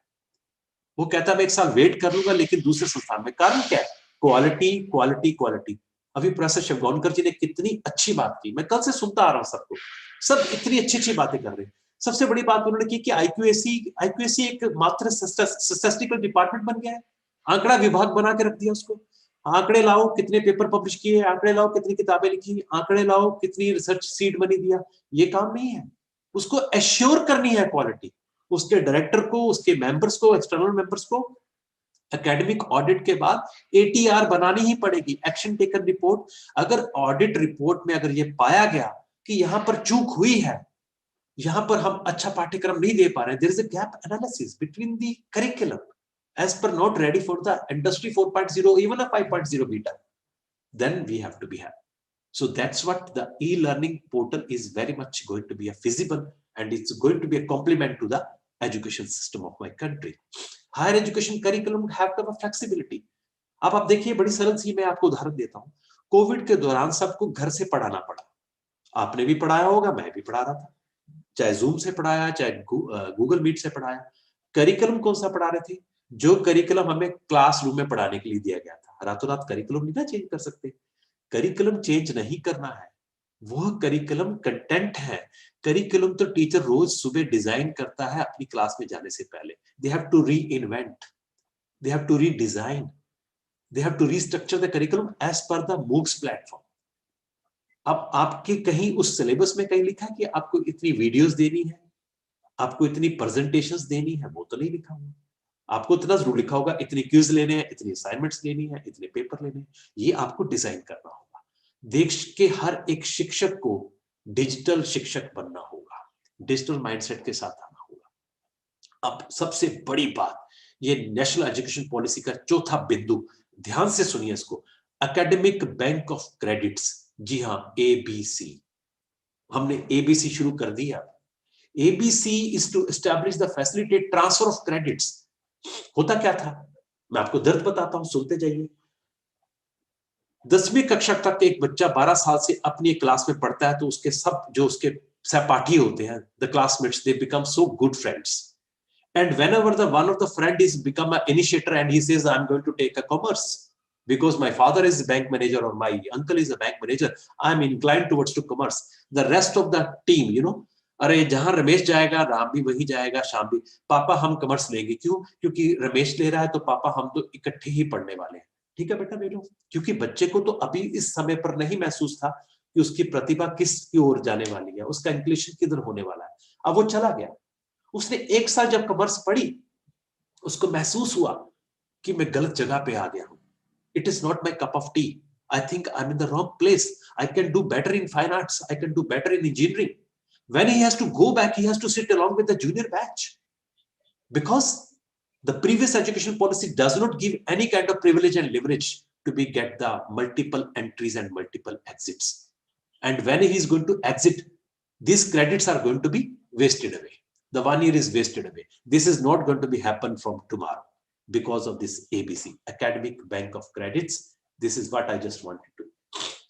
Speaker 7: वो कहता है मैं 1 साल वेट कर लूंगा, लेकिन दूसरे संस्थान में। कारण क्या है? Quality, quality, quality. अभी प्रोफेसर शेवगांवकर जी ने कितनी अच्छी बात की, मैं कल से सुनता आ रहा हूं सबको, सब इतनी अच्छी बातें कर रहे हैं। सबसे बड़ी बात उन्होंने की कि IQAC एक मात्र स्टैटिस्टिकल डिपार्टमेंट बन गया है, आंकड़ा विभाग बना के रख दिया उसको। आंकड़े लाओ कितने पेपर पब्लिश किए, आंकड़े लाओ कितनी किताबें लिखी, आंकड़े लाओ कितनी रिसर्च सीट बनी दिया। ये काम नहीं है, उसको एश्योर करनी है क्वालिटी। उसके डायरेक्टर को, उसके मेंबर्स को, एक्सटर्नल मेंबर्स को एकेडमिक ऑडिट के बाद ATR बनानी ही पड़ेगी, एक्शन टेकन रिपोर्ट। अगर ऑडिट रिपोर्ट में अगर ये पाया गया कि यहाँ पर चूक हुई है, यहाँ पर हम अच्छा पाठ्यक्रम नहीं दे पा रहे हैं, there is a gap analysis between the curriculum as per not ready for the industry 4.0, even a 5.0 beta, then we have to be happy. So that's what the e-learning portal is very much going to be a feasible, and it's going to be a complement to the education system of my country. Higher education curriculum have to have flexibility. अब आप देखिए, बड़ी सरल सी मैं आपको उदाहरण देता हूँ। कोविड के दौरान सबको घर से पढ़ाना पड़ा। आपने भी पढ़ाया होगा, मैं भी पढ़ा रहा था, चाहे जूम से पढ़ाया, चाहे गूगल मीट से पढ़ाया। करिकुलम कौन सा पढ़ा रहे थे? जो करिकुलम हमें क्लासरूम में पढ़ाने के लिए दिया गया था। रातों रात करिकुलम नहीं ना चेंज कर सकते। करिकुलम चेंज नहीं करना है, वो करिकुलम कंटेंट है। करिकुलम तो टीचर रोज सुबह डिजाइन करता है अपनी क्लास में जाने से पहले। They have to reinvent, they have to redesign, they have to restructure the curriculum as per the MOOCs platform. अब आपके कहीं उस सिलेबस में कहीं लिखा है कि आपको इतनी वीडियोस देनी है, आपको इतनी प्रेजेंटेशंस देनी है? वो तो नहीं लिखा हुआ। आपको इतना जरूर लिखा होगा इतनी क्विज लेने हैं, इतनी असाइनमेंट्स लेनी है, इतने पेपर लेने हैं। ये आपको डिजाइन करना होगा। देश के हर एक शिक्षक को डिजिटल शिक्षक बनना होगा, डिजिटल माइंडसेट के साथ आना होगा। अब सबसे बड़ी बात, ये नेशनल एजुकेशन पॉलिसी का चौथा बिंदु, ध्यान से सुनिए इसको, एकेडमिक बैंक ऑफ क्रेडिट्स। जी हाँ, ABC। हमने ABC शुरू कर दिया। ABC is to establish the facilitate transfer of credits। होता क्या था, मैं आपको दर्द बताता हूं, सुनते जाइए। 10वीं कक्षा तक एक बच्चा 12 साल से अपनी क्लास में पढ़ता है, तो उसके सब जो उसके सहपाठी होते हैं, the classmates, they become so good friends, and whenever the one of the friend is become an initiator and he says I'm going to take a commerce, because my father is a bank manager or my uncle is a bank manager, I'm inclined towards to commerce. The rest of the team, you know, अरे जहां रमेश जाएगा राम भी वही जाएगा, श्याम भी, पापा हम commerce लेंगे। क्यों? क्योंकि रमेश ले रहा है तो पापा हम तो इकट्ठे ही पढ़ने वाले हैं। ठीक है बेटा ले लो, क्योंकि बच्चे को तो अभी इस समय पर नहीं महसूस था कि उसकी प्रतिभा किस की ओर जाने वाली है, उसका इंक्लिनेशन किधर होने वाला है। अब वो चला गया, उसने एक साल जब कॉमर्स पढ़ी, उसको महसूस हुआ कि मैं गलत जगह पे आ गया हूं, it is not my cup of T, I think I am in the wrong place, I can do better in fine arts, I can do better in engineering. When he has to go back, he has to sit along with the junior batch, because the previous education policy does not give any kind of privilege and leverage to be get the multiple entries and multiple exits. And when he is going to exit, these credits are going to be wasted away. The 1 year is wasted away. This is not going to be happen from tomorrow because of this ABC, Academic Bank of Credits. This is what I just wanted to.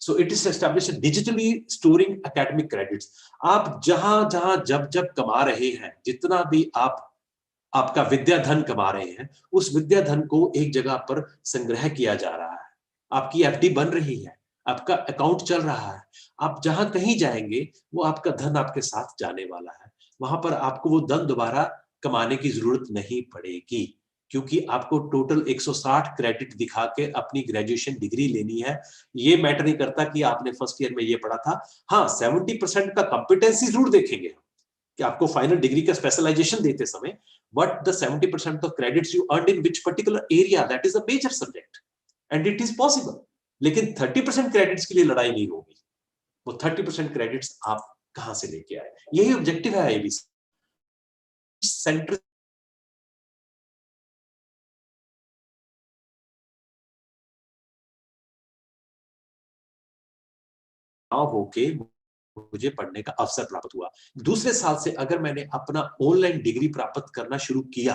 Speaker 7: So it is established digitally storing academic credits. आप जहां जहां जब जब कमा रहे हैं, जितना भी आपका विद्या धन कमा रहे हैं, उस विद्या धन को एक जगह पर संग्रह किया जा रहा है। आपकी एफडी बन रही है, आपका अकाउंट चल रहा है, आप जहां कहीं जाएंगे वो आपका धन आपके साथ जाने वाला है। वहां पर आपको वो धन दोबारा कमाने की जरूरत नहीं पड़ेगी, क्योंकि आपको टोटल 160 क्रेडिट दिखा के अपनी ग्रेजुएशन डिग्री लेनी है। ये मैटर नहीं करता कि आपने फर्स्ट ईयर में ये पढ़ा था। हाँ, 70% का कॉम्पिटेंसी जरूर देखेंगे कि आपको फाइनल डिग्री का स्पेशलाइजेशन देते समय, but the 70% of credits you earned in which particular area, that is a major subject and it is possible. लेकिन 30% क्रेडिट्स के लिए लड़ाई नहीं होगी। वो 30% क्रेडिट्स आप कहां से लेके आए, यही ऑब्जेक्टिव है एबीसी। सेंटर होके मुझे पढ़ने का अवसर प्राप्त हुआ। दूसरे साल से अगर मैंने अपना ऑनलाइन डिग्री प्राप्त करना शुरू किया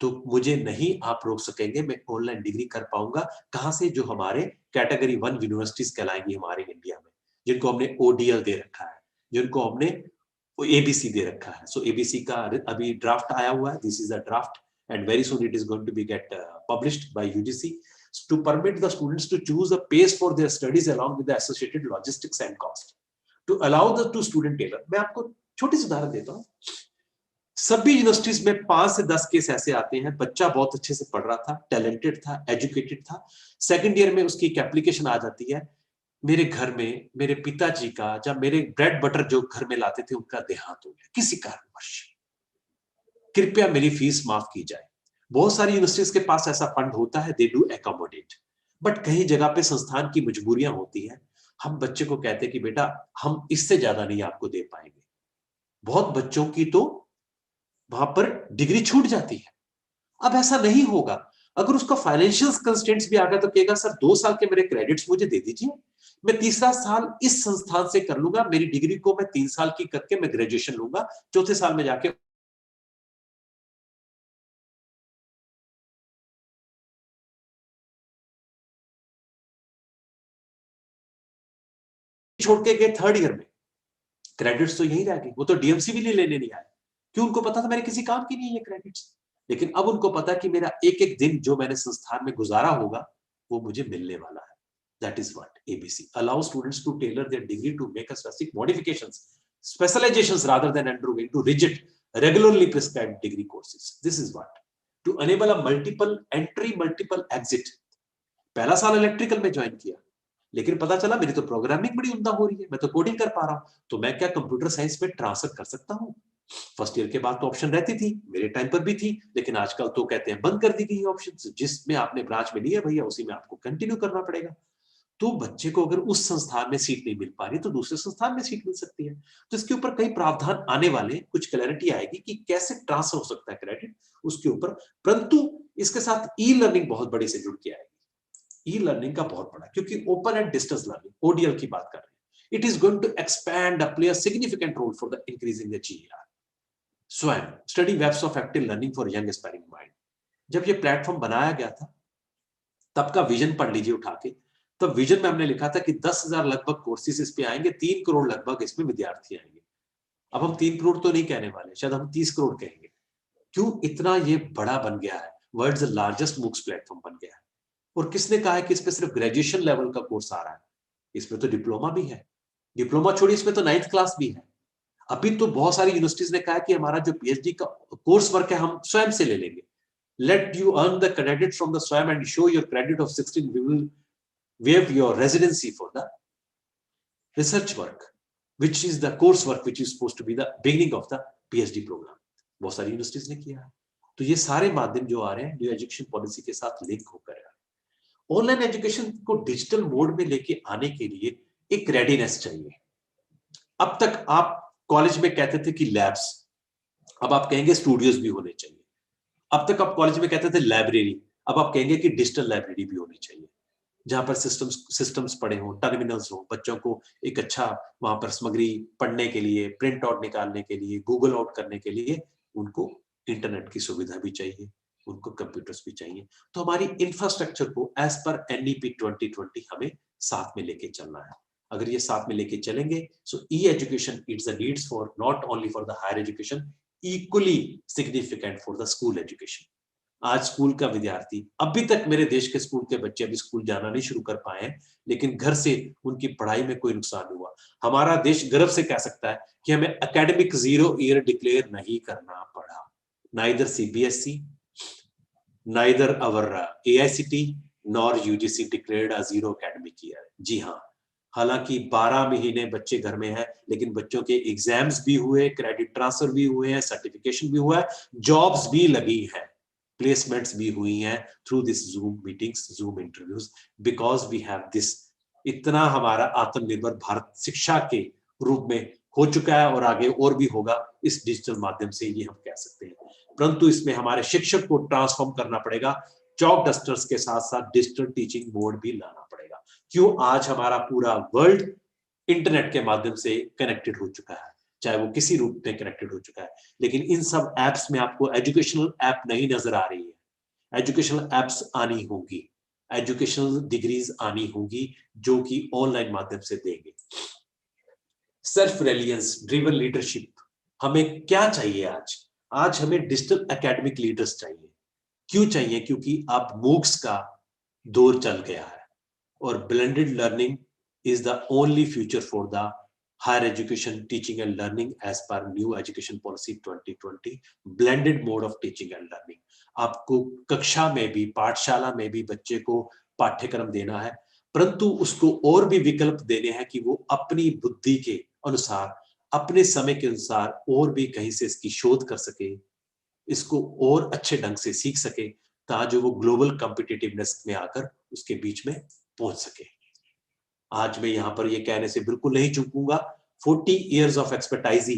Speaker 7: तो मुझे नहीं आप रोक सकेंगे, मैं ऑनलाइन डिग्री कर पाऊंगा। कहां से? जो हमारे कैटेगरी 1 यूनिवर्सिटीज कहलाएंगी हमारे इंडिया में, जिनको हमने ओडीएल दे रखा है, जिनको हमने एबीसी दे रखा है। सो एबीसी का अभी ड्राफ्ट आया हुआ है, this is a draft and very soon it is going to be get published by UGC to permit the students to choose a pace for their studies along with the associated logistics and cost to allow the to student tailor। मैं आपको छोटी सी उदाहरण देता हूँ। सभी universities में 5 से 10 case ऐसे आते हैं, बच्चा बहुत अच्छे से पढ़ रहा था, टैलेंटेड था, एजुकेटेड था, सेकंड ईयर में उसकी एक एप्लीकेशन आ जाती है, मेरे घर में मेरे पिताजी का या मेरे ब्रेड बटर जो घर में लाते थे उनका देहांत हो गया किसी कारणवश, कृपया मेरी फीस माफ की जाए। बहुत सारी यूनिवर्सिटीज के पास ऐसा फंड होता है, दे डू एकोमोडेट, बट कहीं जगह पे संस्थान की मजबूरियां होती हैं। हम बच्चे को कहते हैं कि बेटा हम इससे ज्यादा नहीं आपको दे पाएंगे। बहुत बच्चों की तो वहां पर डिग्री छूट जाती है। अब ऐसा नहीं होगा। अगर उसका फाइनेंशियल कंस्ट्रेंट्स भी आ गया तो कहेगा सर 2 साल के मेरे क्रेडिट्स मुझे दे दीजिए, मैं तीसरा साल इस संस्थान से कर लूंगा, मेरी डिग्री को मैं 3 साल की करके मैं ग्रेजुएशन लूंगा, चौथे साल में जाके छोड़ के गए थर्ड ईयर में, क्रेडिट्स तो यही रह गए। वो तो डीएमसी भी लेने नहीं आए, क्यों? उनको पता था मेरे किसी काम की नहीं है क्रेडिट्स। लेकिन अब उनको पता कि मेरा एक एक दिन जो मैंने संस्थान में गुजारा होगा वो मुझे मिलने वाला है। That is what ABC allow students to tailor their degree to make a specific modifications, specialisations rather than undergoing to rigid regularly prescribed degree courses. This is what to enable a multiple entry multiple exit। पहला साल electrical में join किया, लेकिन पता चला मेरी तो programming बड़ी उम्दा हो रही है, मैं तो कोडिंग कर पा रहा हूं, तो मैं क्या कंप्यूटर साइंस में ट्रांसफर कर सकता हूं? फर्स्ट ईयर के बाद तो ऑप्शन रहती थी, मेरे टाइम पर भी थी, लेकिन आजकल तो कहते हैं बंद कर दी गई ऑप्शन। जिसमें आपने ब्रांच में लिया भैया उसी में आपको कंटिन्यू करना पड़ेगा। तो बच्चे को अगर उस संस्थान में सीट नहीं मिल पा रही तो दूसरे संस्थान में सीट मिल सकती है। तो इसके ऊपर कई प्रावधान आने वाले, कुछ क्लैरिटी आएगी कि कैसे ट्रांसफर हो सकता है क्रेडिट उसके ऊपर। परंतु इसके साथ ई लर्निंग बहुत बड़े से जुड़ के आएगी। ई लर्निंग का बहुत बड़ा, क्योंकि open and distance learning ODL की बात कर रहे हैं, it is going to expand play a significant role for the increasing the GER. स्वयं study webs of active learning for young aspiring mind, जब ये प्लेटफॉर्म बनाया गया था तब का विजन पढ़ लीजिए उठा के। तब विजन में हमने लिखा था कि 10,000 लगभग कोर्सेज इस पे आएंगे, 3 करोड़ लगभग इसमें विद्यार्थी आएंगे। अब हम 3 करोड़ तो नहीं कहने वाले, शायद हम 30 करोड़ कहेंगे। क्यों? इतना ये बड़ा बन गया है, वर्ल्ड्स लार्जेस्ट मूक्स प्लेटफॉर्म बन गया है। और किसने कहा है कि इसमें सिर्फ ग्रेजुएशन लेवल का कोर्स आ रहा है? इसमें तो डिप्लोमा भी है, डिप्लोमा छोड़िए इसमें तो 9th क्लास भी है। अभी तो बहुत सारी यूनिवर्सिटीज ने कहा है कि हमारा जो पीएचडी का कोर्स वर्क है हम स्वयं से ले लेंगे। Let you earn the credit from the Swayam and show your credit of 16. We will waive your residency for the research work, which is the course work, which is supposed to be the beginning of the PhD program. बहुत सारी universities ने किया है। तो ये सारे माध्यम जो आ रहे हैं न्यू एजुकेशन पॉलिसी के साथ लिंक होकर आ रहे हैं। ऑनलाइन एजुकेशन को डिजिटल मोड में लेके आने के लिए एक रेडीनेस चाहिए। अब तक आप कॉलेज में कहते थे कि लैब्स, अब आप कहेंगे स्टूडियोज भी होने चाहिए। अब तक आप कॉलेज में कहते थे लाइब्रेरी, अब आप कहेंगे कि डिजिटल लाइब्रेरी भी होनी चाहिए, जहां पर सिस्टम्स पड़े हों, टर्मिनल्स हों, बच्चों को एक अच्छा वहां पर सामग्री पढ़ने के लिए, प्रिंट आउट निकालने के लिए, गूगल आउट करने के लिए उनको इंटरनेट की सुविधा भी चाहिए, उनको कंप्यूटर्स भी चाहिए। तो हमारी इंफ्रास्ट्रक्चर को एज पर NEP 2020 हमें साथ में लेके चलना है। अगर ये साथ में लेके चलेंगे so e education it's a needs for not only for the higher education, equally significant for the school education. आज स्कूल का विद्यार्थी, अभी तक मेरे देश के स्कूल के बच्चे अभी स्कूल जाना नहीं शुरू कर पाए हैं, लेकिन घर से उनकी पढ़ाई में कोई नुकसान नहीं हुआ। हमारा देश गर्व से कह सकता है कि हमें एकेडमिक 0 ईयर डिक्लेयर नहीं करना पड़ा। Neither CBSE, neither our AICT nor UGC declared a 0 academic year. जी हाँ, हालांकि 12 महीने बच्चे घर में हैं, लेकिन बच्चों के एग्जाम्स भी हुए, क्रेडिट ट्रांसफर भी हुए हैं, सर्टिफिकेशन भी हुआ है, जॉब्स भी लगी हैं, प्लेसमेंट्स भी हुई हैं through this Zoom meetings, Zoom interviews, because we have this. इतना हमारा आत्मनिर्भर भारत शिक्षा के रूप में हो चुका है और आगे और भी होगा इस डिजिटल माध्यम से, ये हम कह सकते हैं। परंतु इसमें हमारे शिक्षक को ट्रांसफॉर्म करना पड़ेगा, चॉक डस्टर्स के साथ साथ डिजिटल टीचिंग मोड भी लाना पड़ेगा। क्यों? आज हमारा पूरा वर्ल्ड इंटरनेट के माध्यम से कनेक्टेड हो चुका है, चाहे वो किसी रूप में कनेक्टेड हो चुका है, लेकिन इन सब एप्स में आपको एजुकेशनल ऐप नहीं नजर आ रही है। एजुकेशनल एप्स आनी होगी, एजुकेशनल डिग्रीज आनी होगी जो कि ऑनलाइन माध्यम से देंगे। सेल्फ रिलायंस ड्रिवन लीडरशिप, हमें क्या चाहिए आज? आज हमें डिजिटल एकेडमिक लीडर्स चाहिए। क्यों चाहिए? क्योंकि अब मूक्स का दौर चल गया है और blended learning is the only future for the higher education teaching and learning as per new education policy 2020, blended mode of teaching and learning। आपको कक्षा में भी, पाठशाला में भी बच्चे को पाठ्यक्रम देना है, परंतु उसको और भी विकल्प देने हैं कि वो अपनी बुद्धि के अनुसार, अपने समय के अनुसार और भी कहीं से इसकी शोध कर सके, इसको और अच्छे ढंग से सीख सके, ताकि वो ग्लोबल कॉम्पिटिटिवनेस में आकर उसके बीच में पहुंच सके। आज मैं यहां पर ये कहने से बिल्कुल नहीं चूकूंगा, 40 years of expertise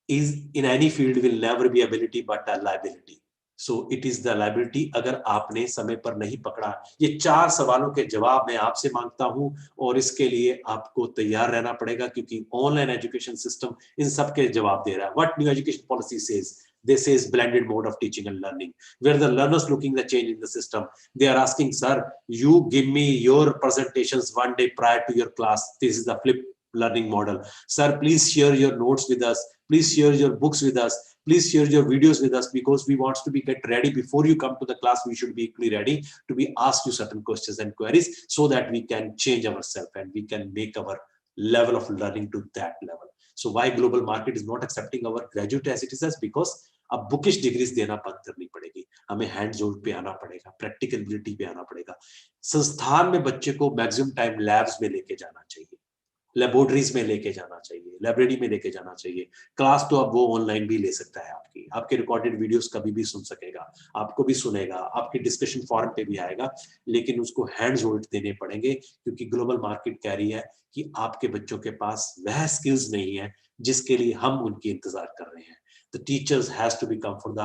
Speaker 7: is in any field will never be ability but a liability, so it is the liability। अगर आपने समय पर नहीं पकड़ा, ये 4 सवालों के जवाब मैं आपसे मांगता हूं और इसके लिए आपको तैयार रहना पड़ेगा, क्योंकि ऑनलाइन एजुकेशन सिस्टम इन सब के जवाब दे रहा है। What new education policy says, this is blended mode of teaching and learning, where the learners looking the change in the system, they are asking, sir, you give me your presentations one day prior to your class, this is the flip learning model, sir, please share your notes with us, please share your books with us, please share your videos with us, because we want to be get ready before you come to the class. We should be equally ready to be asked you certain questions and queries so that we can change ourselves and we can make our level of learning to that level। So why global market is not accepting our graduate as it is? Because अब bookish degrees देना बंद करनी पड़ेगी, हमें hands on पे आना पड़ेगा, practicality पे आना पड़ेगा। संस्थान में बच्चे को मैक्सिमम टाइम लैब्स में लेके जाना चाहिए, लेबोरेटरीज में लेके जाना चाहिए, लाइब्रेरी में लेके जाना चाहिए। क्लास तो अब वो ऑनलाइन भी ले सकता है, आपके रिकॉर्डेड वीडियोस कभी भी सुन सकेगा, आपको भी सुनेगा, आपके डिस्कशन फोरम पे भी आएगा, लेकिन उसको हैंड्स ऑन देने पड़ेंगे, क्योंकि ग्लोबल मार्केट कह रही है कि आपके बच्चों के पास वह स्किल्स नहीं है जिसके लिए हम उनकी इंतजार कर रहे हैं। The teachers has to become for the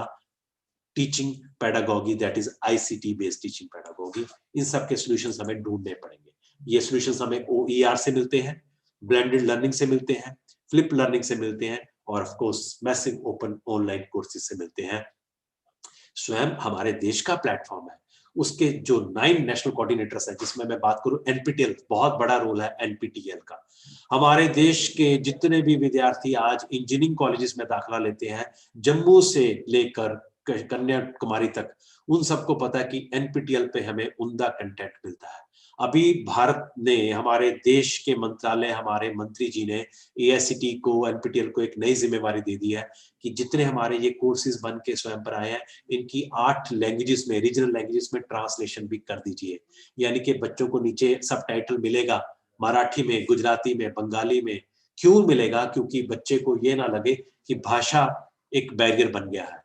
Speaker 7: teaching pedagogy, that is ICT based teaching pedagogy। इन सब के solutions हमें ढूंढने पड़ेंगे। ये solutions हमें OER से मिलते हैं, blended learning से मिलते हैं, flip learning से मिलते हैं, और of course massive open online courses से मिलते हैं। स्वयं हमारे देश का प्लेटफॉर्म है, उसके जो 9 नेशनल कोऑर्डिनेटर्स हैं, जिसमें मैं बात करूं NPTEL, बहुत बड़ा रोल है NPTEL का। हमारे देश के जितने भी विद्यार्थी आज इंजीनियरिंग कॉलेजेस में दाखिला लेते हैं, जम्मू से लेकर कन्याकुमारी तक, उन सबको पता है कि NPTEL पे हमें उम्दा कंटेंट मिलता है। अभी भारत ने, हमारे देश के मंत्रालय, हमारे मंत्री जी ने AICTE को, NPTEL को एक नई जिम्मेवारी दे दी है कि जितने हमारे ये कोर्सेज बन के स्वयं पर आए हैं, इनकी 8 लैंग्वेजेस में, रीजनल लैंग्वेजेस में ट्रांसलेशन भी कर दीजिए। यानी कि बच्चों को नीचे सब टाइटल मिलेगा, मराठी में, गुजराती में, बंगाली में। क्यों मिलेगा? क्योंकि बच्चे को ये ना लगे कि भाषा एक बैरियर बन गया है।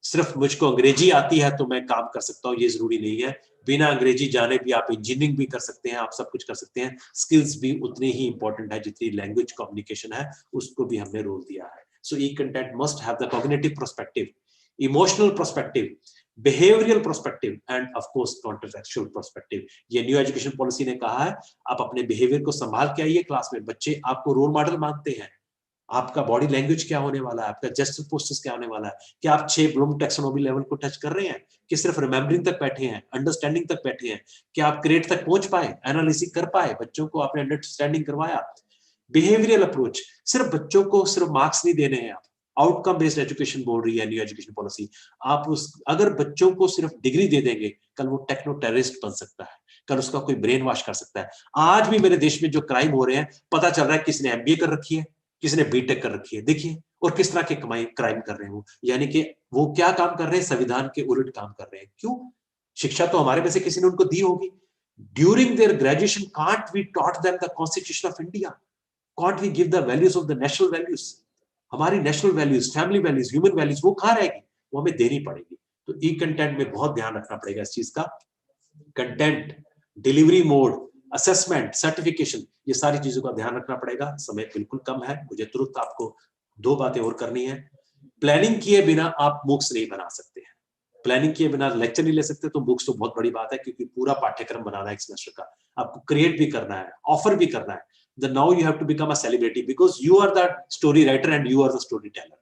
Speaker 7: सिर्फ मुझको अंग्रेजी आती है तो मैं काम कर सकता हूँ, ये जरूरी नहीं है। बिना अंग्रेजी जाने भी आप इंजीनियरिंग भी कर सकते हैं, आप सब कुछ कर सकते हैं। स्किल्स भी उतनी ही इंपॉर्टेंट है जितनी लैंग्वेज कम्युनिकेशन है, उसको भी हमने रोल दिया है। So e content must have the cognitive perspective, emotional perspective, behavioural perspective and of course contextual perspective. ये न्यू एजुकेशन पॉलिसी ने कहा है, आप अपने बिहेवियर को संभाल के आइए क्लास में। बच्चे आपको रोल मॉडल मानते हैं। आपका बॉडी लैंग्वेज क्या होने वाला है, आपका जेस्चर पोस्चर्स क्या होने वाला है, क्या आप 6 ब्लूम टैक्सोनॉमी लेवल को टच कर रहे हैं, कि सिर्फ रिमेम्बरिंग तक बैठे हैं, अंडरस्टैंडिंग तक बैठे हैं, क्या आप क्रिएट तक पहुंच पाए, एनालिसिस कर पाए, बच्चों को आपने अंडरस्टैंडिंग करवाया। बिहेवियरल अप्रोच, सिर्फ बच्चों को सिर्फ मार्क्स नहीं देने हैं, आप आउटकम बेस्ड एजुकेशन बोल रही है न्यू एजुकेशन पॉलिसी। आप अगर बच्चों को सिर्फ डिग्री दे देंगे, कल वो टेक्नो टेररिस्ट बन सकता है, कल उसका कोई ब्रेन वॉश कर सकता है। आज भी मेरे देश में जो क्राइम हो रहे हैं, पता चल रहा है किसने MBA कर रखी है, किसने B.Tech कर रखी है, देखिए, और किस तरह के क्राइम कर रहे हैं वो। यानी कि वो क्या काम कर रहे हैं, संविधान के उलट काम कर रहे हैं। क्यों? शिक्षा तो हमारे में से किसी ने उनको दी होगी। During their graduation can't we taught them the constitution of India, can't we give the values of the national values, हमारी national values, family values, human values, वो कहाँ रहेगी? वो हमें देनी पड़ेगी। तो ई कंटेंट में बहुत ध्यान रखना पड़ेगा इस चीज का। Content, delivery mode, assessment, certification, ये सारी चीजों का ध्यान रखना पड़ेगा। समय बिल्कुल कम है, मुझे तुरंत आपको 2 बातें और करनी है। प्लानिंग किए बिना आप बुक्स नहीं बना सकते हैं, प्लानिंग किए बिना लेक्चर नहीं ले सकते। तो बुक्स तो बहुत बड़ी बात है, क्योंकि पूरा पाठ्यक्रम बनाना है एक सेमेस्टर का, आपको क्रिएट भी करना है, ऑफर भी करना है। Then now you have to become a celebrity because you are the story writer and you are the storyteller.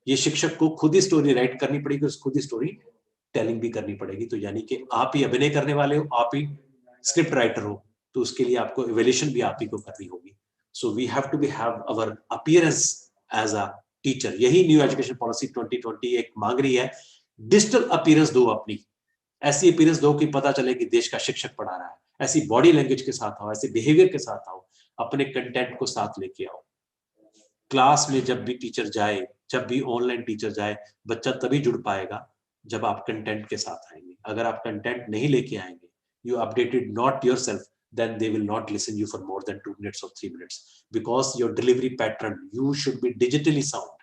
Speaker 7: ये शिक्षक को खुद ही स्टोरी राइट करनी पड़ेगी, खुद ही स्टोरी टेलिंग भी करनी पड़ेगी। तो यानी कि आप ही अभिनय करने वाले हो, आप ही स्क्रिप्ट राइटर हो, तो उसके लिए आपको इवैल्यूएशन भी आप ही को करनी होगी। So we have to be have our appearance as a teacher. यही न्यू एजुकेशन पॉलिसी 2020 एक मांग रही है। डिजिटल अपीयरेंस दो, अपनी ऐसी अपीयरेंस दो कि पता चले कि देश का शिक्षक पढ़ा रहा है। ऐसी बॉडी लैंग्वेज के साथ आओ, ऐसे बिहेवियर के साथ आओ, अपने कंटेंट को साथ लेके आओ। क्लास में जब भी टीचर जाए, जब भी ऑनलाइन टीचर जाए, बच्चा तभी जुड़ पाएगा जब आप कंटेंट के साथ आएंगे। अगर आप कंटेंट नहीं लेके आएंगे, you updated not yourself, then they will not listen you for more than 2 minutes or 3 minutes, because your delivery pattern, you should be digitally sound.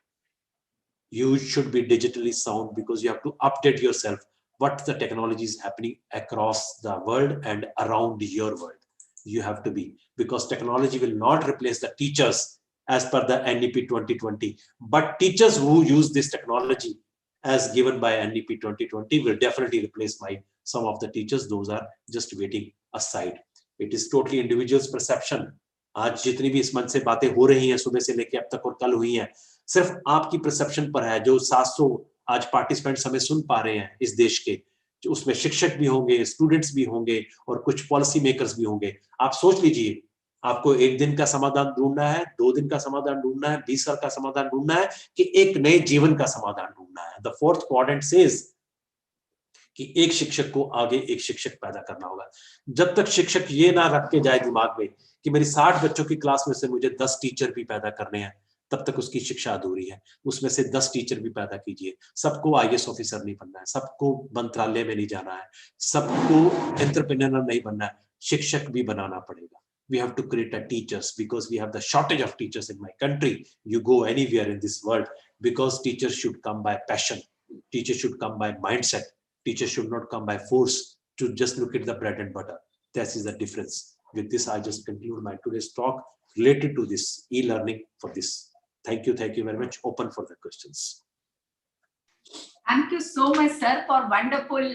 Speaker 7: You should be digitally sound because you have to update yourself what the technology is happening across the world and around your world. You have to be, because technology will not replace the teachers as per the NEP 2020, but teachers who use this technology as given by NEP 2020 will definitely replace some of the teachers. Those are just waiting aside. It is totally individual's perception. आज जितनी भी इस मंच से बातें हो रही हैं सुबह से लेकर अब तक और कल हुई हैं, सिर्फ आपकी परसेप्शन पर है। जो 700 आज पार्टिसिपेंट्स हमें सुन पा रहे हैं इस देश के, जो उसमें शिक्षक भी होंगे, स्टूडेंट्स भी होंगे और कुछ पॉलिसी मेकर्स भी होंगे। आप सोच लीजिए, आपको 1 दिन का समाधान ढूंढना है, 2 दिन का समाधान ढूंढना है, 20 साल का समाधान ढूंढना है, कि एक नए जीवन का समाधान ढूंढना है। द 4th क्वाड्रेंट सेज कि एक शिक्षक को आगे एक शिक्षक पैदा करना होगा। जब तक शिक्षक ये ना रख के जाए दिमाग में कि मेरी 60 बच्चों की क्लास में से मुझे 10 टीचर भी पैदा करने हैं, तब तक उसकी शिक्षा अधूरी है। उसमें से 10 टीचर भी पैदा कीजिए। सबको IAS ऑफिसर नहीं बनना है, सबको मंत्रालय में नहीं जाना है, सबको एंटरप्रेन्योर नहीं बनना है, शिक्षक भी बनाना पड़ेगा। We have to create a teachers because we have the shortage of teachers in my country. You go anywhere in this world, because teachers should come by passion, teachers should come by mindset, teachers should not come by force to just look at the bread and butter. That is the difference. With this, I just conclude my today's talk related to this e-learning for this. Thank you very much. Open for the questions.
Speaker 1: Thank you so much, sir, for wonderful,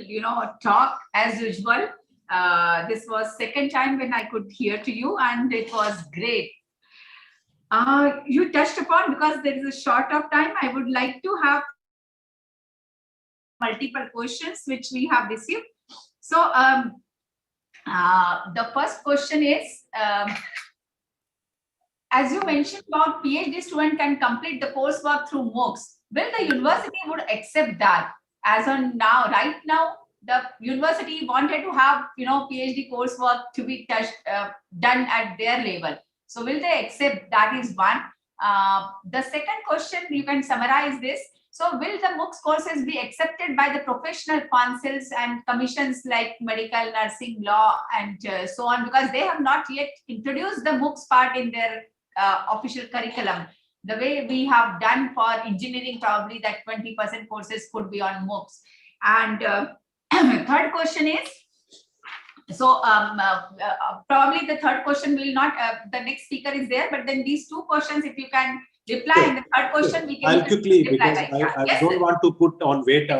Speaker 1: talk as usual. This was second time when I could hear to you, and it was great. You touched upon, because there is a short of time, I would like to have multiple questions which we have received. So the first question is, as you mentioned about PhD student can complete the coursework through MOOCs, will the university would accept that? as on now, right now, the university wanted to have, PhD coursework to be done at their level. So will they accept? That is one. The second question, you can summarize this. So will the MOOCs courses be accepted by the professional councils and commissions like medical, nursing, law, and so on? Because they have not yet introduced the MOOCs part in their official curriculum. The way we have done for engineering, probably that 20% courses could be on MOOCs. And third question is, so probably the third question will not, the next speaker is there, but then these two questions, if you can reply in the third question, we can
Speaker 7: I'll quickly,
Speaker 1: reply,
Speaker 7: because
Speaker 1: right?
Speaker 7: I don't want to put on weight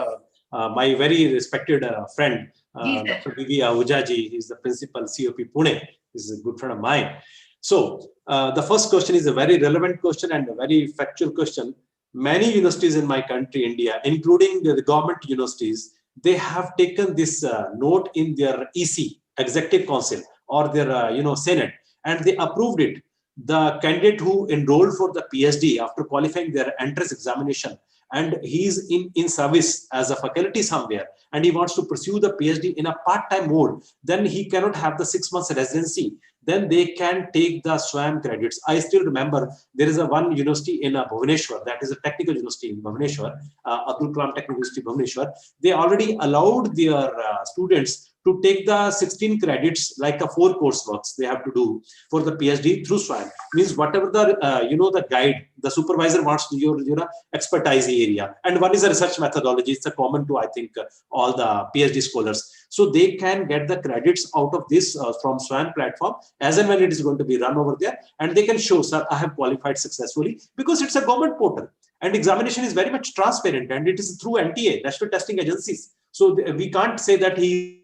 Speaker 7: my very respected friend, Dr. Ahuja ji. He's the principal COP Pune. He's a good friend of mine. So the first question is a very relevant question and a very factual question. Many universities in my country, India, including the government universities, they have taken this note in their EC, Executive Council, or their Senate, and they approved it. The candidate who enrolled for the PhD after qualifying their entrance examination, and he's in service as a faculty somewhere, and he wants to pursue the PhD in a part-time mode, then he cannot have the 6 months residency. Then they can take the Swayam credits. I still remember there is one university in Bhubaneswar, that is a technical university in Bhubaneswar, Abdul Technical University Bhubaneswar. They already allowed their students to take the 16 credits, like a 4 courseworks they have to do for the PhD through Swayam. Means whatever the the guide, the supervisor wants to your expertise area. And one is a research methodology. It's a common to, I think, all the PhD scholars. So they can get the credits out of this from Swayam platform as and when it is going to be run over there, and they can show, sir, I have qualified successfully, because it's a government portal and examination is very much transparent, and it is through NTA, National Testing Agencies. So we can't say that he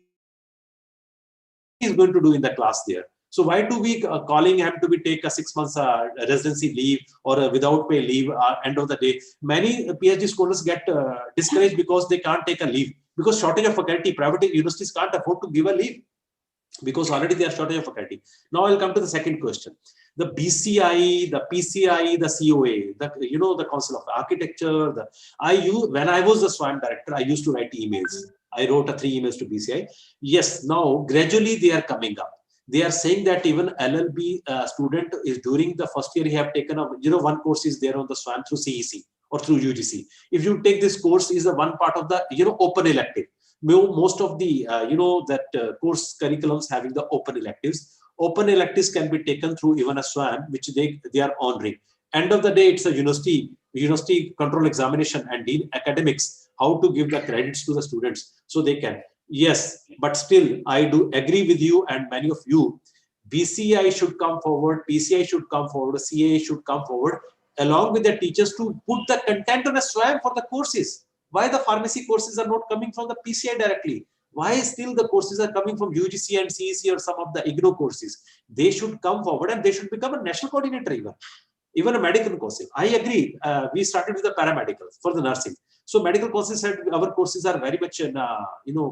Speaker 7: is going to do in the class there. So why do we calling him to be take a 6 months residency leave or a without pay leave end of the day? Many PhD scholars get discouraged because they can't take a leave, because shortage of faculty. Private universities can't afford to give a leave because already they are shortage of faculty. Now I'll come to the second question. The BCI, the PCI, the COA, the Council of Architecture. When I was the Swayam director, I used to write emails. I wrote 3 emails to BCI. Yes, now gradually they are coming up. They are saying that even LLB student is during the first year, he have taken up, one course is there on the Swayam through CEC or through UGC. If you take this course, is a one part of the open elective. Most of the course curriculums having the open electives. Open electives can be taken through even a Swayam, which they are honoring. End of the day, it's a university control examination and dean academics, how to give the credits to the students so they can. Yes, but still, I do agree with you and many of you. BCI should come forward, PCI should come forward, CAA should come forward, along with the teachers to put the content on a Swayam for the courses. Why the pharmacy courses are not coming from the PCI directly? Why still the courses are coming from UGC and CEC or some of the IGNO courses? They should come forward and they should become a national coordinator even a medical course. I agree. We started with the paramedicals for the nursing. So medical courses said our courses are very much in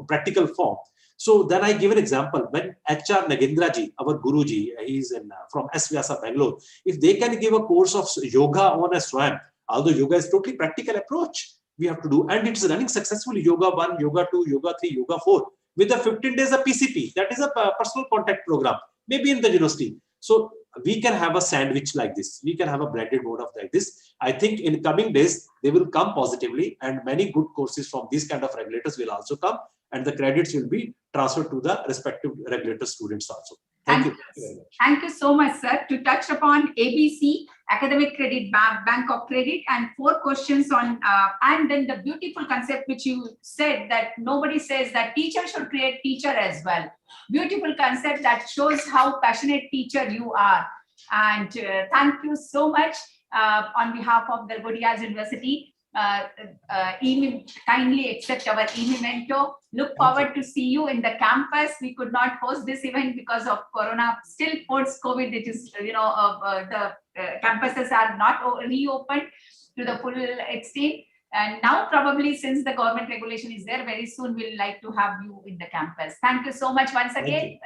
Speaker 7: practical form. So then I give an example. When HR Nagendraji, our Guruji, he's from S. Vyasa, Bangalore. If they can give a course of yoga on a Swayam, although yoga is totally practical approach, we have to do, and it's running successfully. Yoga 1, Yoga 2, Yoga 3, Yoga 4, with the 15 days of PCP. That is a personal contact program, maybe in the university. So we can have a sandwich like this. We can have a blended mode of like this. I think in coming days, they will come positively, and many good courses from these kind of regulators will also come, and the credits will be transferred to the respective regulator students also. Thank you very much.
Speaker 1: Thank you so much, sir. To touch upon ABC, Academic Credit Bank of Credit, and 4 questions on, and then the beautiful concept which you said, that nobody says that teacher should create teacher as well. Beautiful concept that shows how passionate teacher you are. And thank you so much on behalf of Galgotias University. Kindly accept our memento. Look forward to see you in the campus. We could not host this event because of Corona. Still post-COVID, it is, the campuses are not reopened to the full extent. And now probably, since the government regulation is there, very soon we'll like to have you in the campus. Thank you so much once again.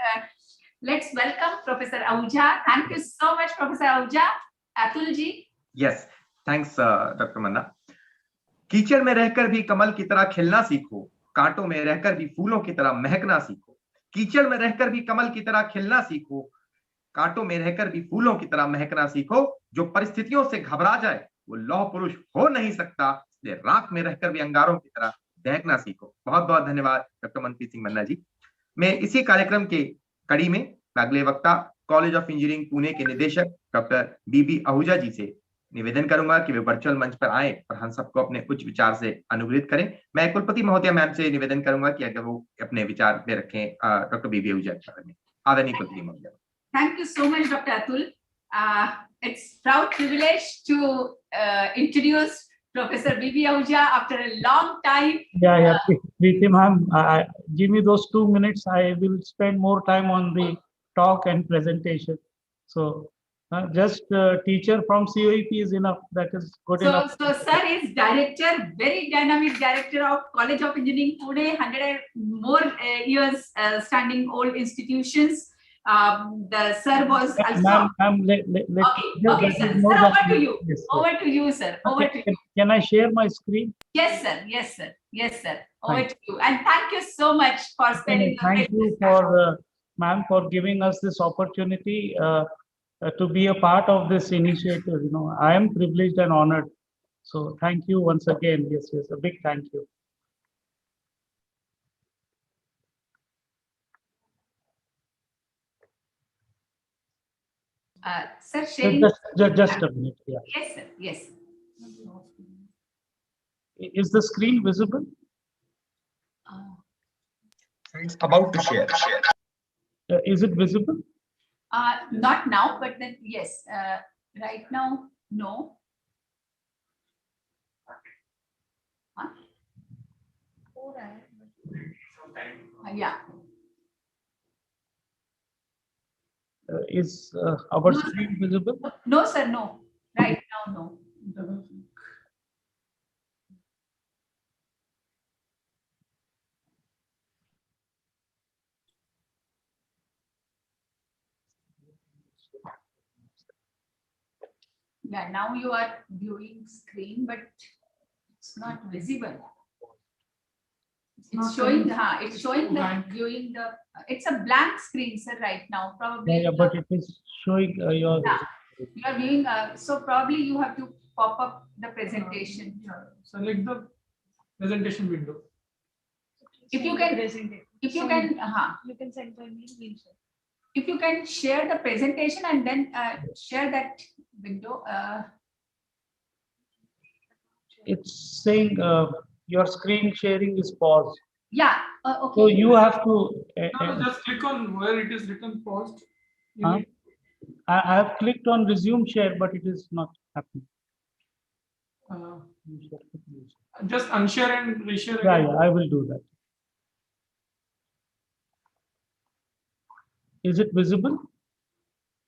Speaker 1: Let's welcome Professor Ahuja. Thank you so much, Professor Ahuja. Abdul ji.
Speaker 4: Yes, thanks, Dr. Manna. कीचड़ में रहकर भी कमल की तरह खिलना सीखो, कांटों में रहकर भी फूलों की तरह महकना सीखो। कीचड़ में रहकर भी कमल की तरह खिलना सीखो, कांटों में रहकर भी फूलों की तरह महकना सीखो। जो परिस्थितियों से घबरा जाए वो लौह पुरुष हो नहीं सकता, इसलिए राख में रहकर भी अंगारों की तरह दहकना सीखो। बहुत बहुत धन्यवाद डॉक्टर मनप्रीत सिंह मन्ना जी। मैं इसी कार्यक्रम के कड़ी में अगले वक्ता कॉलेज ऑफ इंजीनियरिंग पुणे के निदेशक डॉक्टर बीबी आहूजा जी से निवेदन करूंगा कि वे वर्चुअल मंच पर आए और हम सबको अपने उच्च विचार से अनुग्रहित करें। मैं कुलपति महोदय मैम से निवेदन करूंगा कि अगर वो अपने विचार में रखें डॉक्टर बीबी आहूजा के बारे में। आदरणीय कुलपति महोदय।
Speaker 1: Thank you so much, Dr. Atul. It's proud privilege to introduce Professor B.B. Ahuja after a long time.
Speaker 6: Yeah. Preeti ma'am, give me those 2 minutes. I will spend more time on the talk and presentation. So just teacher from COEP is enough. That is good enough.
Speaker 1: So sir is director, very dynamic director of College of Engineering Pune, 100 and more years standing old institutions. The sir was also.
Speaker 6: Ma'am,
Speaker 1: Okay, sir. Sir, over to you. Yes, over to you, sir. Over to you.
Speaker 6: Can I share my screen?
Speaker 1: Yes, sir. Yes, sir. Yes, sir. Over to you. And thank you so much for spending.
Speaker 6: Thank you for ma'am for giving us this opportunity to be a part of this initiative. You know, I am privileged and honored. So thank you once again. Yes, a big thank you.
Speaker 1: Sir, sharing.
Speaker 6: Just a minute. Yeah.
Speaker 1: Yes, sir. Yes.
Speaker 6: Is the screen visible?
Speaker 4: It's about to share.
Speaker 6: Is it visible?
Speaker 1: Not now, but then yes. Right now, no. Yeah.
Speaker 6: Is our screen visible?
Speaker 1: No, sir, no. Right now, no. Yeah, now you are viewing screen, but it's not visible. It's showing, it's showing the viewing the. It's a blank screen, sir, right now. Probably.
Speaker 6: Yeah, but it is showing your.
Speaker 1: Yeah, you are viewing. So probably you have to pop up the presentation.
Speaker 8: Select the presentation window.
Speaker 1: If you can, if you can,
Speaker 8: you can send by me.
Speaker 1: If you can share the presentation and then share that window.
Speaker 6: It's saying your screen sharing is paused.
Speaker 1: Yeah. Okay.
Speaker 6: So you have to.
Speaker 8: No, just click on where it is written paused.
Speaker 6: I have clicked on resume share, but it is not happening.
Speaker 8: Just unshare and reshare.
Speaker 6: Yeah, I will do that. Is it visible?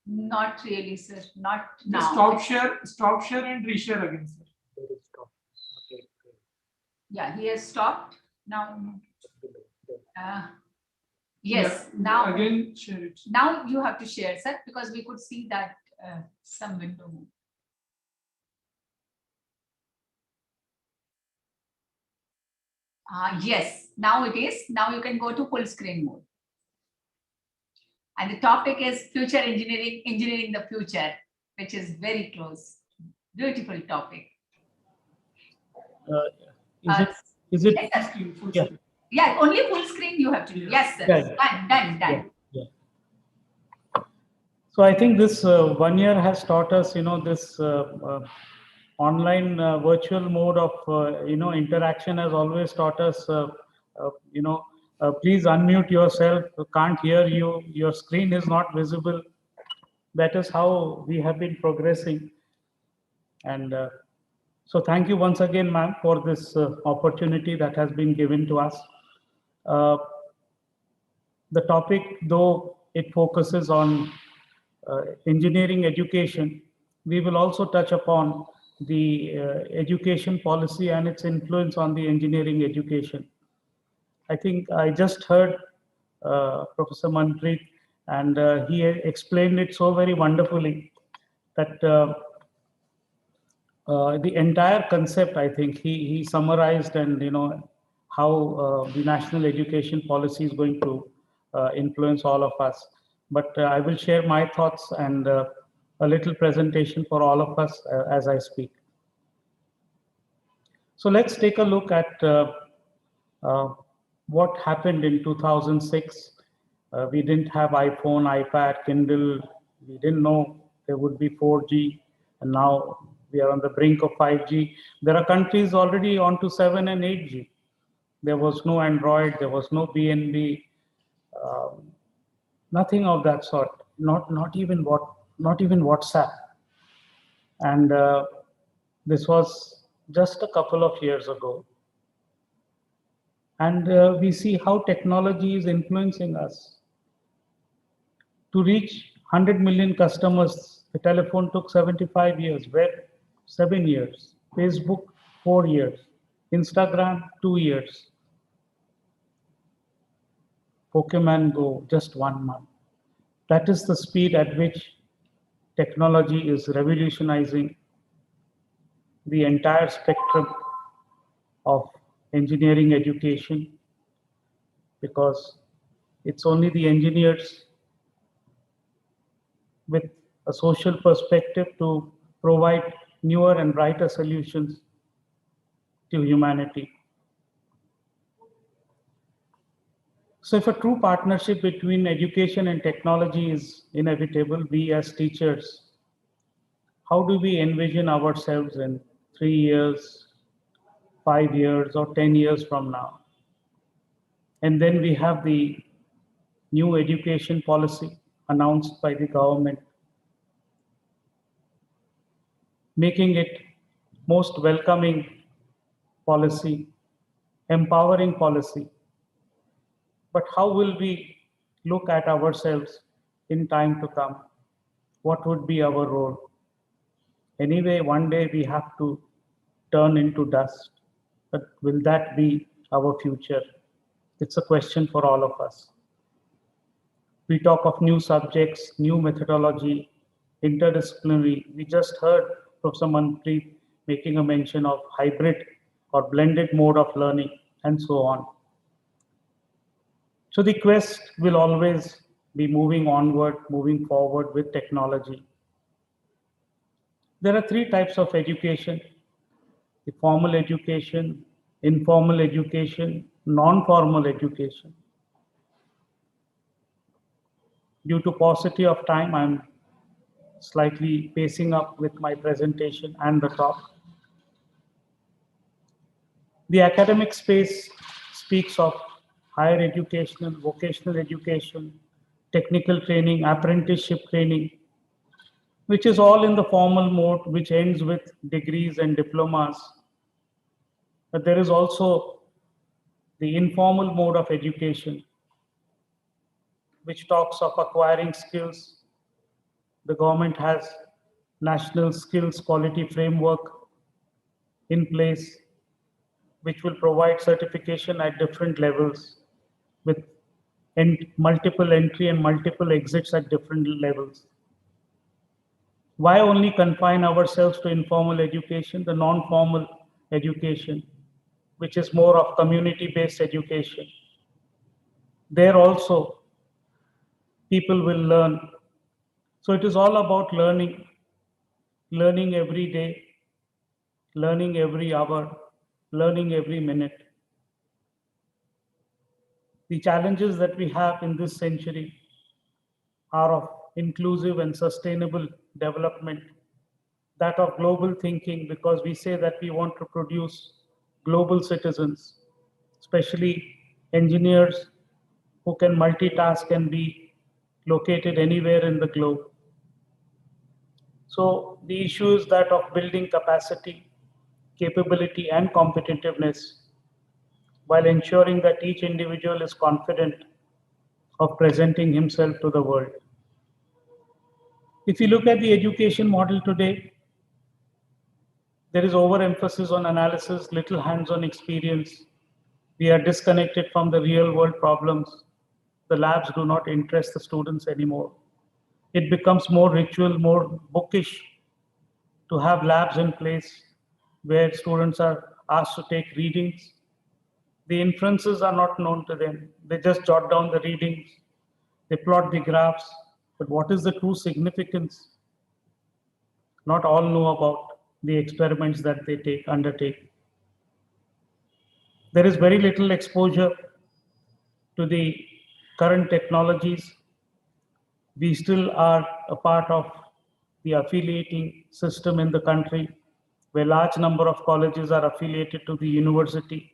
Speaker 1: Not really, sir. Not
Speaker 8: just
Speaker 1: now.
Speaker 8: Stop share and reshare again, sir.
Speaker 6: Okay.
Speaker 1: Yeah, he has stopped. Now. Yes. Yeah, now
Speaker 8: again share it.
Speaker 1: Now you have to share, sir, because we could see that some window. Yes. Now it is. Now you can go to full screen mode. And the topic is future engineering the future, which is very close. Beautiful topic.
Speaker 6: Is it?
Speaker 1: Yes,
Speaker 8: full
Speaker 6: yeah.
Speaker 8: screen.
Speaker 1: Yeah, only full screen you have to do. Yes, sir.
Speaker 6: Yeah.
Speaker 1: Done.
Speaker 6: Yeah. So I think this 1 year has taught us, this online virtual mode of, interaction has always taught us, please unmute yourself. Can't hear you. Your screen is not visible. That is how we have been progressing. And so thank you once again, ma'am, for this opportunity that has been given to us. The topic, though it focuses on engineering education, we will also touch upon the education policy and its influence on the engineering education. I think I just heard Professor Manpreet, and he explained it so very wonderfully that the entire concept, I think he summarized, and how the national education policy is going to influence all of us. But I will share my thoughts and a little presentation for all of us as I speak. So let's take a look at what happened in 2006. We didn't have iPhone, iPad, Kindle. We didn't know there would be 4G, and now we are on the brink of 5G. There are countries already on to 7 and 8G. There was no Android, there was no BNB, nothing of that sort. Not even WhatsApp. And this was just a couple of years ago. And we see how technology is influencing us. To reach 100 million customers, the telephone took 75 years, web 7 years, Facebook 4 years, Instagram 2 years, Pokemon Go just 1 month. That is the speed at which technology is revolutionizing the entire spectrum of engineering education, because it's only the engineers with a social perspective to provide newer and brighter solutions to humanity. So if a true partnership between education and technology is inevitable, we as teachers, how do we envision ourselves in 3 years, 5 years, or 10 years from now? And then we have the new education policy announced by the government, making it most welcoming policy, empowering policy. But how will we look at ourselves in time to come? What would be our role? Anyway, one day we have to turn into dust, but will that be our future? It's a question for all of us. We talk of new subjects, new methodology, interdisciplinary. We just heard Professor Manpreet making a mention of hybrid or blended mode of learning, and so on. So the quest will always be moving onward, moving forward with technology. There are 3 types of education: the formal education, informal education, non-formal education. Due to paucity of time, I'm slightly pacing up with my presentation and the talk. The academic space speaks of higher educational, vocational education, technical training, apprenticeship training, which is all in the formal mode, which ends with degrees and diplomas. But there is also the informal mode of education, which talks of acquiring skills. The government has national skills quality framework in place, which will provide certification at different levels with multiple entry and multiple exits at different levels. Why only confine ourselves to informal education? The non-formal education, which is more of community-based education. There also, people will learn. So it is all about learning, learning every day, learning every hour, learning every minute. The challenges that we have in this century are of inclusive and sustainable development, that of global thinking, because we say that we want to produce global citizens, especially engineers who can multitask and be located anywhere in the globe. So the issue is that of building capacity, capability, and competitiveness, while ensuring that each individual is confident of presenting himself to the world. If you look at the education model today, there is overemphasis on analysis, little hands-on experience. We are disconnected from the real world problems. The labs do not interest the students anymore. It becomes more ritual, more bookish to have labs in place where students are asked to take readings. The inferences are not known to them. They just jot down the readings, they plot the graphs, but what is the true significance? Not all know about the experiments that they undertake. There is very little exposure to the current technologies. We still are a part of the affiliating system in the country, where large number of colleges are affiliated to the university,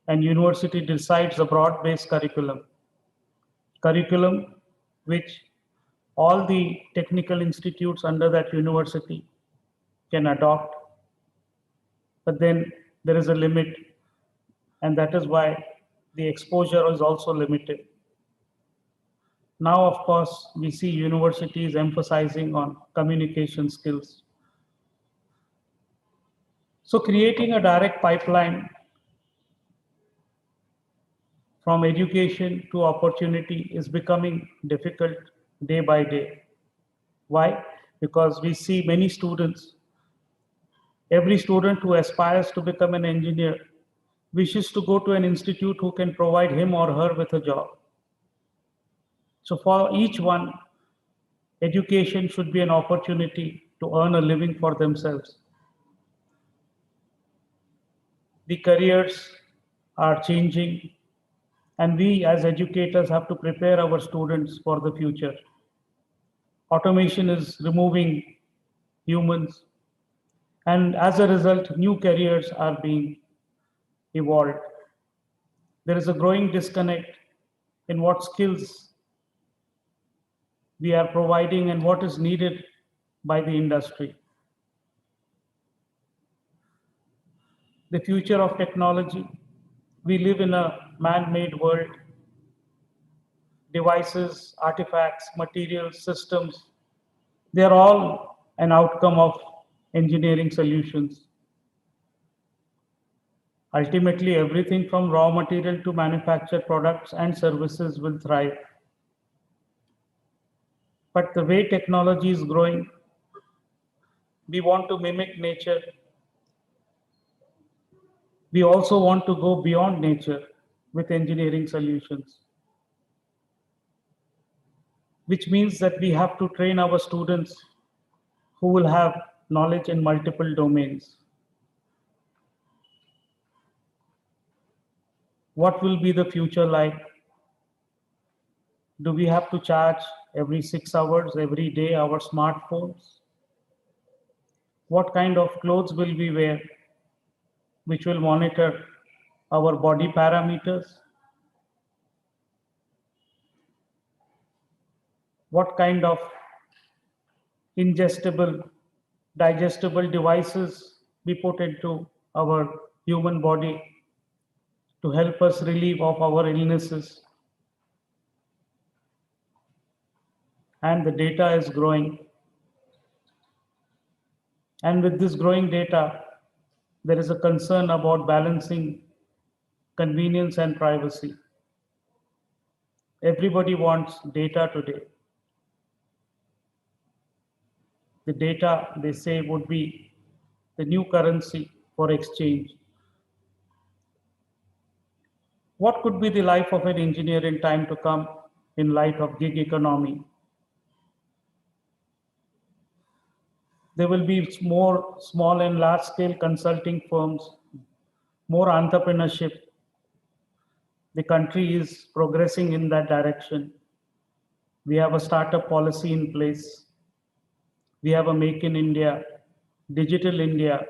Speaker 6: and university decides a broad-based curriculum which all the technical institutes under that university can adopt. But then there is a limit, and that is why the exposure is also limited. Now, of course, we see universities emphasizing on communication skills. So creating a direct pipeline from education to opportunity is becoming difficult day by day. Why? Because we see many students, every student who aspires to become an engineer wishes to go to an institute who can provide him or her with a job. So for each one, education should be an opportunity to earn a living for themselves. The careers are changing, and we as educators have to prepare our students for the future. Automation is removing humans, and as a result, new careers are being evolved. There is a growing disconnect in what skills we are providing and what is needed by the industry. The future of technology, we live in a man-made world. Devices, artifacts, materials, systems, they are all an outcome of engineering solutions. Ultimately, everything from raw material to manufactured products and services will thrive. But the way technology is growing, we want to mimic nature. We also want to go beyond nature with engineering solutions, which means that we have to train our students who will have knowledge in multiple domains. What will be the future like? Do we have to charge every 6 hours, every day, our smartphones? What kind of clothes will we wear, which will monitor our body parameters? What kind of ingestible, digestible devices we put into our human body to help us relieve of our illnesses? And the data is growing. And with this growing data, there is a concern about balancing convenience and privacy. Everybody wants data today. The data, they say, would be the new currency for exchange. What could be the life of an engineer in time to come in light of gig economy? There will be more small and large scale consulting firms, more entrepreneurship. The country is progressing in that direction. We have a startup policy in place. We have a Make in India, Digital India.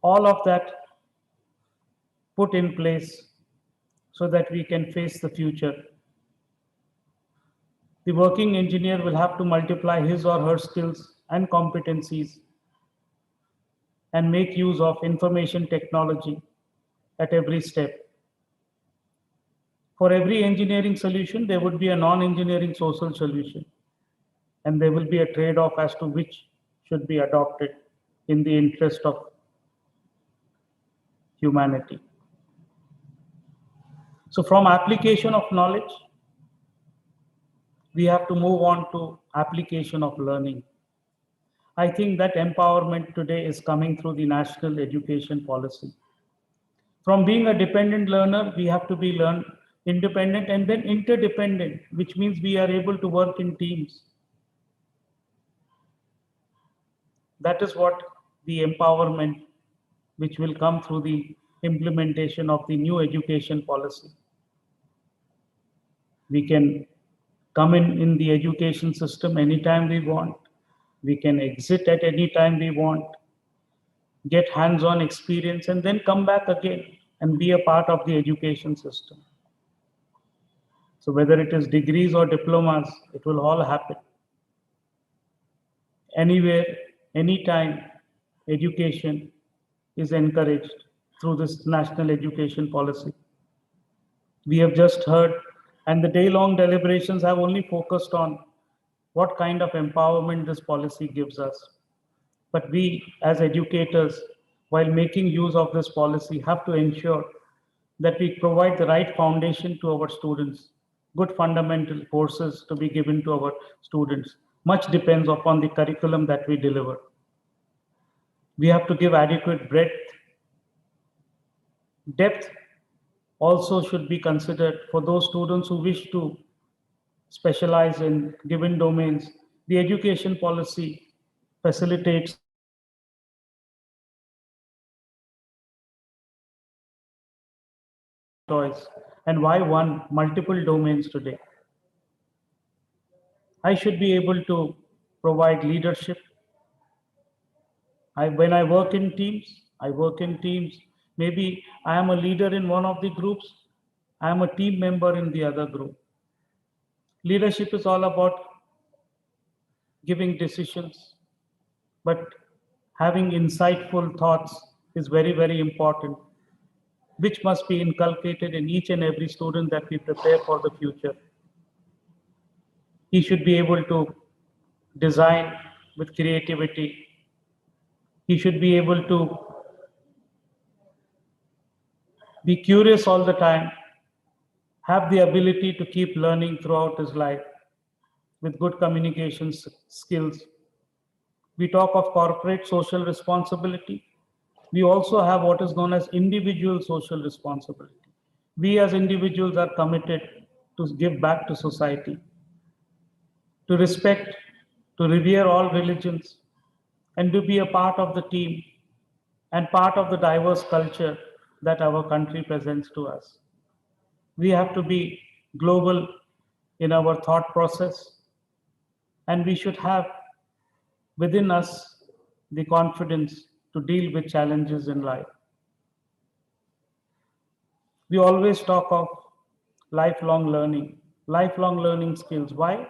Speaker 6: All of that put in place so that we can face the future. The working engineer will have to multiply his or her skills and competencies and make use of information technology at every step. For every engineering solution, there would be a non-engineering social solution, and there will be a trade-off as to which should be adopted in the interest of humanity. So from application of knowledge, we have to move on to application of learning. I think that empowerment today is coming through the national education policy. From being a dependent learner, we have to be independent and then interdependent, which means we are able to work in teams. That is what the empowerment which will come through the implementation of the new education policy. We can come in the education system anytime we want. We can exit at any time we want, get hands-on experience, and then come back again and be a part of the education system. So whether it is degrees or diplomas, it will all happen. Anywhere, anytime, education is encouraged through this national education policy. We have just heard, and the day-long deliberations have only focused on what kind of empowerment this policy gives us. But we, as educators, while making use of this policy, have to ensure that we provide the right foundation to our students, good fundamental courses to be given to our students. Much depends upon the curriculum that we deliver. We have to give adequate breadth. Depth also should be considered for those students who wish to specialize in given domains. The education policy facilitates choice. And why one? Multiple domains today. I should be able to provide leadership. When I work in teams, I work in teams. Maybe I am a leader in one of the groups. I am a team member in the other group. Leadership is all about giving decisions, but having insightful thoughts is very, very important, which must be inculcated in each and every student that we prepare for the future. He should be able to design with creativity. He should be able to be curious all the time, have the ability to keep learning throughout his life with good communication skills. We talk of corporate social responsibility. We also have what is known as individual social responsibility. We as individuals are committed to give back to society, to respect, to revere all religions, and to be a part of the team and part of the diverse culture that our country presents to us. We have to be global in our thought process, and we should have within us the confidence to deal with challenges in life. We always talk of lifelong learning skills. Why?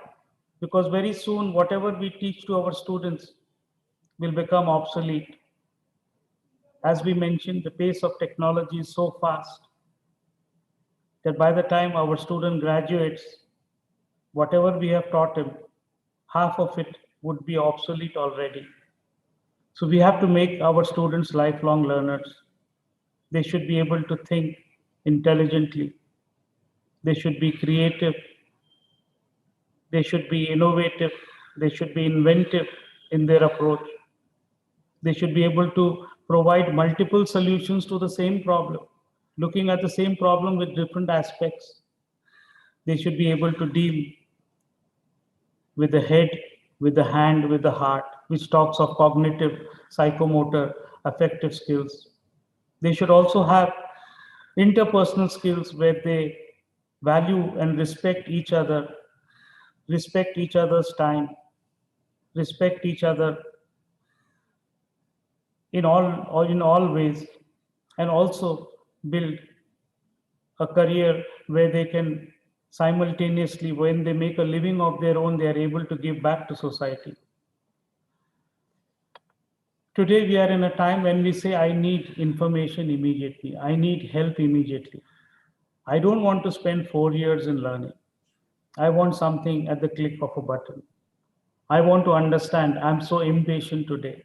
Speaker 6: Because very soon, whatever we teach to our students will become obsolete. As we mentioned, the pace of technology is so fast that by the time our student graduates, whatever we have taught him, half of it would be obsolete already. So we have to make our students lifelong learners. They should be able to think intelligently. They should be creative. They should be innovative. They should be inventive in their approach. They should be able to provide multiple solutions to the same problem, looking at the same problem with different aspects. They should be able to deal with the head, with the hand, with the heart, which talks of cognitive, psychomotor, affective skills. They should also have interpersonal skills where they value and respect each other, respect each other's time, respect each other in all ways, and also build a career where they can simultaneously, when they make a living of their own, they are able to give back to society. Today, we are in a time when we say, I need information immediately. I need help immediately. I don't want to spend 4 years in learning. I want something at the click of a button. I want to understand. I'm so impatient today.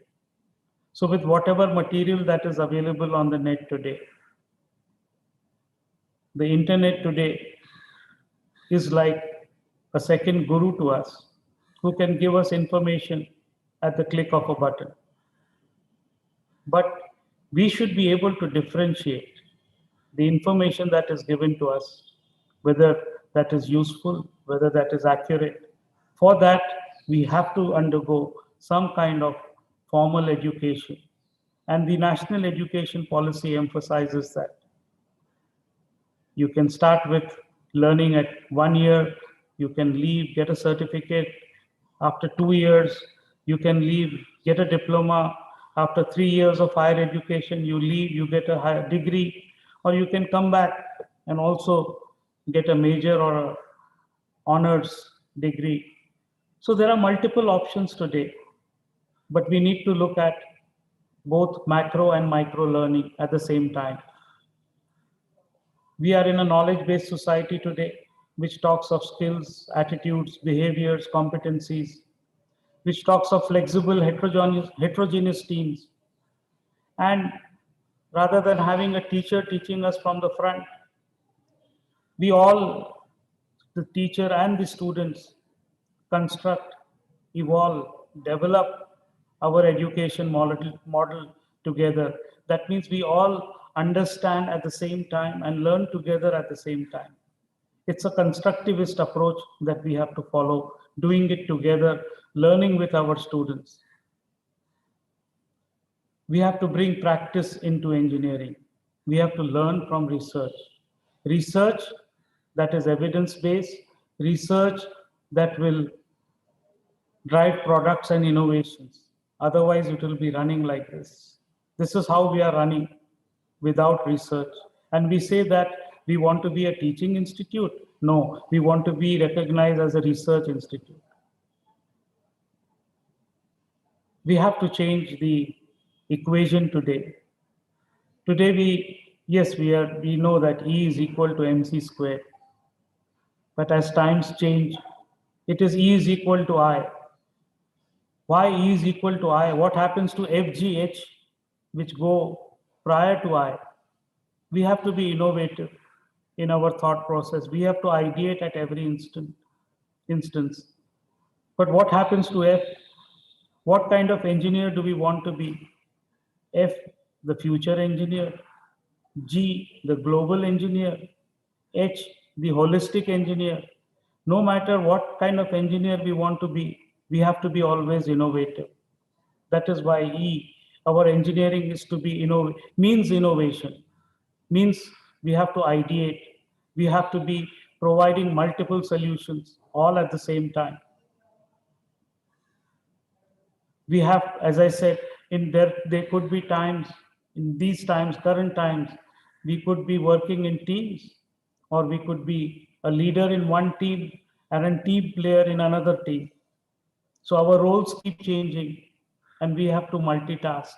Speaker 6: So with whatever material that is available on the net today, the internet today is like a second guru to us, who can give us information at the click of a button. But we should be able to differentiate the information that is given to us, whether that is useful, whether that is accurate. For that, we have to undergo some kind of formal education. And the national education policy emphasizes that. You can start with learning at 1 year, you can leave, get a certificate. After 2 years, you can leave, get a diploma. After 3 years of higher education, you leave, you get a higher degree, or you can come back and also get a major or a honors degree. So there are multiple options today, but we need to look at both macro and micro learning at the same time. We are in a knowledge-based society today, which talks of skills, attitudes, behaviors, competencies, which talks of flexible, heterogeneous teams. And rather than having a teacher teaching us from the front, we all, the teacher and the students, construct, evolve, develop our education model together. That means we all understand at the same time and learn together at the same time. It's a constructivist approach that we have to follow, doing it together, learning with our students. We have to bring practice into engineering. We have to learn from research. Research that is evidence-based, research that will drive products and innovations. Otherwise, it will be running like this. This is how we are running without research. And we say that we want to be a teaching institute. No, we want to be recognized as a research institute. We have to change the equation today. Today we know that E is equal to mc squared. But as times change, it is E is equal to I. Why E is equal to I? What happens to F, G, H, which go prior to I? We have to be innovative in our thought process. We have to ideate at every instance. But what happens to F? What kind of engineer do we want to be? F, the future engineer. G, the global engineer. H, the holistic engineer. No matter what kind of engineer we want to be, we have to be always innovative. That is why E, our engineering is to be means innovation, means we have to ideate. We have to be providing multiple solutions all at the same time. We have, as I said, there could be times, in these times, current times, we could be working in teams, or we could be a leader in one team and a team player in another team. So our roles keep changing and we have to multitask.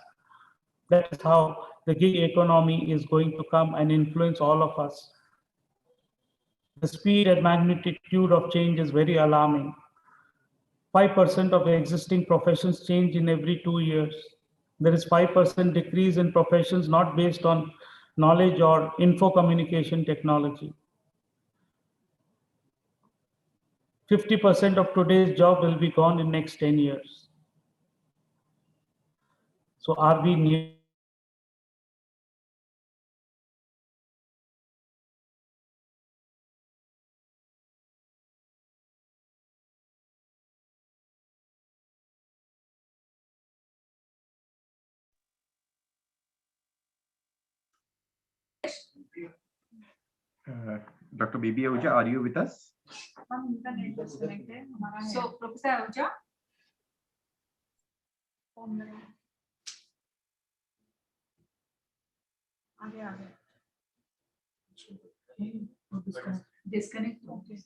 Speaker 6: That is how the gig economy is going to come and influence all of us. The speed and magnitude of change is very alarming. 5% of existing professions change in every 2 years. There is 5% decrease in professions not based on knowledge or info communication technology. 50% of today's job will be gone in next 10 years. So are we near?
Speaker 4: Dr. B.B. Ahuja, are you with us?
Speaker 1: So, Professor Ahuja. Disconnect. Okay.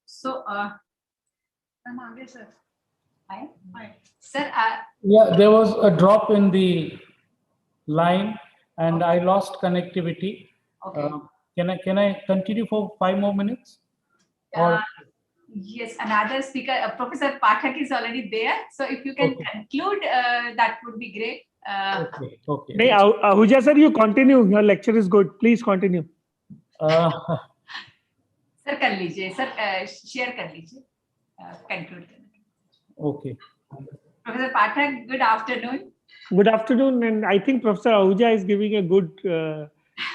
Speaker 1: So, sir. Hi. Sir,
Speaker 6: Yeah, there was a drop in the line and I lost connectivity.
Speaker 1: okay.
Speaker 6: Can I continue for 5 more minutes? Or
Speaker 1: Yes, another speaker, Professor Pathak is already there. So if you can conclude, that would be great.
Speaker 6: okay.
Speaker 9: Hey, Ahuja sir, you continue. Your lecture is good. Please continue.
Speaker 1: Sir, कर लीजिए, sir, share कर लीजिए, conclude.
Speaker 6: Okay.
Speaker 1: Professor Pathak, good afternoon.
Speaker 9: Good afternoon, and I think Professor Ahuja is giving a good, so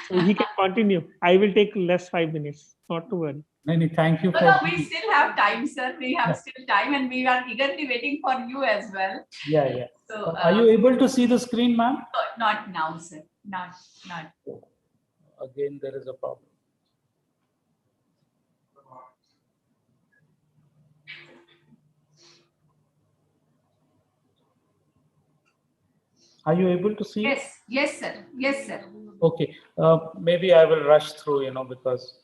Speaker 9: he can continue. I will take less 5 minutes, not to worry.
Speaker 6: Many thank you
Speaker 1: No,
Speaker 6: for.
Speaker 1: no, we still have time, sir. We have
Speaker 6: Yeah.
Speaker 1: still time, and we are eagerly waiting for you as well.
Speaker 6: Yeah.
Speaker 1: So,
Speaker 6: Are you able to see the screen, ma'am?
Speaker 1: Not now, sir. Not.
Speaker 6: Again, there is a problem. Are you able to see?
Speaker 1: Yes, sir. Yes, sir.
Speaker 6: Okay, maybe I will rush through, because.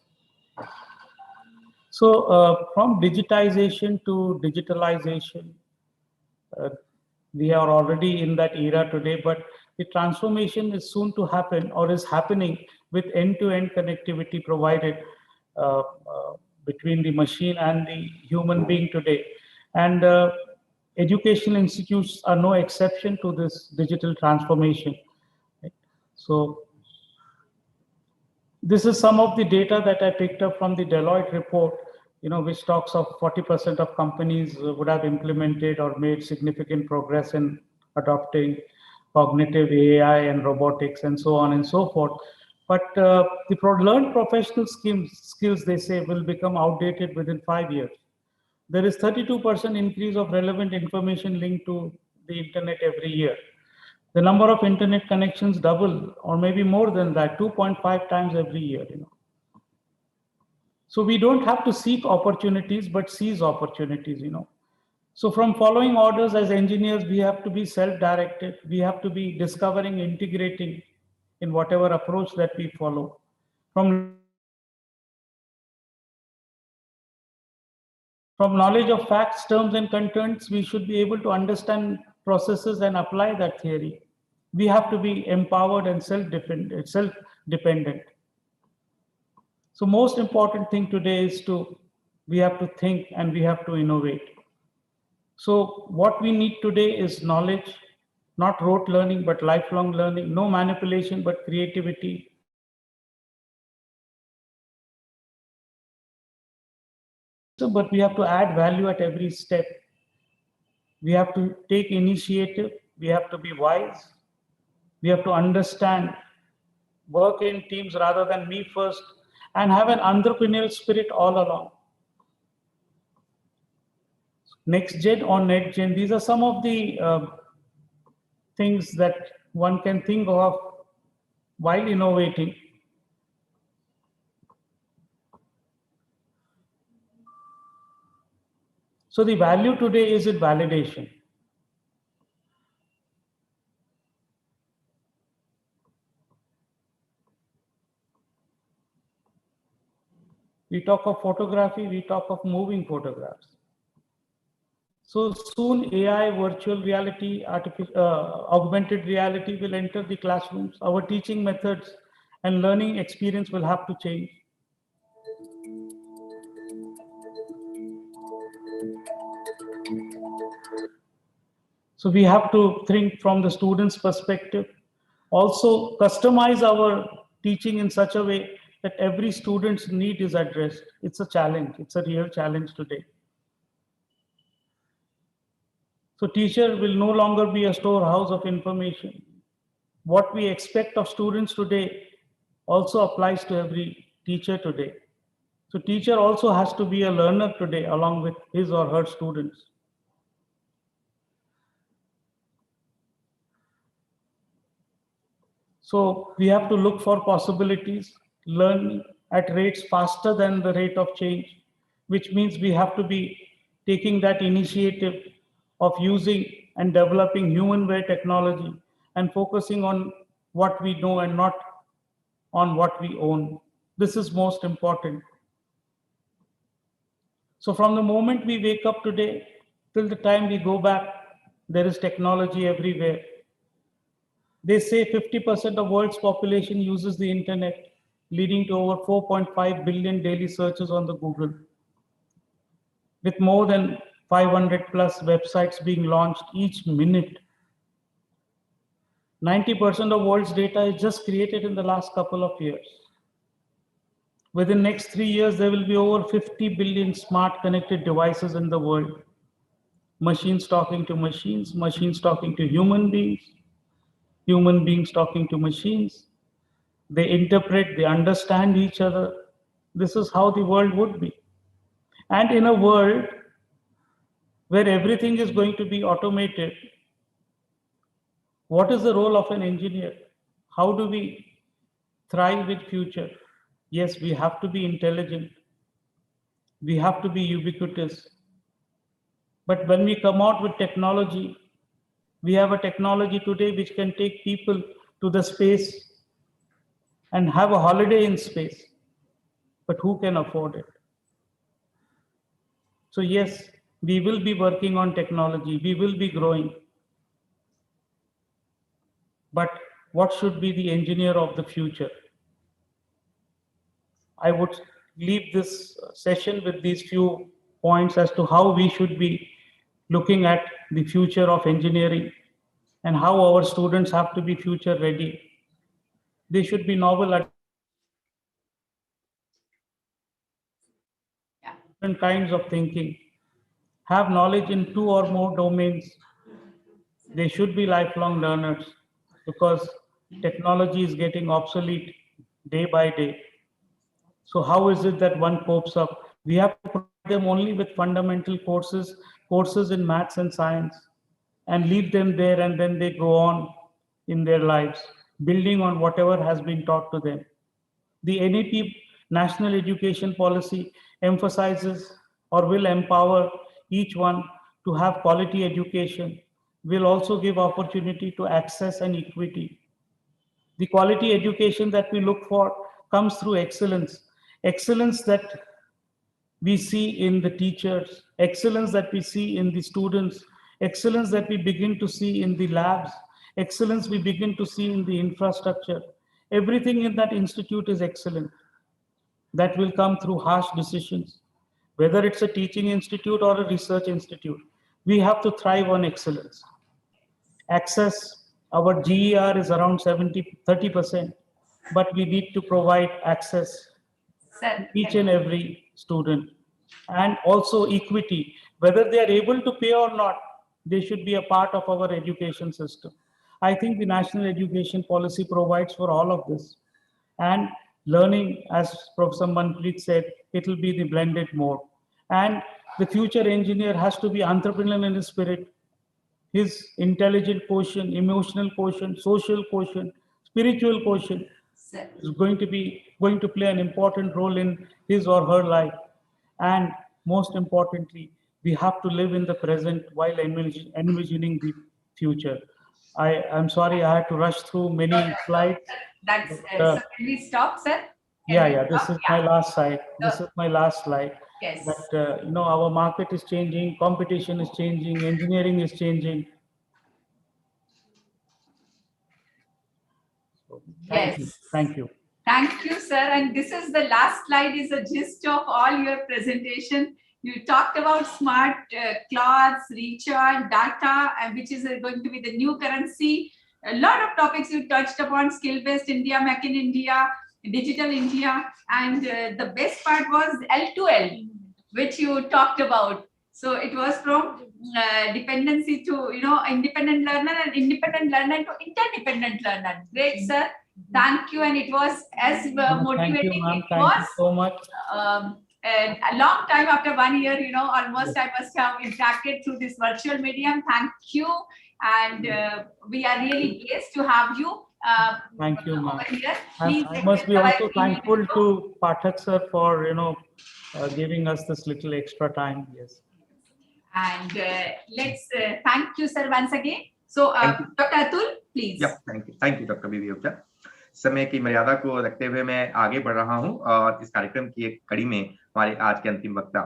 Speaker 6: So from digitization to digitalization, we are already in that era today, but the transformation is soon to happen or is happening with end-to-end connectivity provided between the machine and the human being today. And educational institutes are no exception to this digital transformation. Right? So this is some of the data that I picked up from the Deloitte report, which talks of 40% of companies would have implemented or made significant progress in adopting cognitive AI and robotics and so on and so forth. But the learned professional skills, they say, will become outdated within 5 years. There is 32% increase of relevant information linked to the internet every year. The number of internet connections double, or maybe more than that, 2.5 times every year. So we don't have to seek opportunities, but seize opportunities. So from following orders as engineers, we have to be self-directed. We have to be discovering, integrating in whatever approach that we follow. From knowledge of facts, terms, and contents, we should be able to understand processes and apply that theory. We have to be empowered and self-dependent. So most important thing today is we have to think and we have to innovate. So what we need today is knowledge, not rote learning, but lifelong learning, no manipulation, but creativity. But we have to add value at every step. We have to take initiative. We have to be wise. We have to understand, work in teams rather than me first, and have an entrepreneurial spirit all along. Next gen or net gen, these are some of the things that one can think of while innovating. So the value today is in validation. We talk of photography, we talk of moving photographs. So soon AI, virtual reality, augmented reality will enter the classrooms. Our teaching methods and learning experience will have to change. So we have to think from the student's perspective, also customize our teaching in such a way that every student's need is addressed. It's a challenge. It's a real challenge today. So teacher will no longer be a storehouse of information. What we expect of students today also applies to every teacher today. So teacher also has to be a learner today along with his or her students. So we have to look for possibilities, learn at rates faster than the rate of change, which means we have to be taking that initiative of using and developing human-way technology and focusing on what we know and not on what we own. This is most important. So from the moment we wake up today till the time we go back, there is technology everywhere. They say 50% of world's population uses the internet, leading to over 4.5 billion daily searches on the Google, with more than 500 plus websites being launched each minute. 90% of world's data is just created in the last couple of years. Within next 3 years, there will be over 50 billion smart connected devices in the world. machines talking to machines, machines talking to human beings talking to machines. They interpret, they understand each other. This is how the world would be. And in a world where everything is going to be automated, what is the role of an engineer? How do we thrive with future? Yes, we have to be intelligent. We have to be ubiquitous. But when we come out with technology, we have a technology today which can take people to the space and have a holiday in space. But who can afford it? So yes, we will be working on technology. We will be growing. But what should be the engineer of the future? I would leave this session with these few points as to how we should be looking at the future of engineering and how our students have to be future ready. They should be novel at different kinds of thinking, have knowledge in 2 or more domains. They should be lifelong learners because technology is getting obsolete day by day. So how is it that one copes up? We have to provide them only with fundamental courses in maths and science, and leave them there, and then they go on in their lives, building on whatever has been taught to them. The NEP, National Education Policy, emphasizes or will empower each one to have quality education, will also give opportunity to access and equity. The quality education that we look for comes through excellence. Excellence that we see in the teachers, excellence that we see in the students, excellence that we begin to see in the labs, excellence we begin to see in the infrastructure. Everything in that institute is excellent. That will come through harsh decisions. Whether it's a teaching institute or a research institute, we have to thrive on excellence. Access, our GER is around 30%, but we need to provide access to each and every student, and also equity. Whether they are able to pay or not, they should be a part of our education system. I think the National Education Policy provides for all of this. And learning, as Professor Manpreet said, it will be the blended mode. And the future engineer has to be entrepreneurial in his spirit, his intelligent quotient, emotional quotient, social quotient, spiritual quotient is going to play an important role in his or her life. And most importantly, we have to live in the present while envisioning the future. I'm sorry I had to rush through many slides.
Speaker 1: That's so can we stop, sir?
Speaker 6: This is my last slide. This is my last slide.
Speaker 1: Yes.
Speaker 6: But our market is changing, competition is changing, engineering is changing. So, thank you.
Speaker 1: Thank you, sir. And this is the last slide, is a gist of all your presentation. You talked about smart clothes, recharge, data, and which is going to be the new currency. A lot of topics you touched upon: skill-based India, Make in India, Digital India, and the best part was L2L, which you talked about. So it was from dependency to independent learner, and independent learner to interdependent learner. Great, sir. Thank you, and it was as motivating.
Speaker 6: Thank you so much.
Speaker 1: A long time after 1 year, almost I must have interacted through this virtual medium. Thank you, and we are really blessed to have you.
Speaker 6: Thank you, ma'am.
Speaker 1: I
Speaker 6: must be also thankful to Pathak sir for giving us this little extra time. Yes.
Speaker 1: And let's thank you, sir, once again. So, Dr. Atul, please.
Speaker 4: Yeah, thank you, Dr. B.B. Ahuja. समय की मर्यादा को रखते हुए मैं आगे बढ़ रहा हूं और इस कार्यक्रम की एक कड़ी में हमारे आज के अंतिम वक्ता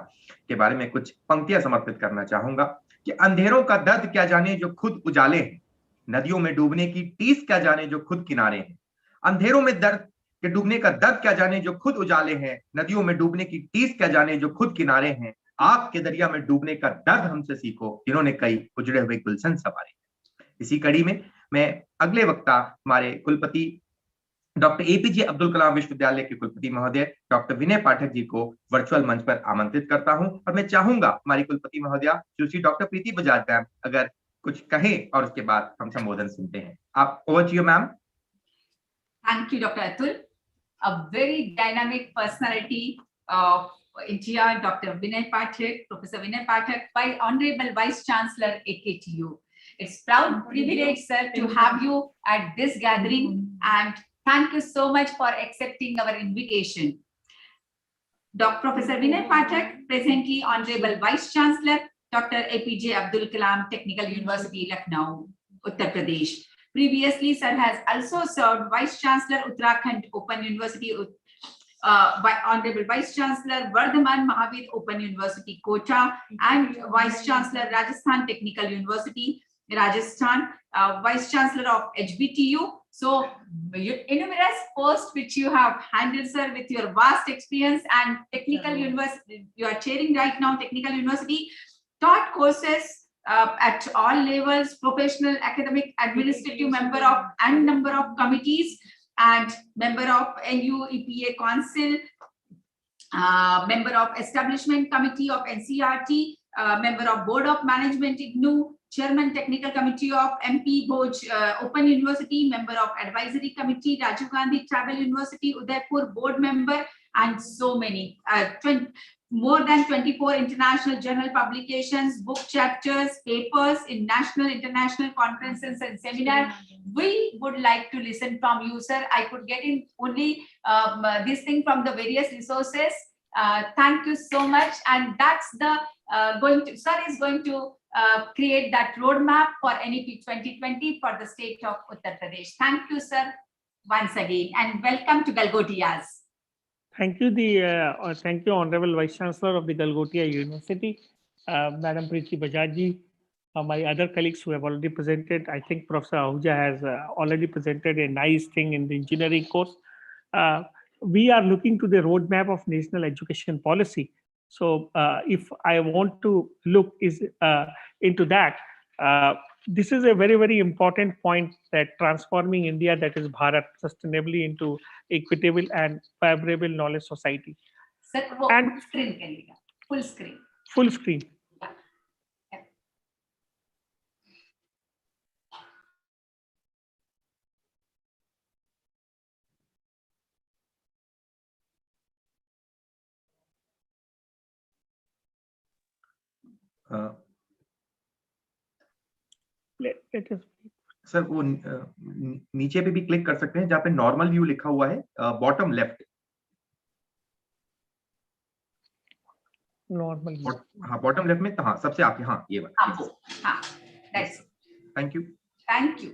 Speaker 4: के बारे में कुछ पंक्तियां समर्पित करना चाहूंगा कि अंधेरों का दर्द क्या जाने जो खुद उजाले हैं, नदियों में डूबने की टीस क्या जाने जो खुद किनारे हैं। अंधेरों में दर्द के डूबने का दर्द क्या जाने जो खुद उजाले हैं, नदियों में डूबने की टीस क्या जाने जो खुद किनारे हैं। आग के दरिया में डूबने का दर्द हमसे सीखो, जिन्होंने कई उजड़े हुए गुलशन संवारे। इसी कड़ी में मैं अगले वक्ता हमारे कुलपति डॉक्टर एपीजे अब्दुल कलाम विश्वविद्यालय के कुलपति महोदय डॉक्टर विनय पाठक जी को वर्चुअल मंच पर आमंत्रित करता हूं और मैं चाहूंगा हमारी कुलपति महोदया सुश्री डॉक्टर प्रीति बजाज मैम अगर कुछ कहें और उसके बाद हम संबोधन सुनते हैं। आप over to you ma'am.
Speaker 1: Thank you, Dr. Atul. A very dynamic personality of India, Dr. Vinay Pathak, Professor Vinay Pathak, by Honorable Vice Chancellor AKTU. It's proud privilege, sir, to have you at this gathering, and thank you so much for accepting our invitation. Dr. Professor Vinay Pathak, presently Honorable Vice Chancellor, Dr. APJ Abdul Kalam Technical University, Lucknow, Uttar Pradesh. Previously, sir has also served Vice Chancellor Uttarakhand Open University, by Honorable Vice Chancellor Vardhaman Mahavir Open University, Kota, and Vice Chancellor Rajasthan Technical University, Rajasthan, Vice Chancellor of HBTU. So, numerous posts which you have handled, sir, with your vast experience and technical university. You are chairing right now Technical University, taught courses at all levels, professional, academic, administrative member of and number of committees, and member of NU-EPA Council, member of Establishment Committee of NCRT, member of Board of Management IGNU, Chairman Technical Committee of MP Bhoj Open University, member of Advisory Committee, Rajiv Gandhi Travel University, Udaipur Board member, and so many. More than 24 international journal publications, book chapters, papers in national, international conferences and seminars. We would like to listen from you, sir. I could get in only this thing from the various resources. Thank you so much. And that's the sir is going to create that roadmap for NEP 2020 for the state of Uttar Pradesh. Thank you, sir, once again, and welcome to Galgotias.
Speaker 9: Thank you, thank you, Honorable Vice Chancellor of the Galgotia University, Madam Preeti Bajaj, my other colleagues who have already presented. I think Professor Ahuja has already presented a nice thing in the engineering course. We are looking to the roadmap of national education policy. So if I want to look into that, this is a very, very important point, that transforming India, that is Bharat, sustainably into equitable and favorable knowledge society.
Speaker 1: Sir,
Speaker 9: and
Speaker 1: full screen.
Speaker 9: Full screen.
Speaker 1: Yeah.
Speaker 9: Let us.
Speaker 4: Sir वो नीचे पे भी click कर सकते हैं जहाँ पे normal view लिखा हुआ है, बॉटम लेफ्ट।
Speaker 9: नॉर्मल,
Speaker 4: हाँ बॉटम लेफ्ट में, हाँ सबसे आगे, हाँ ये वाला।
Speaker 1: हाँ, that's it.
Speaker 4: Thank you.
Speaker 1: Thank you.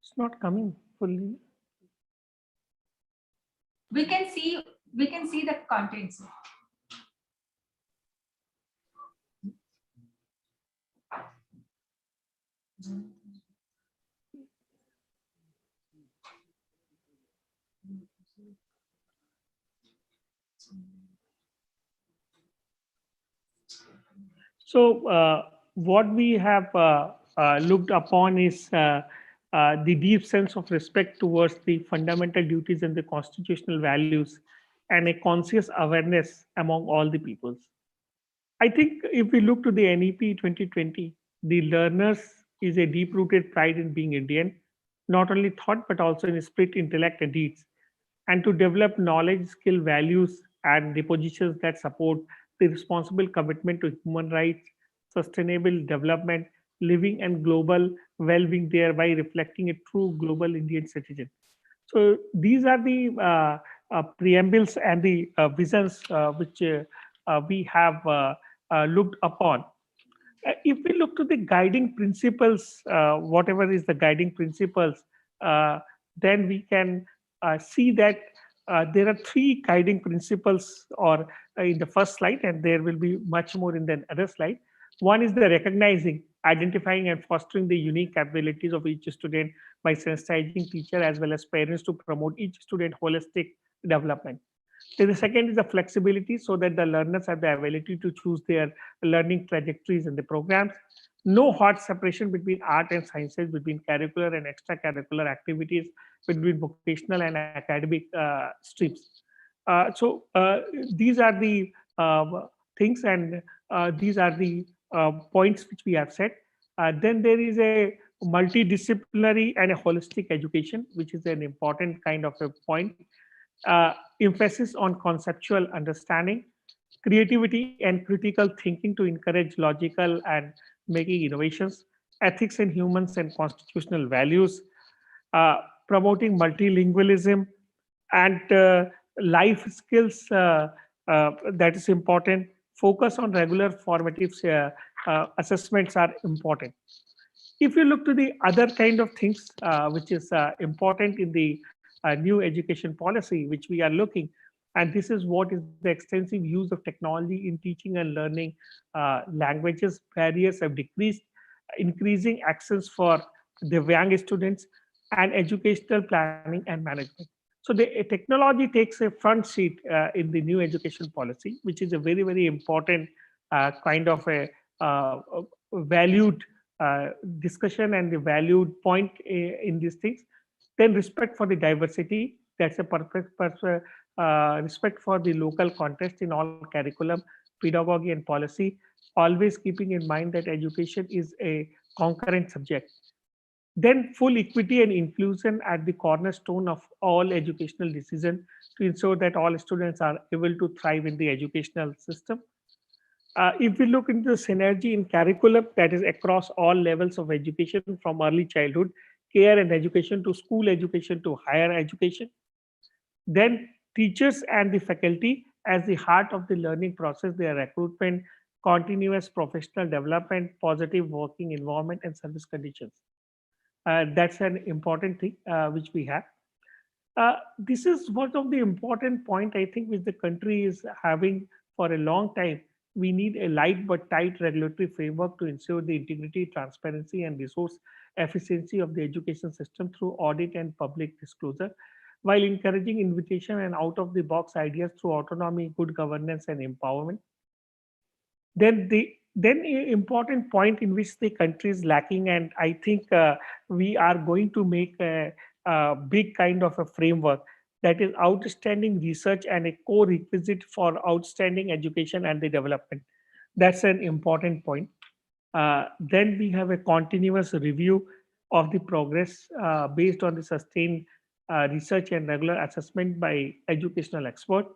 Speaker 9: It's not coming fully.
Speaker 1: We can see the contents.
Speaker 9: So what we have looked upon is the deep sense of respect towards the fundamental duties and the constitutional values, and a conscious awareness among all the peoples. I think if we look to the NEP 2020, the learners is a deep-rooted pride in being Indian, not only thought but also in spirit, intellect, and deeds, and to develop knowledge, skill, values, and the positions that support the responsible commitment to human rights, sustainable development, living, and global well-being, thereby reflecting a true global Indian citizen. So these are the preambles and the visions which we have looked upon. If we look to the guiding principles, whatever is the guiding principles, then we can see that there are three guiding principles, or in the first slide, and there will be much more in the other slide. One is the recognizing, identifying, and fostering the unique abilities of each student by sensitizing teacher as well as parents to promote each student holistic development. Then the second is the flexibility, so that the learners have the ability to choose their learning trajectories in the programs. No hard separation between art and sciences, between curricular and extracurricular activities, between vocational and academic streams. So these are the things, and these are the points which we have set. Then there is a multidisciplinary and a holistic education, which is an important kind of a point. Emphasis on conceptual understanding, creativity and critical thinking to encourage logical and making innovations, ethics in humans and constitutional values, promoting multilingualism and life skills, that is important. Focus on regular formative assessments are important. If you look to the other kind of things which is important in the new education policy which we are looking, and this is what is the extensive use of technology in teaching and learning. Languages barriers have decreased, increasing access for the young students, and educational planning and management. So the technology takes a front seat in the new education policy, which is a very, very important kind of a valued discussion and the valued point in these things. Then respect for the diversity, that's a perfect respect for the local context in all curriculum, pedagogy and policy, always keeping in mind that education is a concurrent subject. Then full equity and inclusion at the cornerstone of all educational decisions to ensure that all students are able to thrive in the educational system. If we look into the synergy in curriculum, that is across all levels of education from early childhood, care and education to school education to higher education. Then teachers and the faculty as the heart of the learning process, their recruitment, continuous professional development, positive working environment and service conditions. That's an important thing which we have. This is one of the important point I think which the country is having for a long time. We need a light but tight regulatory framework to ensure the integrity, transparency and resource efficiency of the education system through audit and public disclosure, while encouraging invitation and out of the box ideas through autonomy, good governance and empowerment. Then important point in which the country is lacking, and I think we are going to make a big kind of a framework, that is outstanding research and a core requisite for outstanding education and the development. That's an important point. Then we have a continuous review of the progress based on the sustained research and regular assessment by educational experts.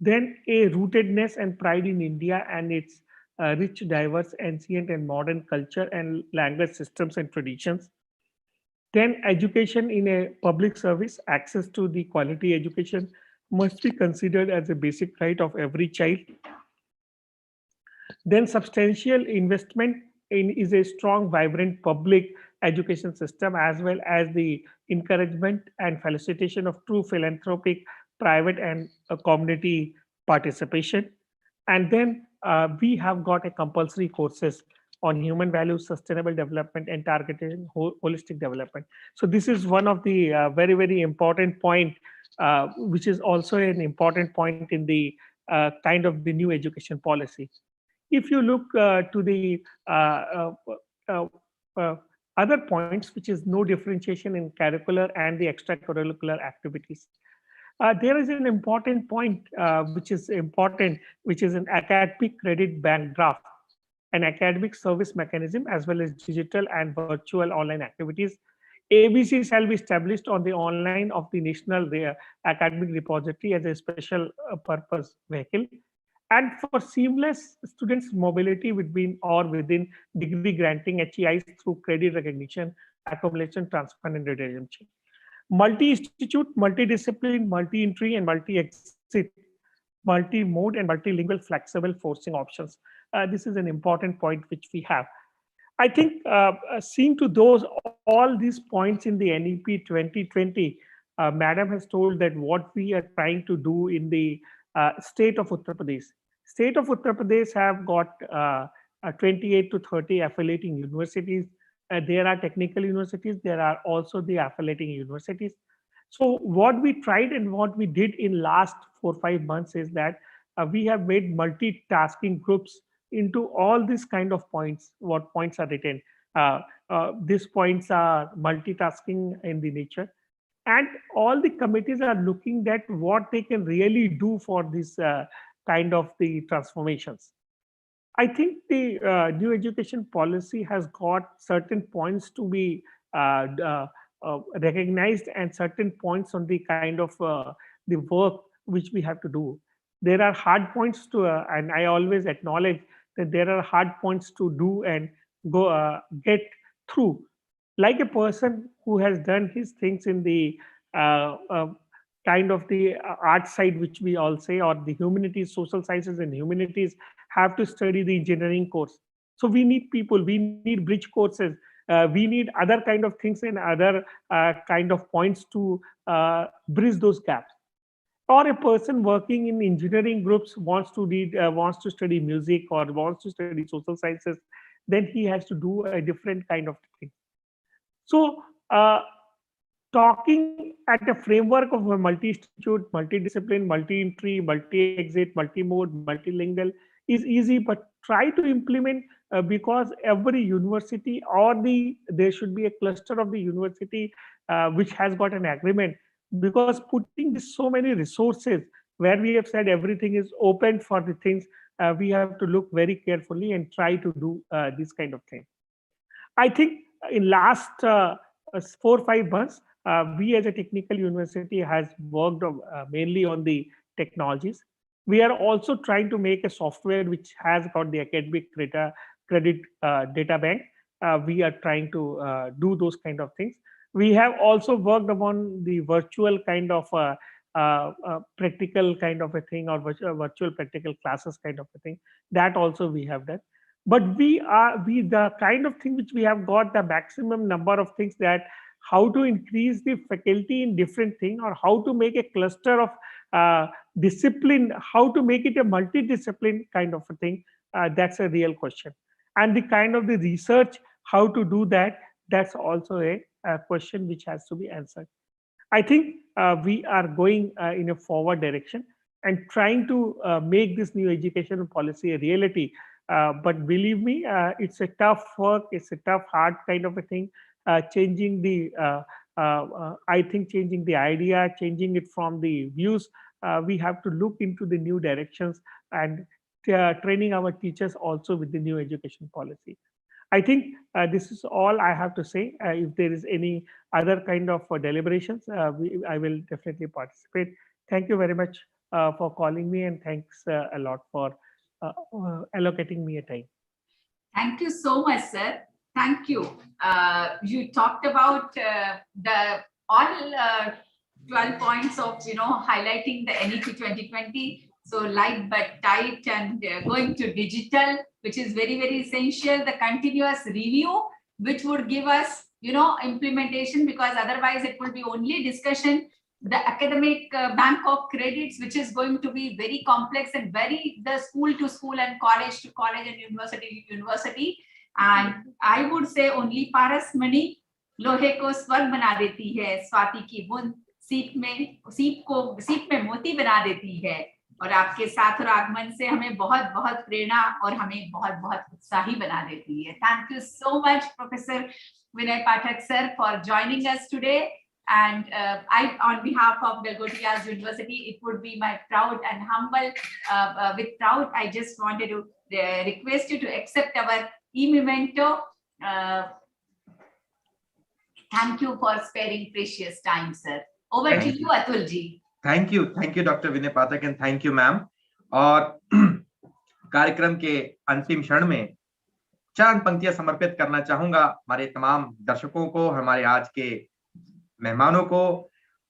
Speaker 9: Then a rootedness and pride in India and its rich, diverse, ancient and modern culture and language systems and traditions. Then education in a public service, access to the quality education must be considered as a basic right of every child. Then substantial investment in is a strong, vibrant public education system, as well as the encouragement and felicitation of true philanthropic, private and community participation. And then we have got a compulsory courses on human values, sustainable development and targeted holistic development. So this is one of the very, very important point, which is also an important point in the kind of the new education policy. If you look to the other points, which is no differentiation in curricular and the extracurricular activities. There is an important point which is important, which is an academic credit bank draft, an academic service mechanism, as well as digital and virtual online activities. ABC shall be established on the online of the National Academic Repository as a special purpose vehicle, and for seamless students' mobility between or within degree granting HEIs through credit recognition, accumulation, transfer, and redemption. Multi-institute, multidiscipline, multi-entry, and multi-exit, multi-mode, and multilingual flexible forcing options. This is an important point which we have. I think seeing to those all these points in the NEP 2020, Madam has told that what we are trying to do in the state of Uttar Pradesh. State of Uttar Pradesh have got 28 to 30 affiliating universities. There are technical universities. There are also the affiliating universities. So what we tried and what we did in last 4-5 months is that we have made multitasking groups into all these kind of points. What points are written? These points are multitasking in the nature, and all the committees are looking at what they can really do for this kind of the transformations. I think the new education policy has got certain points to be recognized and certain points on the kind of the work which we have to do. There are hard points to, and I always acknowledge that there are hard points to do and go get through. Like a person who has done his things in the kind of the art side, which we all say, or the humanities, social sciences and humanities have to study the engineering course. So we need people, we need bridge courses, we need other kind of things and other kind of points to bridge those gaps. Or a person working in engineering groups wants to read, wants to study music or wants to study social sciences, then he has to do a different kind of thing. So talking at a framework of a multi-institute, multidiscipline, multi-entry, multi-exit, multi-mode, multilingual is easy, but try to implement because every university or there should be a cluster of the university which has got an agreement, because putting this so many resources where we have said everything is open for the things, we have to look very carefully and try to do this kind of thing. I think in last 4-5 months, we as a technical university has worked mainly on the technologies. We are also trying to make a software which has got the academic credit data bank. We are trying to do those kind of things. We have also worked upon the virtual kind of practical kind of a thing, or virtual practical classes kind of a thing. That also we have done. But the kind of thing which we have got the maximum number of things, that how to increase the faculty in different thing, or how to make a cluster of discipline, how to make it a multidiscipline kind of a thing, that's a real question. And the kind of the research, how to do that, that's also a question which has to be answered. I think we are going in a forward direction and trying to make this new education policy a reality. But believe me, it's a tough work, it's a tough, hard kind of a thing. Changing the, I think changing the idea, changing it from the views, we have to look into the new directions and training our teachers also with the new education policy. I think this is all I have to say. If there is any other kind of deliberations, I will definitely participate. Thank you very much for calling me, and thanks a lot for allocating me a time.
Speaker 1: Thank you so much, sir. Thank you. You talked about the all 12 points of, highlighting the NEP 2020. So light but tight, and going to digital, which is very, very essential. The continuous review, which would give us, implementation, because otherwise it will be only discussion. The academic bank of credits, which is going to be very complex and the school to school and college to college and university to university. And I would say only paras mani लोहे को स्वर्ग बना देती है, स्वाति की बूंद सीप में मोती बना देती है. और आपके साथ और आगमन से हमें बहुत बहुत प्रेरणा और हमें बहुत बहुत उत्साही बना देती है. Thank you so much, Professor Vinay Pathak sir, for joining us today. And on behalf of Galgotias University, it would be my proud and humble, with proud, I just wanted to request you to accept our e-memento. Thank you for sparing precious time, sir. Over to you, Atul ji.
Speaker 4: Thank you, Dr. Vinay Pathak, and thank you, ma'am. और कार्यक्रम के अंतिम क्षण में चरण पंक्तियां समर्पित करना चाहूंगा हमारे तमाम दर्शकों को, हमारे आज के मेहमानों को,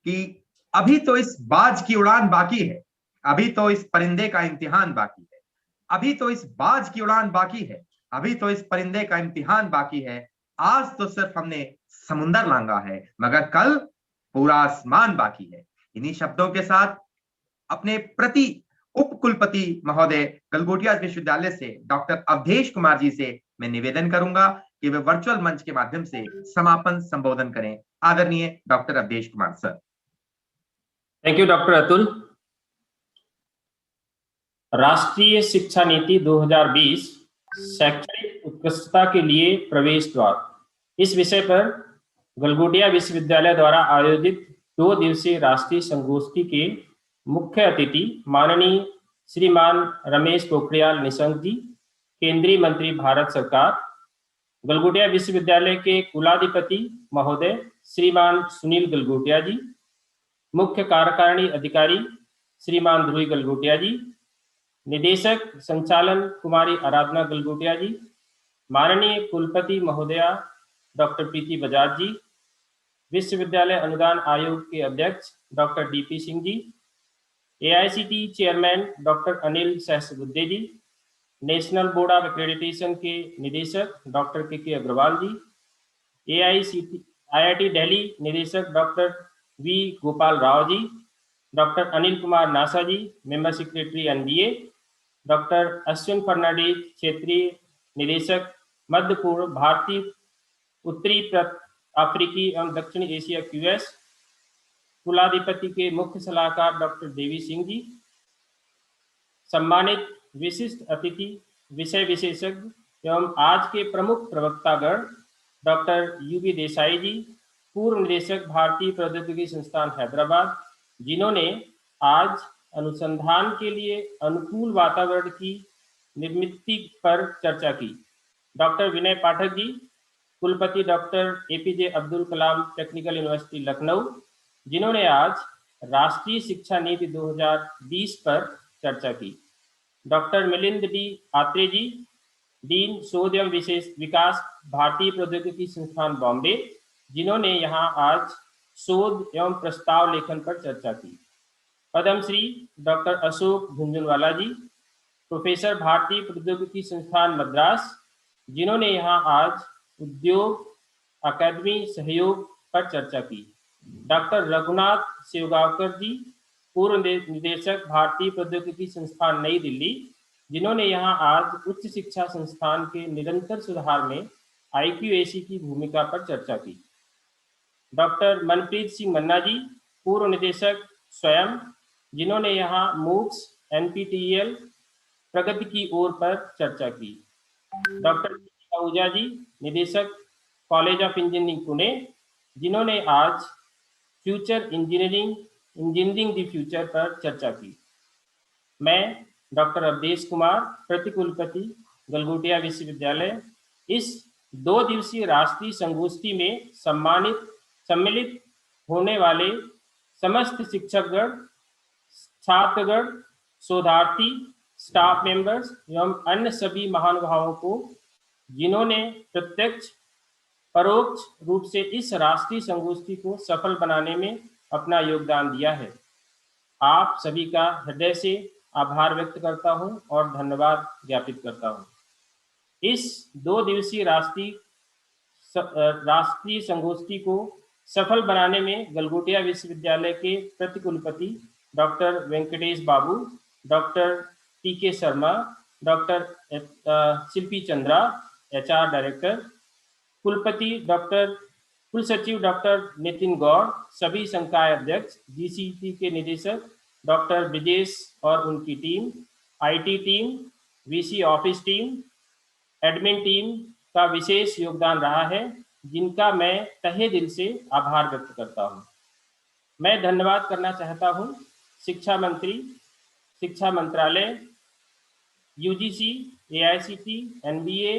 Speaker 4: कि अभी तो इस बाज की उड़ान बाकी है, अभी तो इस परिंदे का इम्तिहान बाकी है, अभी तो इस बाज की उड़ान बाकी है, अभी तो इस परिंदे का इम्तिहान बाकी है. आज तो सिर्फ हमने समुंदर लांगा है, मगर कल पूरा आसमान बाकी है. इन्हीं शब्दों के साथ अपने प्रति उप कुलपति महोदय गलगोटियास विश्वविद्यालय से डॉक्टर अवधेश कुमार जी से मैं निवेदन करूंगा कि वे वर्चुअल मंच के माध्यम से समापन संबोधन करें. आदरणीय doctor Awadhesh Kumar sir.
Speaker 10: Thank you doctor Atul. राष्ट्रीय शिक्षा नीति 2020 शैक्षणिक उत्कृष्टता के लिए प्रवेश द्वार, इस विषय पर गलगोटिया विश्वविद्यालय द्वारा आयोजित 2 दिवसीय राष्ट्रीय संगोष्ठी के मुख्य अतिथि माननीय श्रीमान रमेश पोखरियाल निशंक जी, केंद्रीय मंत्री भारत सरकार, गलगोटिया विश्वविद्यालय के कुलाधिपति महोदय श्रीमान सुनील गलगोटिया जी, मुख्य कार्यकारिणी अधिकारी श्रीमान ध्रुवी गलगोटिया जी, निदेशक संचालन कुमारी आराधना गलगोटिया जी, माननीय कुलपति महोदया डॉक्टर प्रीति बजाज जी, विश्वविद्यालय अनुदान आयोग के अध्यक्ष doctor DP Singh ji, AICT chairman doctor Anil Sahasrabudhe ji, national board of accreditation के निदेशक डॉक्टर के अग्रवाल जी, IIT दिल्ली निदेशक doctor V Gopal Rao ji, doctor Anil Kumar Nasa ji, member secretary NBA, doctor Ashwin Fernandes क्षेत्रीय निदेशक मध्य पूर्व भारतीय उत्तरी अफ्रीकी एवं दक्षिण एशिया QS, कुलाधिपति के मुख्य सलाहकार डॉक्टर देवी सिंह जी, सम्मानित विशिष्ट अतिथि विषय विशेषज्ञ एवं आज के प्रमुख प्रवक्तागण डॉक्टर UB देसाई जी, पूर्व निदेशक भारतीय प्रौद्योगिकी संस्थान हैदराबाद, जिन्होंने आज अनुसंधान के लिए अनुकूल वातावरण की निर्मित पर चर्चा की, डॉक्टर विनय पाठक जी, कुलपति doctor APJ Abdul Kalam technical university Lucknow, जिन्होंने आज राष्ट्रीय शिक्षा नीति 2020 पर चर्चा की, डॉक्टर मिलिंद डी आत्रे जी, डीन शोध एवं विशेष विकास भारतीय प्रौद्योगिकी संस्थान बॉम्बे, जिन्होंने यहाँ आज शोध एवं प्रस्ताव लेखन पर चर्चा की, पद्मश्री डॉक्टर अशोक झुंझुनवाला जी, प्रोफेसर भारतीय प्रौद्योगिकी संस्थान मद्रास, जिन्होंने यहाँ आज उद्योग अकादमी सहयोग पर चर्चा की, डॉक्टर रघुनाथ शेवगांवकर जी, पूर्व निदेशक भारतीय प्रौद्योगिकी संस्थान नई दिल्ली, जिन्होंने यहाँ आज उच्च शिक्षा संस्थान के निरंतर सुधार में IQAC की भूमिका पर चर्चा की, डॉक्टर मनप्रीत सिंह मन्ना जी, पूर्व निदेशक स्वयं, जिन्होंने यहाँ MOOCs NPTEL प्रगति की ओर पर चर्चा की, डॉक्टर अहुजा जी, निदेशक कॉलेज ऑफ इंजीनियरिंग पुणे, जिन्होंने आज फ्यूचर इंजीनियरिंग द फ्यूचर पर चर्चा की। मैं डॉक्टर अवधेश कुमार, प्रतिकुलपति गलगोटिया विश्वविद्यालय, इस 2 दिवसीय राष्ट्रीय संगोष्ठी में सम्मिलित होने वाले समस्त शिक्षकगण, छात्रगण, शोधार्थी, स्टाफ मेंबर्स एवं अन्य सभी महानुभावों को, जिन्होंने प्रत्यक्ष परोक्ष रूप से इस राष्ट्रीय संगोष्ठी को सफल बनाने में अपना योगदान दिया है, आप सभी का हृदय से आभार व्यक्त करता हूं और धन्यवाद ज्ञापित करता हूं। इस 2 दिवसीय राष्ट्रीय संगोष्ठी को सफल बनाने में गलगोटिया विश्वविद्यालय के प्रतिकुलपति डॉक्टर वेंकटेश बाबू, डॉक्टर TK शर्मा, डॉक्टर शिल्पी चंद्रा HR डायरेक्टर, कुल सचिव डॉक्टर नितिन गौड़, सभी संकाय अध्यक्ष, GCET के निदेशक डॉक्टर ब्रिजेश और उनकी team, IT team, VC office team, admin team का विशेष योगदान रहा है, जिनका मैं तहे दिल से आभार व्यक्त करता हूं। मैं धन्यवाद करना चाहता हूं शिक्षा मंत्री, शिक्षा मंत्रालय, UGC, AICT, NBA,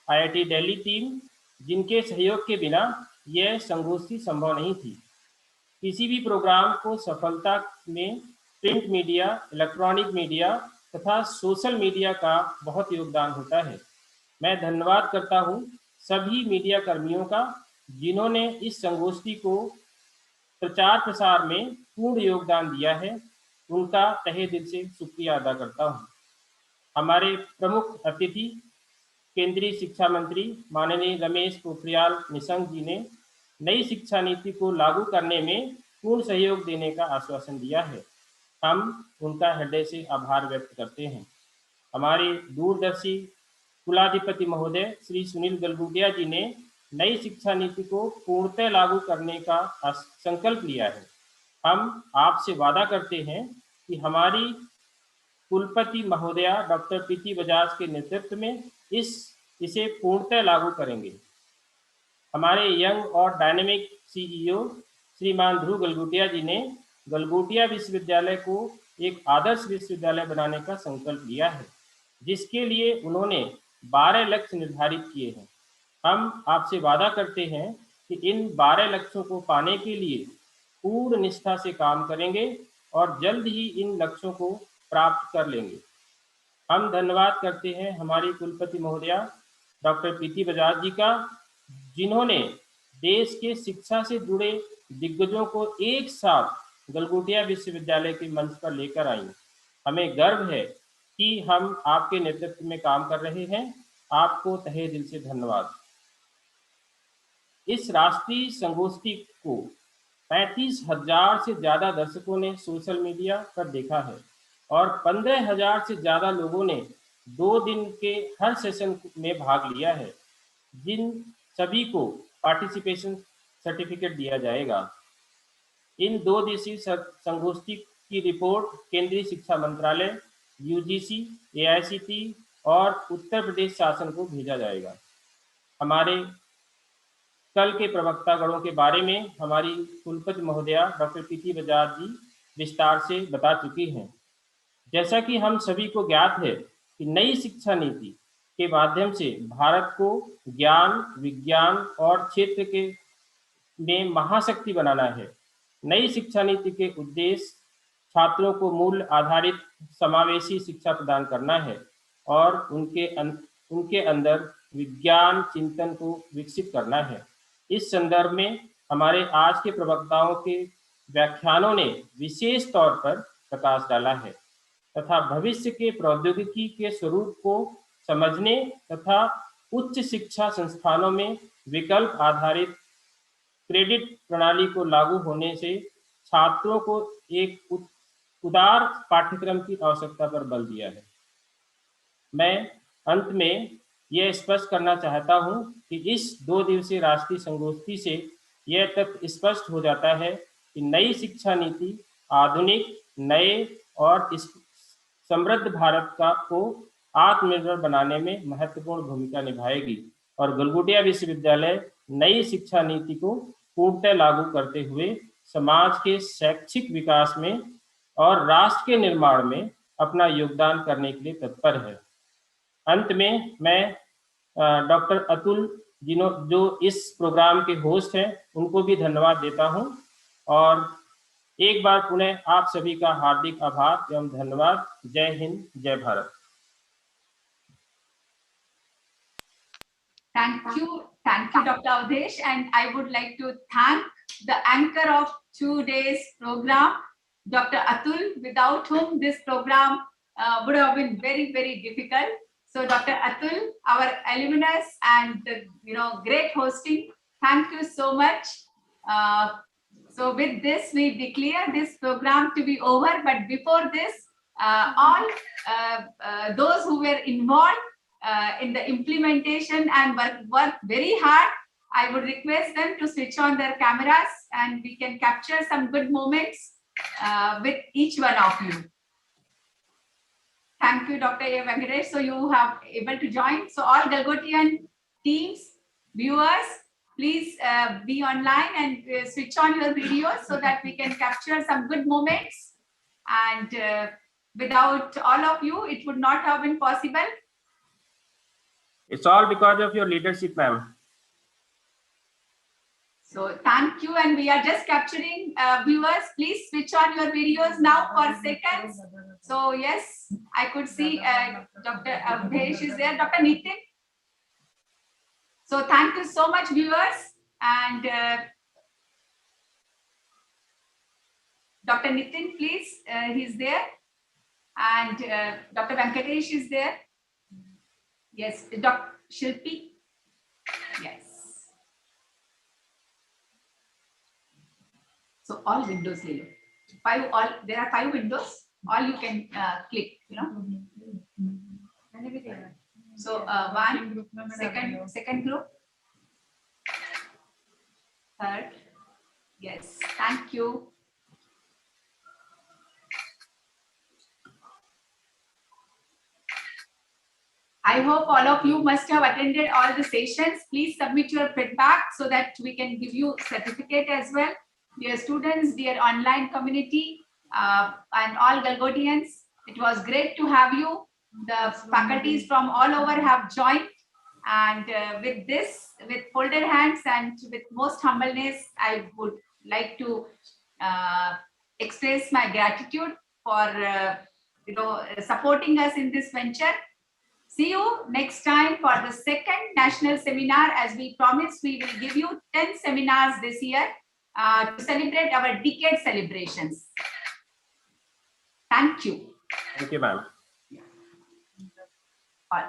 Speaker 10: IIT Delhi team, जिनके सहयोग के बिना यह संगोष्ठी संभव नहीं थी। किसी भी प्रोग्राम को सफलता में प्रिंट मीडिया, इलेक्ट्रॉनिक मीडिया तथा सोशल मीडिया का बहुत योगदान होता है। मैं धन्यवाद करता हूं सभी मीडिया कर्मियों का, जिन्होंने इस संगोष्ठी को प्रचार प्रसार में पूर्ण योगदान दिया है, उनका तहे दिल से शुक्रिया अदा करता हूं। हमारे प्रमुख अतिथि केंद्रीय शिक्षा मंत्री माननीय रमेश पोखरियाल निशंक जी ने नई शिक्षा नीति को लागू करने में पूर्ण सहयोग देने का आश्वासन दिया है। हम उनका हृदय से आभार व्यक्त करते हैं। हमारे दूरदर्शी कुलाधिपति महोदय श्री सुनील गलगोटिया जी ने नई शिक्षा नीति को पूर्णतः लागू करने का संकल्प लिया है। हम आपसे वादा करते हैं कि हमारी कुलपति महोदया डॉक्टर प्रीति बजाज के नेतृत्व में इसे पूर्णतः लागू करेंगे। हमारे यंग और डायनेमिक सीईओ श्रीमान ध्रुव गलगोटिया जी ने गलगोटिया विश्वविद्यालय को एक आदर्श विश्वविद्यालय बनाने का संकल्प लिया है, जिसके लिए उन्होंने 12 लक्ष्य निर्धारित किए हैं। हम आपसे वादा करते हैं कि इन 12 लक्ष्यों को पाने के लिए पूर्ण निष्ठा से काम करेंगे और जल्द ही इन लक्ष्यों को प्राप्त कर लेंगे। हम धन्यवाद करते हैं हमारी कुलपति महोदया डॉक्टर प्रीति बजाज जी का, जिन्होंने देश के शिक्षा से जुड़े दिग्गजों को एक साथ गलगोटिया विश्वविद्यालय के मंच पर लेकर आई। हमें गर्व है कि हम आपके नेतृत्व में काम कर रहे हैं। आपको तहे दिल से धन्यवाद। इस राष्ट्रीय संगोष्ठी को 35,000 से ज्यादा दर्शकों ने सोशल मीडिया पर देखा है और 15,000 से ज्यादा लोगों ने 2 दिन के हर सेशन में भाग लिया है, जिन सभी को पार्टिसिपेशन सर्टिफिकेट दिया जाएगा। इन 2 दिवसीय संगोष्ठी की रिपोर्ट केंद्रीय शिक्षा मंत्रालय, यूजीसी, एआईसीटी और उत्तर प्रदेश शासन को भेजा जाएगा। हमारे कल के प्रवक्तागणों के बारे में हमारी कुलपति महोदया डॉक्टर प्रीति बजाज जी विस्तार से बता चुकी हैं। जैसा कि हम सभी को ज्ञात है कि नई शिक्षा नीति के माध्यम से भारत को ज्ञान, विज्ञान और क्षेत्र में महाशक्ति बनाना है। नई शिक्षा नीति के उद्देश्य छात्रों को मूल्य आधारित समावेशी शिक्षा प्रदान करना है और उनके अंदर विज्ञान चिंतन को विकसित करना है। इस संदर्भ में हमारे आज के प्रवक्ताओं के व्याख्यानों ने विशेष तौर पर प्रकाश डाला है तथा भविष्य के प्रौद्योगिकी के स्वरूप को समझने तथा उच्च शिक्षा संस्थानों में विकल्प आधारित क्रेडिट प्रणाली को लागू होने से छात्रों को एक उदार पाठ्यक्रम की आवश्यकता पर बल दिया है। मैं अंत में यह स्पष्ट करना चाहता हूं कि इस 2 दिवसीय राष्ट्रीय संगोष्ठी से यह तथ्य स्पष्ट हो जाता है कि नई शिक्षा नीति आधुनिक, नए और समृद्ध भारत को आत्मनिर्भर बनाने में महत्वपूर्ण भूमिका निभाएगी और गलगोटिया विश्वविद्यालय नई शिक्षा नीति को पूर्णतः लागू करते हुए समाज के शैक्षिक विकास में और राष्ट्र के निर्माण में अपना योगदान करने के लिए तत्पर है। अंत में मैं डॉक्टर अतुल जो इस प्रोग्राम के होस्ट हैं उनको भी धन्यवाद देता हूं और एक बार पुनः आप सभी का हार्दिक आभार एवं धन्यवाद। जय हिंद, जय Bharat.
Speaker 1: Thank you, Dr. Avdesh, and I would like to thank the anchor of today's program, Dr. Atul, without whom this program would have been very, very difficult. So, Dr. Atul, our alumnus and great hosting. Thank you so much. So, with this, we declare this program to be over. But before this, all those who were involved in the implementation and work very hard, I would request them to switch on their cameras and we can capture some good moments with each one of you. Thank you, Dr. A. Venkatesh. So you have able to join. So all Galgotian teams, viewers, please be online and switch on your videos so that we can capture some good moments. And without all of you, it would not have been possible.
Speaker 10: It's all because of your leadership, ma'am.
Speaker 1: So thank you, and we are just capturing viewers. Please switch on your videos now for seconds. So yes, I could see Dr. Avdesh is there, Dr. Nitin. So thank you so much, viewers, and Dr. Nitin, please, he's there, and Dr. Venkatesh is there. Yes, Dr. Shilpi. Yes. So all windows here. There are 5 windows. All you can click, So one, second group, third. Yes, thank you. I hope all of you must have attended all the sessions. Please submit your feedback so that we can give you certificate as well. Dear students, dear online community, and all Galgotians, it was great to have you. The faculties from all over have joined. And with this, with folded hands and with most humbleness, I would like to express my gratitude for supporting us in this venture. See you next time for the second national seminar. As we promised, we will give you 10 seminars this year to celebrate our decade celebrations. Thank you.
Speaker 10: Thank you, ma'am.
Speaker 1: All.